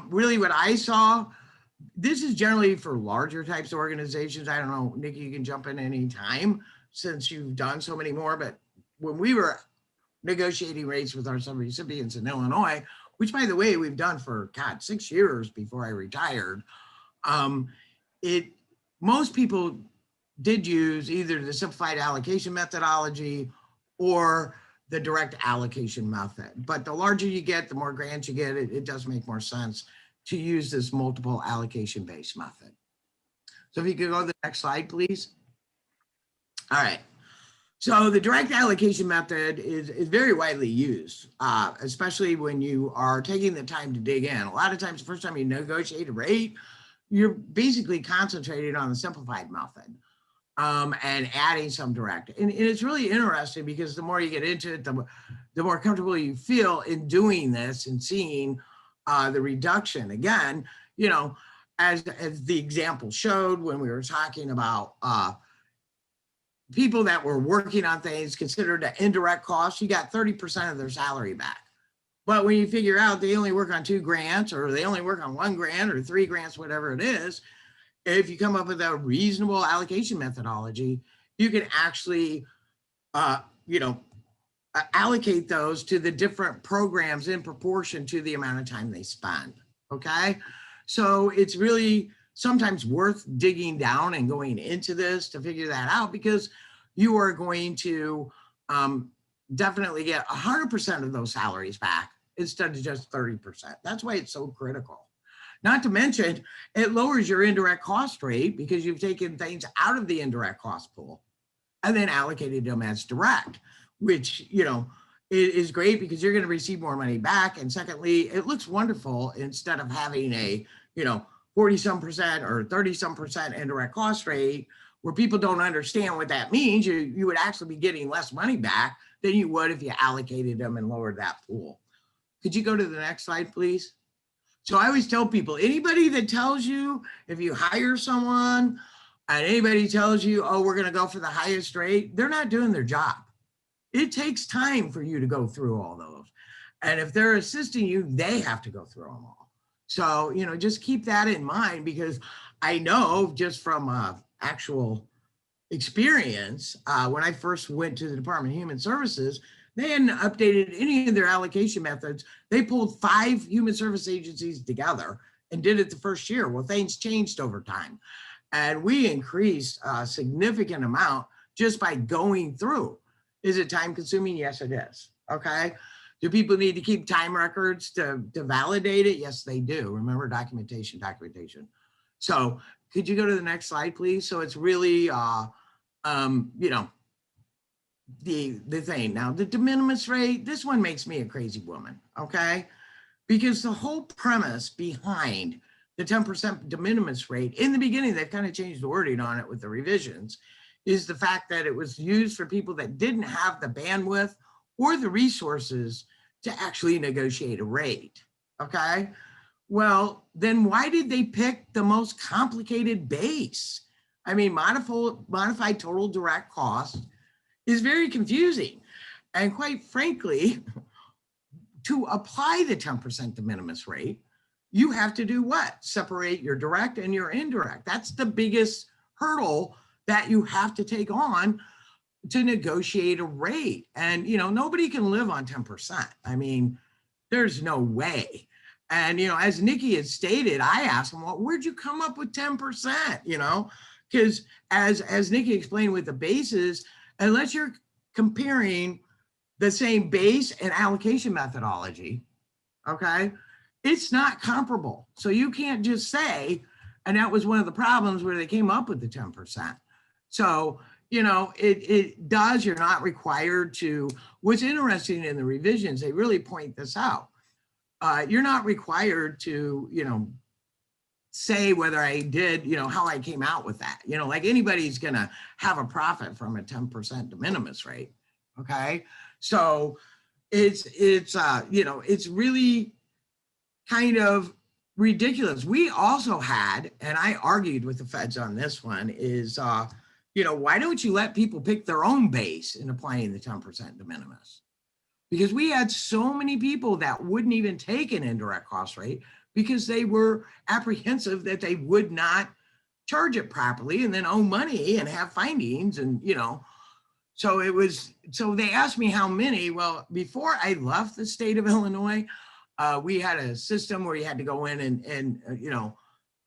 [SPEAKER 2] Really what I saw, this is generally for larger types of organizations. I don't know, Nikki, you can jump in any time since you've done so many more, but when we were negotiating rates with our subrecipients in Illinois, which by the way, we've done for 6 years before I retired, most people did use either the simplified allocation methodology or the direct allocation method. But the larger you get, the more grants you get, it does make more sense to use this multiple allocation-based method. So if you could go to the next slide, please. All right. So the direct allocation method is very widely used, especially when you are taking the time to dig in. A lot of times, the first time you negotiate a rate, you're basically concentrating on the simplified method and adding some direct. And it's really interesting because the more you get into it, the more comfortable you feel in doing this and seeing the reduction. Again, as the example showed when we were talking about people that were working on things considered an indirect cost, you got 30% of their salary back. But when you figure out they only work on 2 grants, or they only work on 1 grant or 3 grants, whatever it is, if you come up with a reasonable allocation methodology, you can actually, allocate those to the different programs in proportion to the amount of time they spend, okay? So it's really sometimes worth digging down and going into this to figure that out, because you are going to definitely get 100% of those salaries back instead of just 30%. That's why it's so critical. Not to mention, it lowers your indirect cost rate because you've taken things out of the indirect cost pool and then allocated them as direct, which, is great because you're going to receive more money back. And secondly, it looks wonderful instead of having a, 40-some% or 30-some% indirect cost rate where people don't understand what that means. You would actually be getting less money back than you would if you allocated them and lowered that pool. Could you go to the next slide, please? So I always tell people, anybody that tells you, if you hire someone and anybody tells you, oh, we're going to go for the highest rate, they're not doing their job. It takes time for you to go through all those. And if they're assisting you, they have to go through them all. So, just keep that in mind, because I know just from actual experience, when I first went to the Department of Human Services, they hadn't updated any of their allocation methods. They pulled 5 human service agencies together and did it the first year. Well, things changed over time. And we increased a significant amount just by going through. Is it time consuming? Yes, it is. Okay. Do people need to keep time records to validate it? Yes, they do. Remember, documentation. So could you go to the next slide, please? So it's really, you know, the thing. Now, the de minimis rate, this one makes me a crazy woman, okay? Because the whole premise behind the 10% de minimis rate, in the beginning, they've kind of changed the wording on it with the revisions, is the fact that it was used for people that didn't have the bandwidth or the resources to actually negotiate a rate, okay? Well, then why did they pick the most complicated base? I mean, modified total direct cost is very confusing. And quite frankly, to apply the 10% de minimis rate, you have to do what? Separate your direct and your indirect. That's the biggest hurdle that you have to take on to negotiate a rate. And, you know, nobody can live on 10%. I mean, there's no way. And, you know, as Nikki had stated, I asked him, well, where'd you come up with 10%? You know, because as Nikki explained with the bases, unless you're comparing the same base and allocation methodology, okay, it's not comparable. So you can't just say, and that was one of the problems where they came up with the 10%. So, you know, it does, you're not required to, what's interesting in the revisions, they really point this out. You're not required to, you know, say whether I did, you know, how I came out with that. You know, like anybody's going to have a profit from a 10% de minimis rate. Okay. So it's you know, it's really kind of ridiculous. We also had, and I argued with the feds on this one, is, you know, why don't you let people pick their own base in applying the 10% de minimis? Because we had so many people that wouldn't even take an indirect cost rate because they were apprehensive that they would not charge it properly and then owe money and have findings. And, you know, so it was, so they asked me how many. Well, before I left the state of Illinois, we had a system where you had to go in and you know,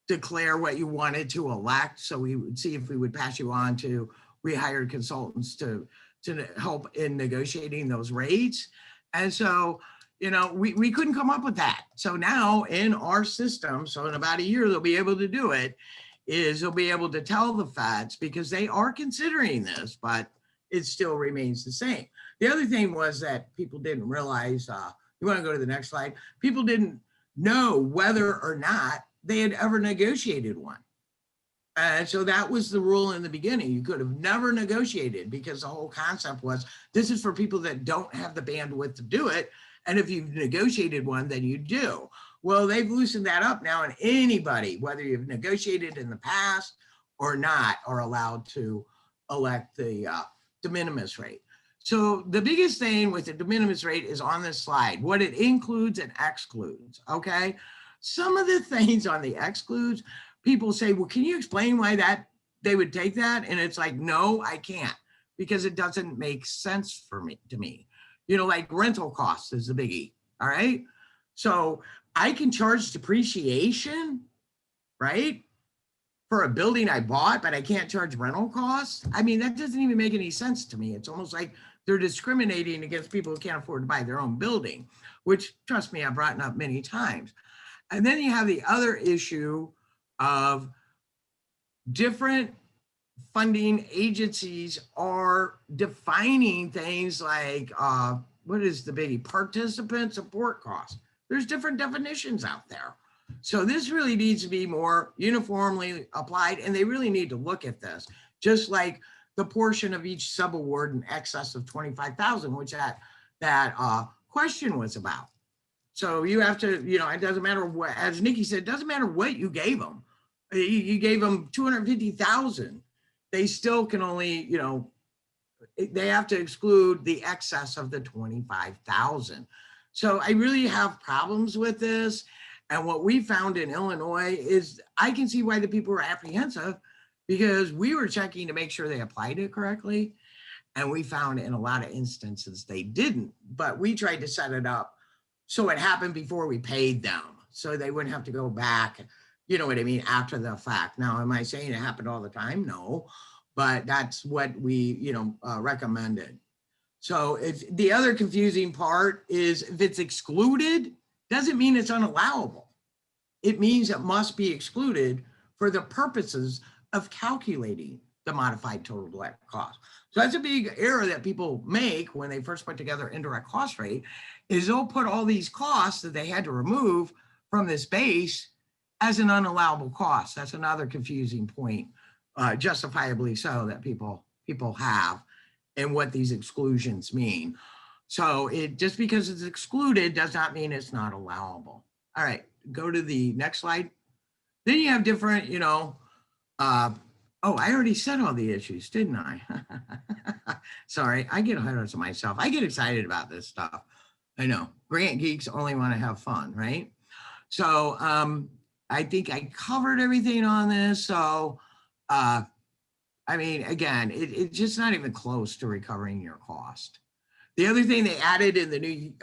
[SPEAKER 2] declare what you wanted to elect. So we would see if we would pass you on to, we hired consultants to help in negotiating those rates. And so, you know, we couldn't come up with that. So now in our system, so in about a year, they'll be able to do it, is they'll be able to tell the feds, because they are considering this, but it still remains the same. The other thing was that people didn't realize, you want to go to the next slide? People didn't know whether or not they had ever negotiated one. And so that was the rule in the beginning. You could have never negotiated, because the whole concept was this is for people that don't have the bandwidth to do it. And if you've negotiated one, then you do. Well, they've loosened that up now, and anybody, whether you've negotiated in the past or not, are allowed to elect the de minimis rate. So the biggest thing with the de minimis rate is on this slide, what it includes and excludes, okay? Some of the things on the excludes, people say, well, can you explain why that they would take that? And it's like, no, I can't, because it doesn't make sense for me, to me. You know, like rental costs is the biggie, all right? So I can charge depreciation, right, for a building I bought, but I can't charge rental costs. I mean, that doesn't even make any sense to me. It's almost like they're discriminating against people who can't afford to buy their own building, which, trust me, I've brought up many times. And then you have the other issue of different funding agencies are defining things like, what is the biggie? Participant support costs. There's different definitions out there. So this really needs to be more uniformly applied, and they really need to look at this, just like the portion of each subaward in excess of 25,000, which that question was about. So you have to, you know, it doesn't matter what, as Nikki said, it doesn't matter what you gave them. You gave them 250,000. They still can only, you know, they have to exclude the excess of the 25,000. So I really have problems with this. And what we found in Illinois is, I can see why the people were apprehensive, because we were checking to make sure they applied it correctly. And we found in a lot of instances they didn't, but we tried to set it up so it happened before we paid them, so they wouldn't have to go back, you know what I mean, after the fact. Now, am I saying it happened all the time? No, but that's what we, you know, recommended. So if the other confusing part is if it's excluded, doesn't mean it's unallowable. It means it must be excluded for the purposes of calculating the modified total direct cost. So that's a big error that people make when they first put together indirect cost rate, is they'll put all these costs that they had to remove from this base as an unallowable cost. That's another confusing point, justifiably so, that people have, and what these exclusions mean. So it just because it's excluded does not mean it's not allowable. All right, go to the next slide. Then you have different, oh, I already said all the issues, didn't I? Sorry, I get ahead of myself. I get excited about this stuff. I know, grant geeks only want to have fun, right? So I think I covered everything on this. So, I mean, again, it's just not even close to recovering your cost. The other thing they added in the new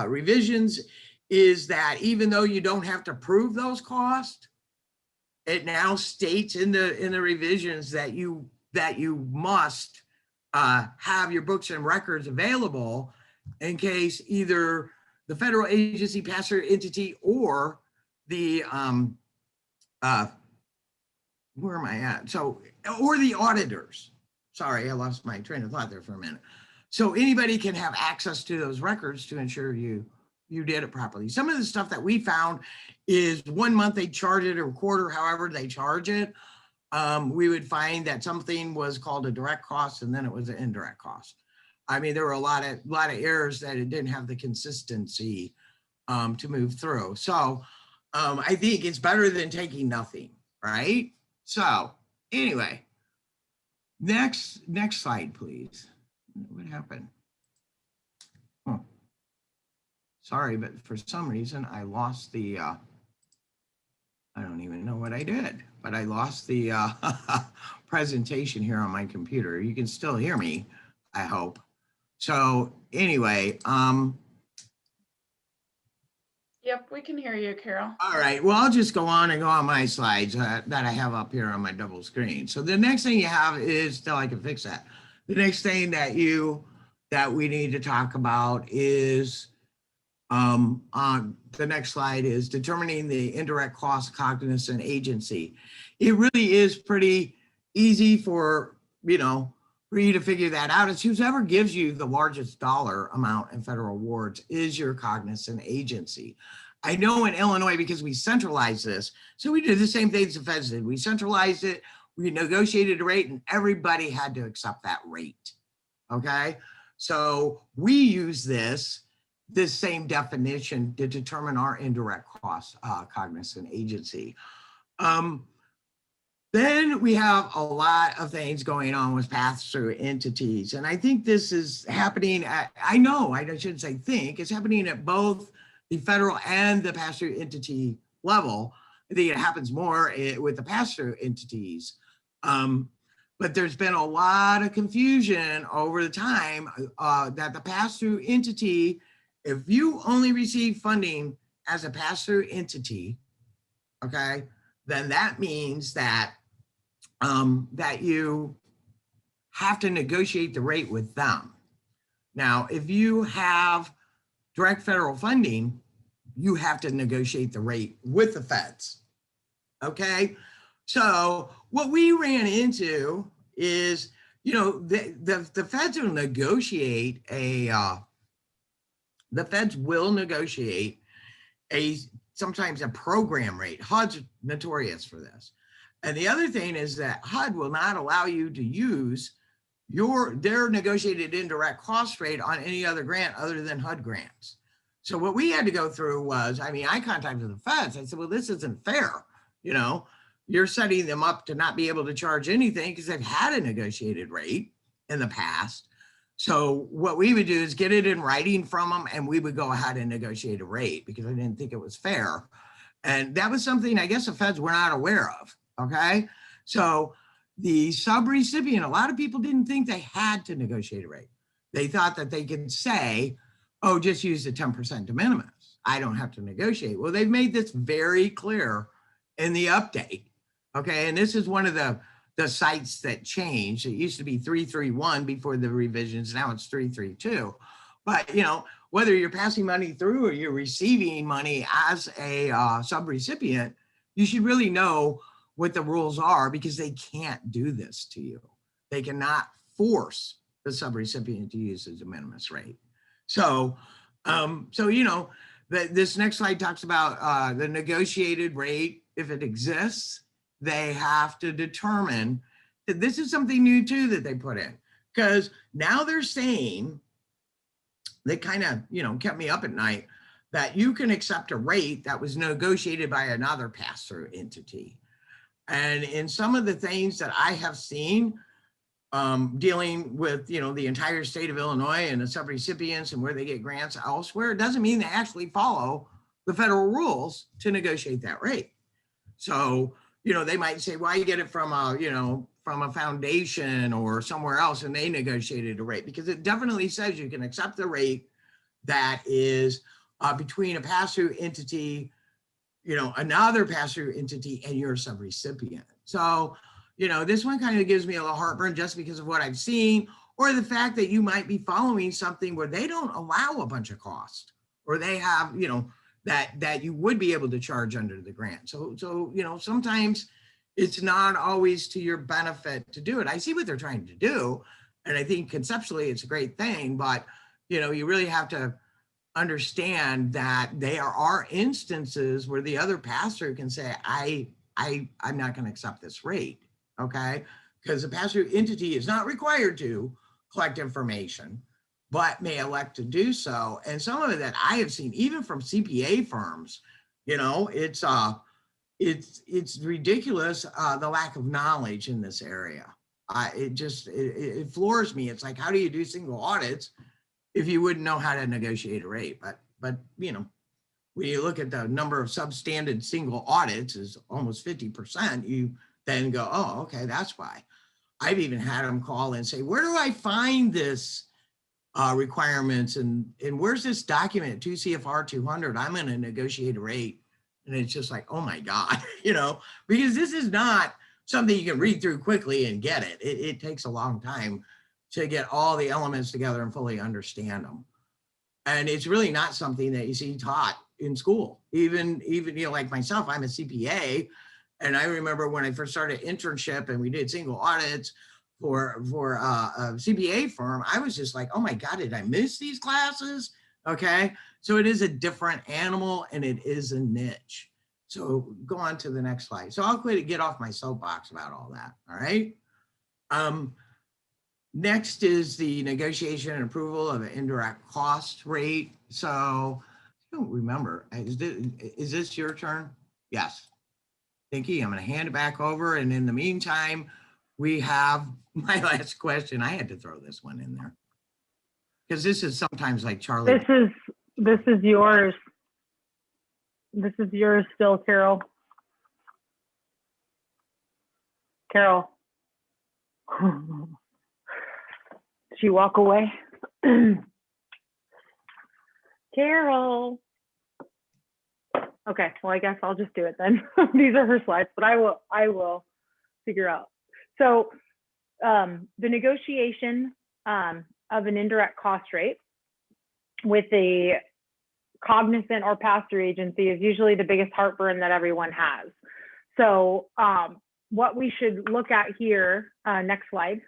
[SPEAKER 2] revisions is that even though you don't have to prove those costs, it now states in the revisions that you must have your books and records available in case either the federal agency, pass-through entity, or the where am I at? So, or the auditors. Sorry, I lost my train of thought there for a minute. So anybody can have access to those records to ensure you did it properly. Some of the stuff that we found is 1 month they charge it, or a quarter, however they charge it. We would find that something was called a direct cost and then it was an indirect cost. I mean, there were a lot of errors that it didn't have the consistency to move through. So I think it's better than taking nothing, right? So anyway, next slide, please. What happened? Oh, sorry, but for some reason I lost the, I don't even know what I did, but I lost the presentation here on my computer. You can still hear me, I hope. So anyway,
[SPEAKER 1] Yep, we can hear you, Carol.
[SPEAKER 2] all right, well, I'll just go on my slides that I have up here on my double screen. So the next thing you have is, till I can fix that, the next thing that we need to talk about is on the next slide is determining the indirect cost, cognizant agency. It really is pretty easy for you to figure that out. It's whoever gives you the largest dollar amount in federal awards is your cognizant agency. I know in Illinois, because we centralized this, so we did the same things the feds did. We centralized it, we negotiated a rate, and everybody had to accept that rate. Okay, so we use this same definition to determine our indirect cost, cognizant agency. Then we have a lot of things going on with pass-through entities. And I think this is happening at, I shouldn't say think, it's happening at both the federal and the pass-through entity level. I think it happens more with the pass-through entities. But there's been a lot of confusion over the time that the pass-through entity, if you only receive funding as a pass-through entity, okay, then that means that that you have to negotiate the rate with them. Now, if you have direct federal funding, you have to negotiate the rate with the feds. Okay, so what we ran into is, the feds will negotiate sometimes a program rate. HUD's notorious for this. And the other thing is that HUD will not allow you to use their negotiated indirect cost rate on any other grant other than HUD grants. So what we had to go through was, I contacted the feds. I said, well, this isn't fair. You're setting them up to not be able to charge anything because they've had a negotiated rate in the past. So what we would do is get it in writing from them, and we would go ahead and negotiate a rate because I didn't think it was fair. And that was something I guess the feds were not aware of. Okay, so the sub-recipient, a lot of people didn't think they had to negotiate a rate. They thought that they could say, oh, just use the 10% de minimis. I don't have to negotiate. Well, they've made this very clear in the update. Okay, and this is one of the the sites that changed. It used to be 331 before the revisions. Now it's 332. But, you know, whether you're passing money through or you're receiving money as a subrecipient, you should really know what the rules are, because they can't do this to you. They cannot force the subrecipient to use a de minimis rate. So, you know, this next slide talks about the negotiated rate. If it exists, they have to determine that this is something new too that they put in, because now they're saying, they kind of, you know, kept me up at night, that you can accept a rate that was negotiated by another pass-through entity. And in some of the things that I have seen, dealing with, you know, the entire state of Illinois and the subrecipients and where they get grants elsewhere, it doesn't mean they actually follow the federal rules to negotiate that rate. So, you know, they might say, well, you get it from a, you know, from a foundation or somewhere else, and they negotiated a rate, because it definitely says you can accept the rate that is between a pass-through entity, you know, another pass-through entity, and your subrecipient. So, you know, this one kind of gives me a little heartburn just because of what I've seen, or the fact that you might be following something where they don't allow a bunch of cost, or they have, you know, that you would be able to charge under the grant. So, you know, sometimes it's not always to your benefit to do it. I see what they're trying to do, and I think conceptually it's a great thing, but, you know, you really have to understand that there are instances where the other pass-through can say, I'm not going to accept this rate, okay? Because the pass-through entity is not required to collect information, but may elect to do so. And some of it that I have seen, even from CPA firms, you know, it's ridiculous, the lack of knowledge in this area. It floors me. It's like, how do you do single audits if you wouldn't know how to negotiate a rate? But you know, when you look at the number of substandard single audits is almost 50%, you then go, oh, okay, that's why. I've even had them call and say, where do I find this requirements, and where's this document, 2 CFR 200? I'm going to negotiate a rate. And it's just like, oh my God, you know, because this is not something you can read through quickly and get it. It takes a long time to get all the elements together and fully understand them. And it's really not something that you see taught in school. Even, you know, like myself, I'm a CPA. And I remember when I first started internship and we did single audits for a CPA firm, I was just like, oh my God, did I miss these classes? Okay. So it is a different animal, and it is a niche. So go on to the next slide. So I'll get off my soapbox about all that. All right. Next is the negotiation and approval of an indirect cost rate. So I don't remember, is this your turn? Yes. Thank you. I'm going to hand it back over. And in the meantime, we have my last question. I had to throw this one in there, because this is sometimes like Charlie.
[SPEAKER 3] This is yours. This is yours still, Carol. Carol. Did she walk away? Carol. Okay, well, I guess I'll just do it then. These are her slides, but I will figure out. So the negotiation of an indirect cost rate with a cognizant or pass-through agency is usually the biggest heartburn that everyone has. So what we should look at here, next slide.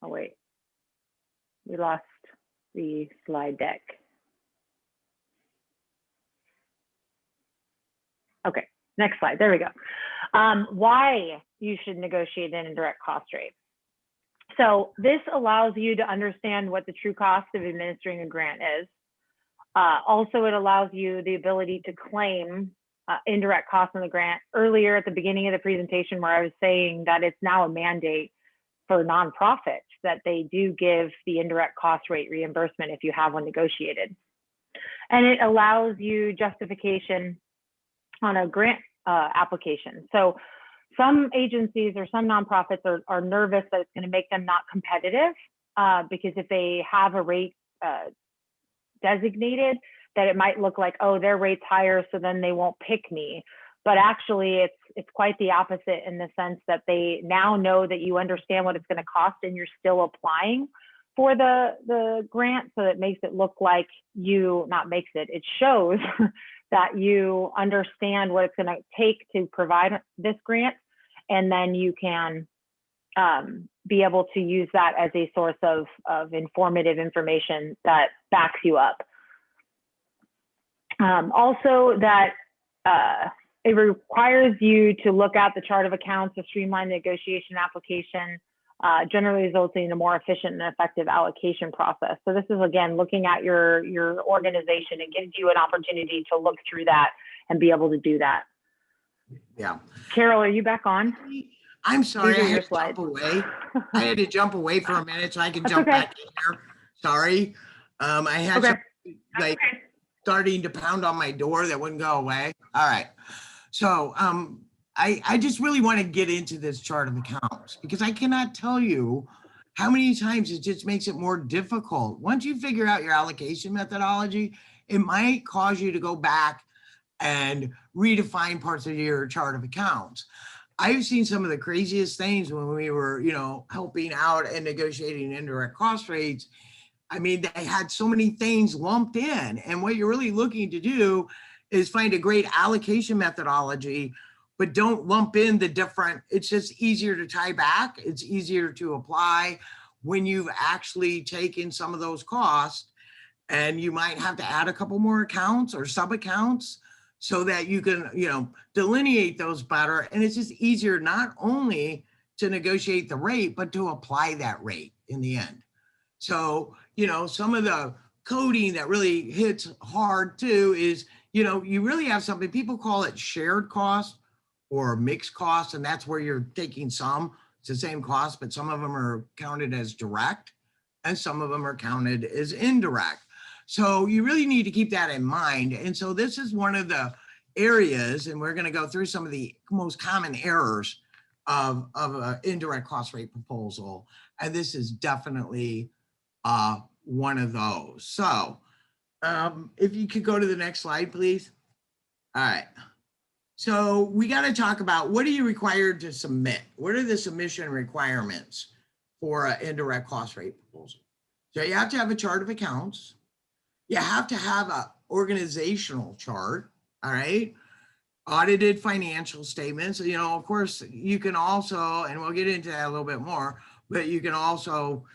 [SPEAKER 3] Oh, wait, we lost the slide deck. Okay, next slide, there we go. Why you should negotiate an indirect cost rate. So this allows you to understand what the true cost of administering a grant is. Also, it allows you the ability to claim indirect costs on the grant. Earlier at the beginning of the presentation, where I was saying that it's now a mandate for nonprofits that they do give the indirect cost rate reimbursement if you have one negotiated. And it allows you justification on a grant application. So some agencies or some nonprofits are nervous that it's going to make them not competitive because if they have a rate designated, that it might look like, oh, their rate's higher, so then they won't pick me. but actually it's quite the opposite in the sense that they now know that you understand what it's going to cost and you're still applying for the grant. So it makes it look like it shows that you understand what it's going to take to provide this grant. And then you can be able to use that as a source of informative information that backs you up. Also that it requires you to look at the chart of accounts to streamline the negotiation application, generally resulting in a more efficient and effective allocation process. So this is, again, looking at your organization. It gives you an opportunity to look through that and be able to do that.
[SPEAKER 2] Yeah.
[SPEAKER 3] Carol, are you back on?
[SPEAKER 2] I'm sorry,
[SPEAKER 3] These are
[SPEAKER 2] I
[SPEAKER 3] your
[SPEAKER 2] had to
[SPEAKER 3] slides.
[SPEAKER 2] jump away. I had to jump away for a minute so I can
[SPEAKER 3] That's
[SPEAKER 2] jump
[SPEAKER 3] okay.
[SPEAKER 2] back in here. Sorry. I had
[SPEAKER 3] Okay.
[SPEAKER 2] some, like, starting to pound on my door that wouldn't go away. All right. So I just really want to get into this chart of accounts because I cannot tell you how many times it just makes it more difficult. Once you figure out your allocation methodology, it might cause you to go back and redefine parts of your chart of accounts. I've seen some of the craziest things when we were, helping out and negotiating indirect cost rates. I mean, they had so many things lumped in, and what you're really looking to do is find a great allocation methodology, but don't lump in the different. It's just easier to tie back. It's easier to apply when you've actually taken some of those costs, and you might have to add a couple more accounts or sub accounts so that you can, delineate those better. And it's just easier not only to negotiate the rate, but to apply that rate in the end. So, some of the coding that really hits hard too is, you really have something, people call it shared cost or mixed cost. And that's where you're taking it's the same cost, but some of them are counted as direct and some of them are counted as indirect. So you really need to keep that in mind. And so this is one of the areas, and we're going to go through some of the most common errors of an indirect cost rate proposal. And this is definitely one of those. So if you could go to the next slide, please. All right. So we got to talk about, what are you required to submit? What are the submission requirements for an indirect cost rate proposal? So you have to have a chart of accounts. You have to have an organizational chart, all right? Audited financial statements. Of course, you can also, and we'll get into that a little bit more, but you can also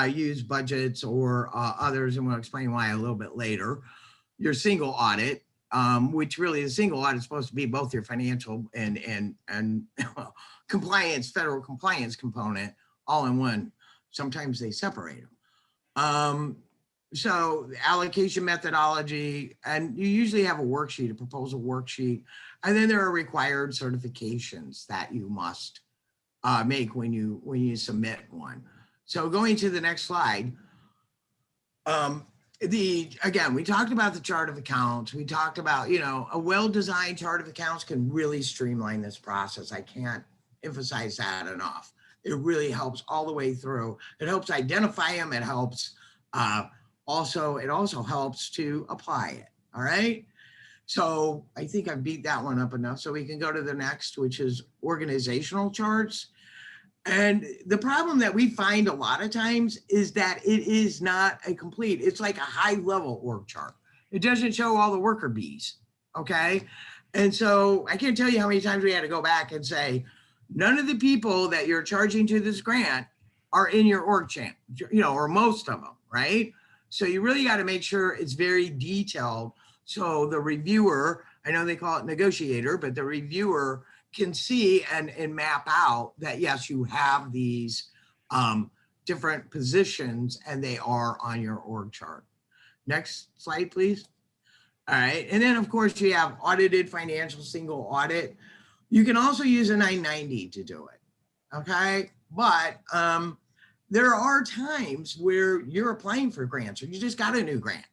[SPEAKER 2] use budgets or others, and we'll explain why a little bit later. Your single audit, which really the single audit is supposed to be both your financial and compliance, federal compliance component all in one. Sometimes they separate them. So allocation methodology, and you usually have a worksheet, a proposal worksheet, and then there are required certifications that you must make when you submit one. So going to the next slide, again, we talked about the chart of accounts. We talked about, a well-designed chart of accounts can really streamline this process. I can't emphasize that enough. It really helps all the way through. It helps identify them. It helps it also helps to apply it. All right. So I think I beat that one up enough. So we can go to the next, which is organizational charts. And the problem that we find a lot of times is that it is not a complete, it's like a high level org chart. It doesn't show all the worker bees. Okay. And so I can't tell you how many times we had to go back and say, none of the people that you're charging to this grant are in your org chart, or most of them, right? So you really got to make sure it's very detailed. So the reviewer, I know they call it negotiator, but the reviewer can see and map out that, yes, you have these different positions and they are on your org chart. Next slide, please. All right. And then, of course, you have audited financial single audit. You can also use a 990 to do it. Okay. But there are times where you're applying for grants or you just got a new grant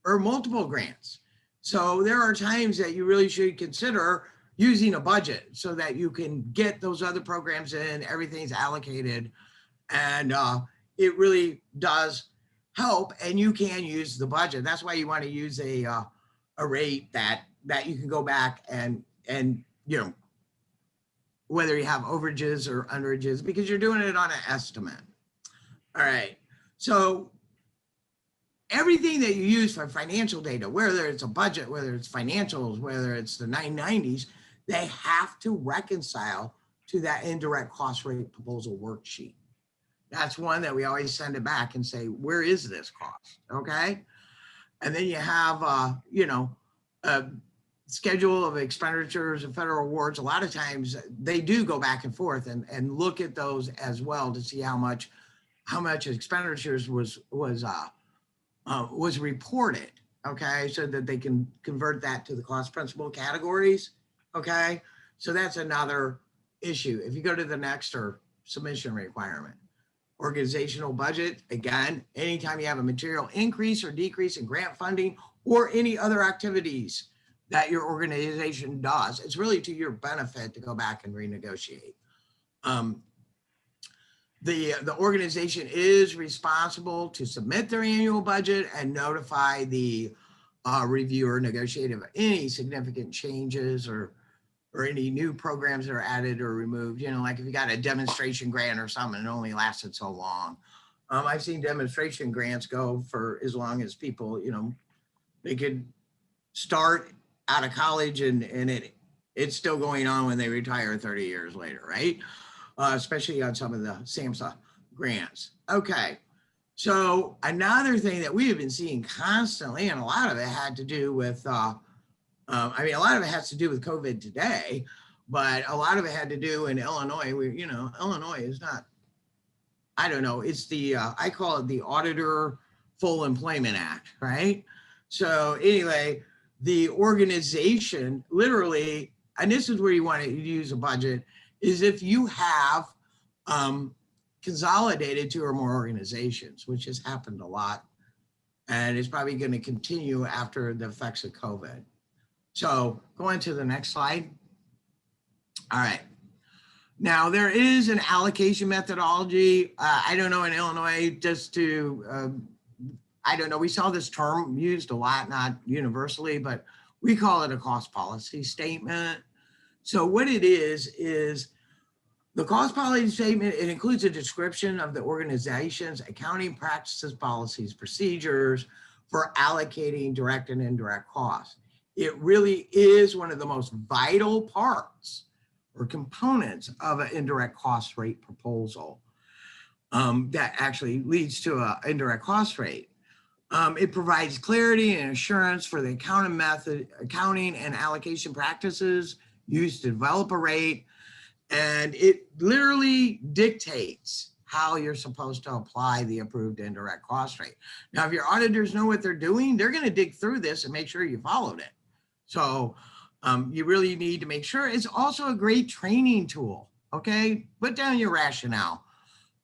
[SPEAKER 2] or multiple grants. So there are times that you really should consider using a budget so that you can get those other programs in, everything's allocated, and it really does help, and you can use the budget. That's why you want to use a rate that you can go back and you know, whether you have overages or underages, because you're doing it on an estimate. All right. So everything that you use for financial data, whether it's a budget, whether it's financials, whether it's the 990s, they have to reconcile to that indirect cost rate proposal worksheet. That's one that we always send it back and say, where is this cost? Okay. And then you have, you know, a schedule of expenditures and federal awards. A lot of times they do go back and forth and look at those as well to see how much expenditures was reported. Okay. So that they can convert that to the cost principal categories. Okay. So that's another issue. If you go to the next, or submission requirement. Organizational budget, again, anytime you have a material increase or decrease in grant funding or any other activities that your organization does, it's really to your benefit to go back and renegotiate. The organization is responsible to submit their annual budget and notify the reviewer negotiator of any significant changes or any new programs that are added or removed. You know, like if you got a demonstration grant or something, it only lasted so long. I've seen demonstration grants go for as long as people, you know, they could start out of college and it's still going on when they retire 30 years later, right? Especially on some of the SAMHSA grants. Okay. So another thing that we have been seeing constantly, and a lot of it had to do with, I mean, a lot of it has to do with COVID today, but a lot of it had to do in Illinois. You know, Illinois is not, I don't know, it's the, I call it the Auditor Full Employment Act, right? So anyway, the organization literally, and this is where you want to use a budget, is if you have consolidated 2 or more organizations, which has happened a lot, and is probably going to continue after the effects of COVID. So going to the next slide. All right. Now there is an allocation methodology. I don't know in Illinois, just to, I don't know, we saw this term used a lot, not universally, but we call it a cost policy statement. So what it is the cost policy statement, it includes a description of the organization's accounting practices, policies, procedures for allocating direct and indirect costs. It really is one of the most vital parts or components of an indirect cost rate proposal that actually leads to an indirect cost rate. It provides clarity and assurance for the accounting and allocation practices used to develop a rate. And it literally dictates how you're supposed to apply the approved indirect cost rate. Now, if your auditors know what they're doing, they're going to dig through this and make sure you followed it. So you really need to make sure. It's also a great training tool. Okay, put down your rationale,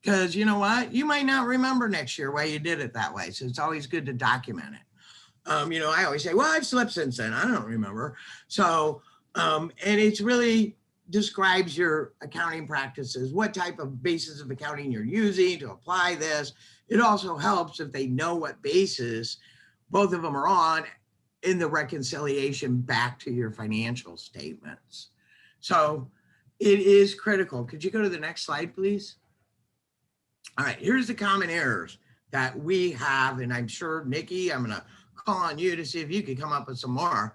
[SPEAKER 2] because you know what, you might not remember next year why you did it that way. So it's always good to document it. You know, I always say, well, I've slept since then, I don't remember. So and it's really describes your accounting practices, what type of basis of accounting you're using to apply this. It also helps if they know what basis both of them are on in the reconciliation back to your financial statements. So it is critical. Could you go to the next slide, please? All right, here's the common errors that we have, and I'm sure, Nikki, I'm gonna call on you to see if you could come up with some more,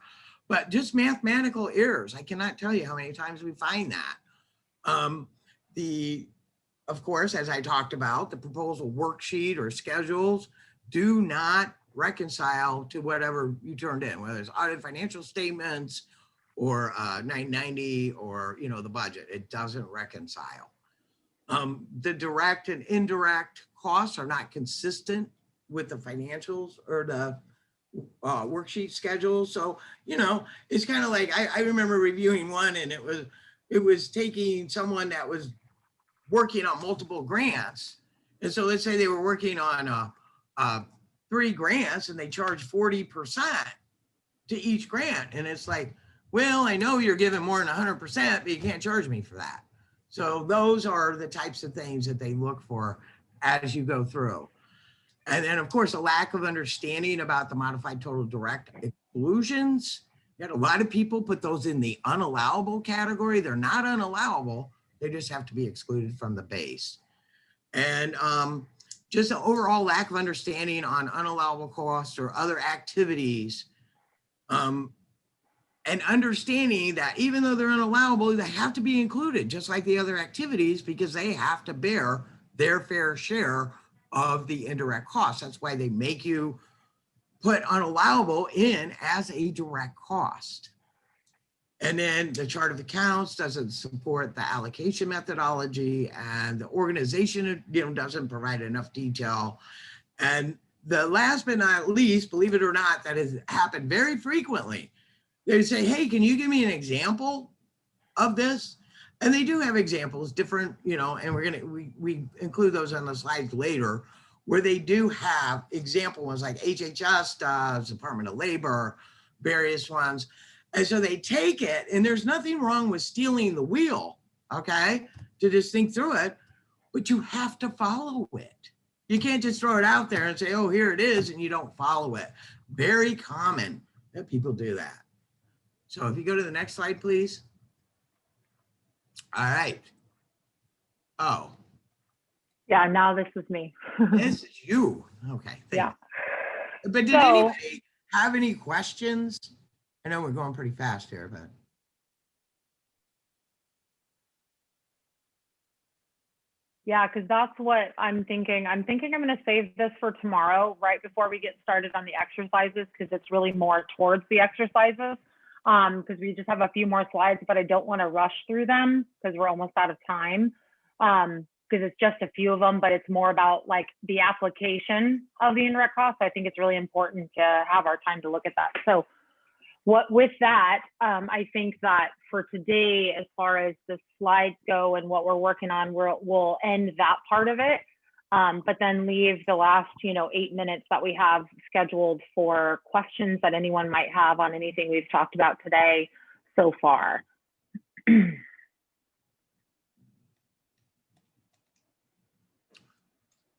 [SPEAKER 2] but just mathematical errors. I cannot tell you how many times we find that. Of course, as I talked about, the proposal worksheet or schedules do not reconcile to whatever you turned in, whether it's audited financial statements or 990 or, you know, the budget. It doesn't reconcile. The direct and indirect costs are not consistent with the financials or the worksheet schedule. So, you know, it's kind of like, I remember reviewing one, and it was taking someone that was working on multiple grants. And so let's say they were working on 3 grants and they charge 40% to each grant. And it's like, well, I know you're giving more than 100%, but you can't charge me for that. So those are the types of things that they look for as you go through. And then of course, a lack of understanding about the modified total direct exclusions Yet a lot of people put those in the unallowable category. They're not unallowable. They just have to be excluded from the base. And just an overall lack of understanding on unallowable costs or other activities. And understanding that even though they're unallowable, they have to be included just like the other activities because they have to bear their fair share of the indirect costs. That's why they make you put unallowable in as a direct cost. And then the chart of accounts doesn't support the allocation methodology, and the organization, doesn't provide enough detail. And the last but not least, believe it or not, that has happened very frequently. They say, hey, can you give me an example of this? And they do have examples, different, and we include those on the slides later, where they do have example ones like HHS does, Department of Labor, various ones. And so they take it, and there's nothing wrong with stealing the wheel, okay, to just think through it, but you have to follow it. You can't just throw it out there and say, oh, here it is, and you don't follow it. Very common that people do that. So if you go to the next slide, please. All right. Oh,
[SPEAKER 3] Yeah, now this is me.
[SPEAKER 2] this is you. Okay.
[SPEAKER 3] Yeah.
[SPEAKER 2] But did
[SPEAKER 3] So-
[SPEAKER 2] anybody have any questions? I know we're going pretty fast here, but.
[SPEAKER 3] Yeah, because that's what I'm thinking. I'm thinking I'm going to save this for tomorrow, right before we get started on the exercises, because it's really more towards the exercises. Because we just have a few more slides, but I don't want to rush through them because we're almost out of time. Because it's just a few of them, but it's more about like the application of the indirect costs. I think it's really important to have our time to look at that. So with that, I think that for today, as far as the slides go and what we're working on, we'll end that part of it, but then leave the last, 8 minutes that we have scheduled for questions that anyone might have on anything we've talked about today so far.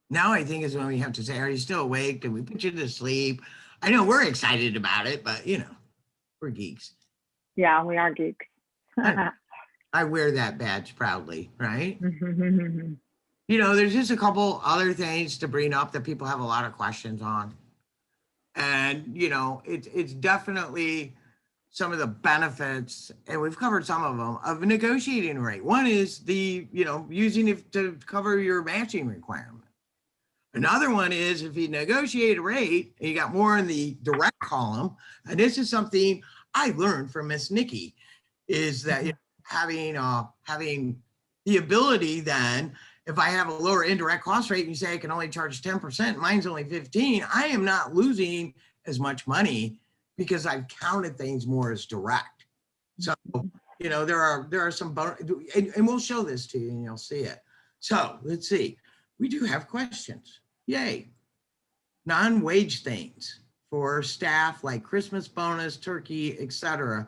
[SPEAKER 2] Now I think is when we have to say, are you still awake? Did we put you to sleep? I know we're excited about it, but we're geeks.
[SPEAKER 3] Yeah, we are geeks.
[SPEAKER 2] I wear that badge proudly, right? There's just a couple other things to bring up that people have a lot of questions on. And, it's definitely some of the benefits, and we've covered some of them, of a negotiating rate. One is the, using it to cover your matching requirement. Another one is if you negotiate a rate and you got more in the direct column, and this is something I learned from Miss Nikki, is that having the ability then, if I have a lower indirect cost rate and you say I can only charge 10%, mine's only 15, I am not losing as much money because I've counted things more as direct. So, there are some, and we'll show this to you and you'll see it. So let's see, we do have questions. Yay. Non-wage things for staff like Christmas bonus, turkey, etc.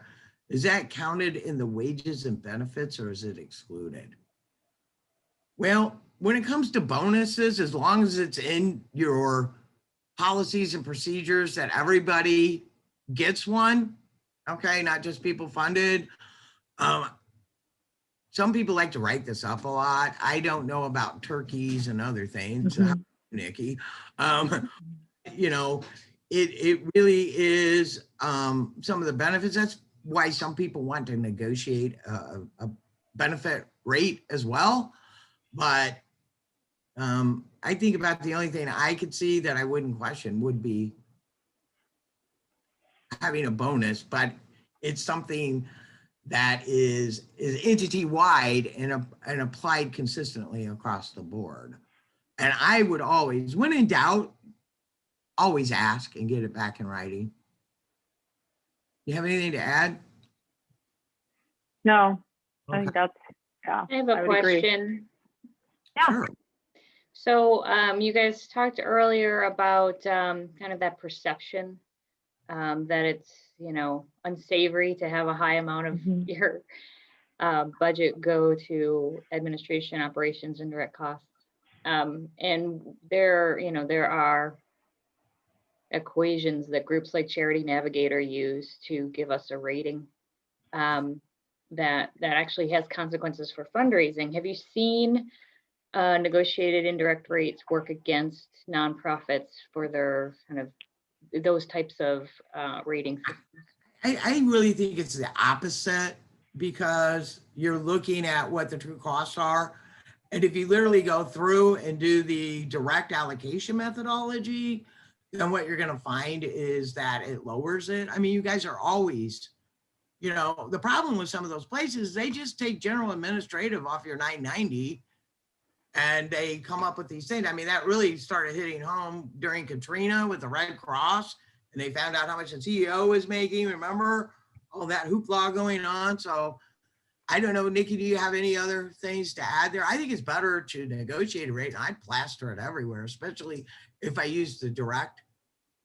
[SPEAKER 2] Is that counted in the wages and benefits, or is it excluded? Well, when it comes to bonuses, as long as it's in your policies and procedures that everybody gets one, okay, not just people funded. Some people like to write this up a lot. I don't know about turkeys and other things, Nikki. It really is some of the benefits. That's why some people want to negotiate a benefit rate as well. But I think about the only thing I could see that I wouldn't question would be having a bonus, but it's something that is entity-wide and applied consistently across the board. And I would always, when in doubt, always ask and get it back in writing. You have anything to add?
[SPEAKER 3] No,
[SPEAKER 2] Okay.
[SPEAKER 3] I think that's, yeah.
[SPEAKER 5] I have a
[SPEAKER 3] would agree.
[SPEAKER 5] question.
[SPEAKER 3] Yeah.
[SPEAKER 2] Sure.
[SPEAKER 5] So you guys talked earlier about kind of that perception that it's, unsavory to have a high amount of your budget go to administration, operations, and direct costs. And there are equations that groups like Charity Navigator use to give us a rating, that actually has consequences for fundraising. Have you seen negotiated indirect rates work against nonprofits for their kind of those types of rating systems?
[SPEAKER 2] I really think it's the opposite, because you're looking at what the true costs are. And if you literally go through and do the direct allocation methodology, then what you're going to find is that it lowers it. I mean, you guys are always, the problem with some of those places, they just take general administrative off your 990 and they come up with these things. I mean, that really started hitting home during Katrina with the Red Cross, and they found out how much the CEO was making. Remember all that hoopla going on? So I don't know, Nikki, do you have any other things to add there? I think it's better to negotiate a rate, and I'd plaster it everywhere, especially if I use the direct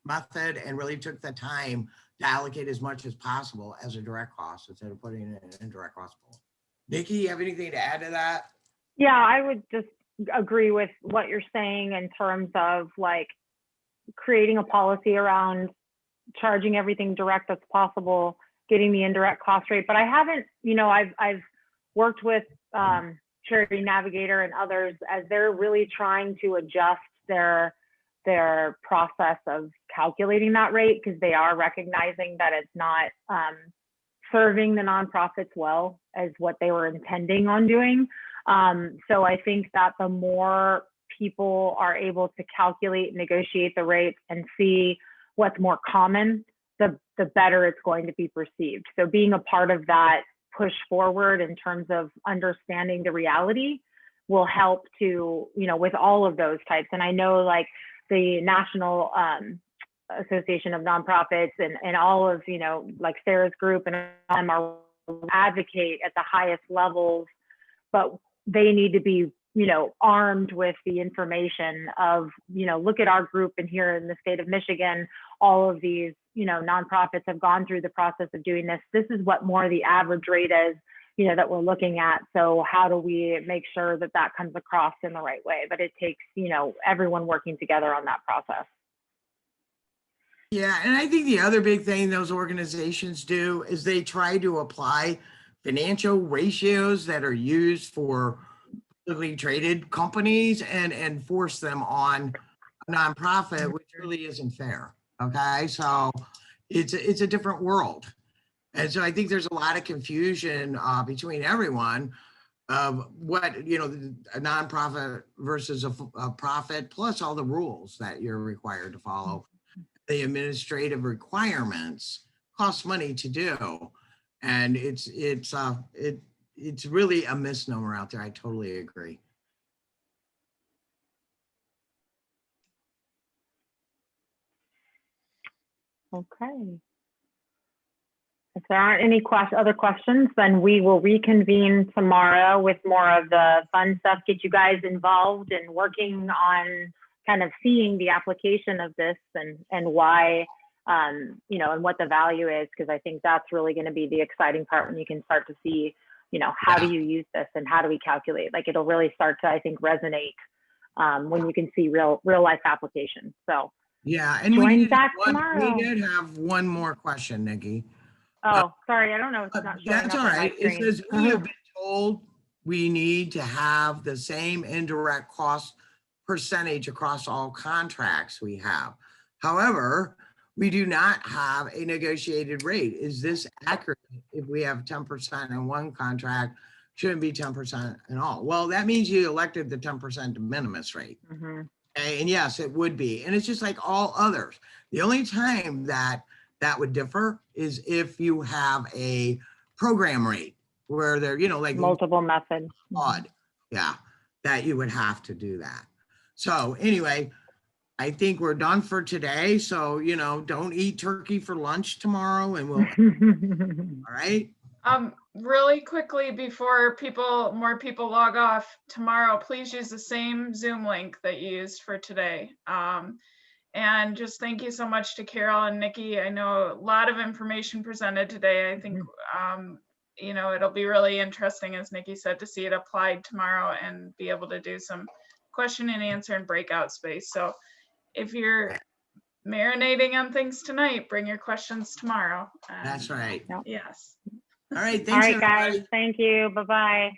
[SPEAKER 2] method and really took the time to allocate as much as possible as a direct cost instead of putting it in an indirect cost pool. Nikki, you have anything to add to that?
[SPEAKER 3] Yeah, I would just agree with what you're saying in terms of like creating a policy around charging everything direct that's possible, getting the indirect cost rate. But I haven't, I've worked with Charity Navigator and others as they're really trying to adjust their process of calculating that rate, because they are recognizing that it's not serving the nonprofits well as what they were intending on doing. So I think that the more people are able to calculate, negotiate the rates and see what's more common, the better it's going to be perceived. So being a part of that push forward in terms of understanding the reality will help to, with all of those types. And I know like the National Association of Nonprofits and all of, like Sarah's group and them are advocate at the highest levels, but they need to be, armed with the information of, look at our group, and here in the state of Michigan, all of these, nonprofits have gone through the process of doing this. This is what more the average rate is, that we're looking at. So how do we make sure that that comes across in the right way? But it takes, everyone working together on that process.
[SPEAKER 2] Yeah, and I think the other big thing those organizations do is they try to apply financial ratios that are used for publicly traded companies and force them on a nonprofit, which really isn't fair. Okay, so it's a different world. And so I think there's a lot of confusion between everyone of what, a nonprofit versus a profit, plus all the rules that you're required to follow. The administrative requirements cost money to do. And it's really a misnomer out there. I totally agree.
[SPEAKER 3] Okay. If there aren't any other questions, then we will reconvene tomorrow with more of the fun stuff, get you guys involved and working on kind of seeing the application of this and why, and what the value is, because I think that's really going to be the exciting part when you can start to see, how do you use this and how do we calculate? Like it'll really start to, I think, resonate when you can see real life applications. So
[SPEAKER 2] yeah, and
[SPEAKER 3] join back tomorrow.
[SPEAKER 2] We did have one more question, Nikki.
[SPEAKER 3] Oh, sorry, I don't know. It's not showing
[SPEAKER 2] That's
[SPEAKER 3] up
[SPEAKER 2] all
[SPEAKER 3] on my
[SPEAKER 2] right. It
[SPEAKER 3] screen.
[SPEAKER 2] says we have been told we need to have the same indirect cost percentage across all contracts we have. However, we do not have a negotiated rate. Is this accurate? If we have 10% in one contract, shouldn't be 10% in all. Well, that means you elected the 10% de minimis rate.
[SPEAKER 3] Mhm.
[SPEAKER 2] Okay? And yes, it would be. And it's just like all others. The only time that would differ is if you have a program rate where they're, like
[SPEAKER 3] Multiple methods.
[SPEAKER 2] odd. Yeah, that you would have to do that. So anyway, I think we're done for today. So, don't eat turkey for lunch tomorrow and we'll, all right?
[SPEAKER 1] Really quickly before more people log off tomorrow, please use the same Zoom link that you used for today. And just thank you so much to Carol and Nikki. I know a lot of information presented today. I think, it'll be really interesting, as Nikki said, to see it applied tomorrow and be able to do some question and answer and breakout space. So if you're marinating on things tonight. Bring your questions tomorrow.
[SPEAKER 2] That's right.
[SPEAKER 1] Yes.
[SPEAKER 2] All right,
[SPEAKER 3] All
[SPEAKER 2] thanks,
[SPEAKER 3] right, guys.
[SPEAKER 2] everybody.
[SPEAKER 3] Thank you. Bye-bye.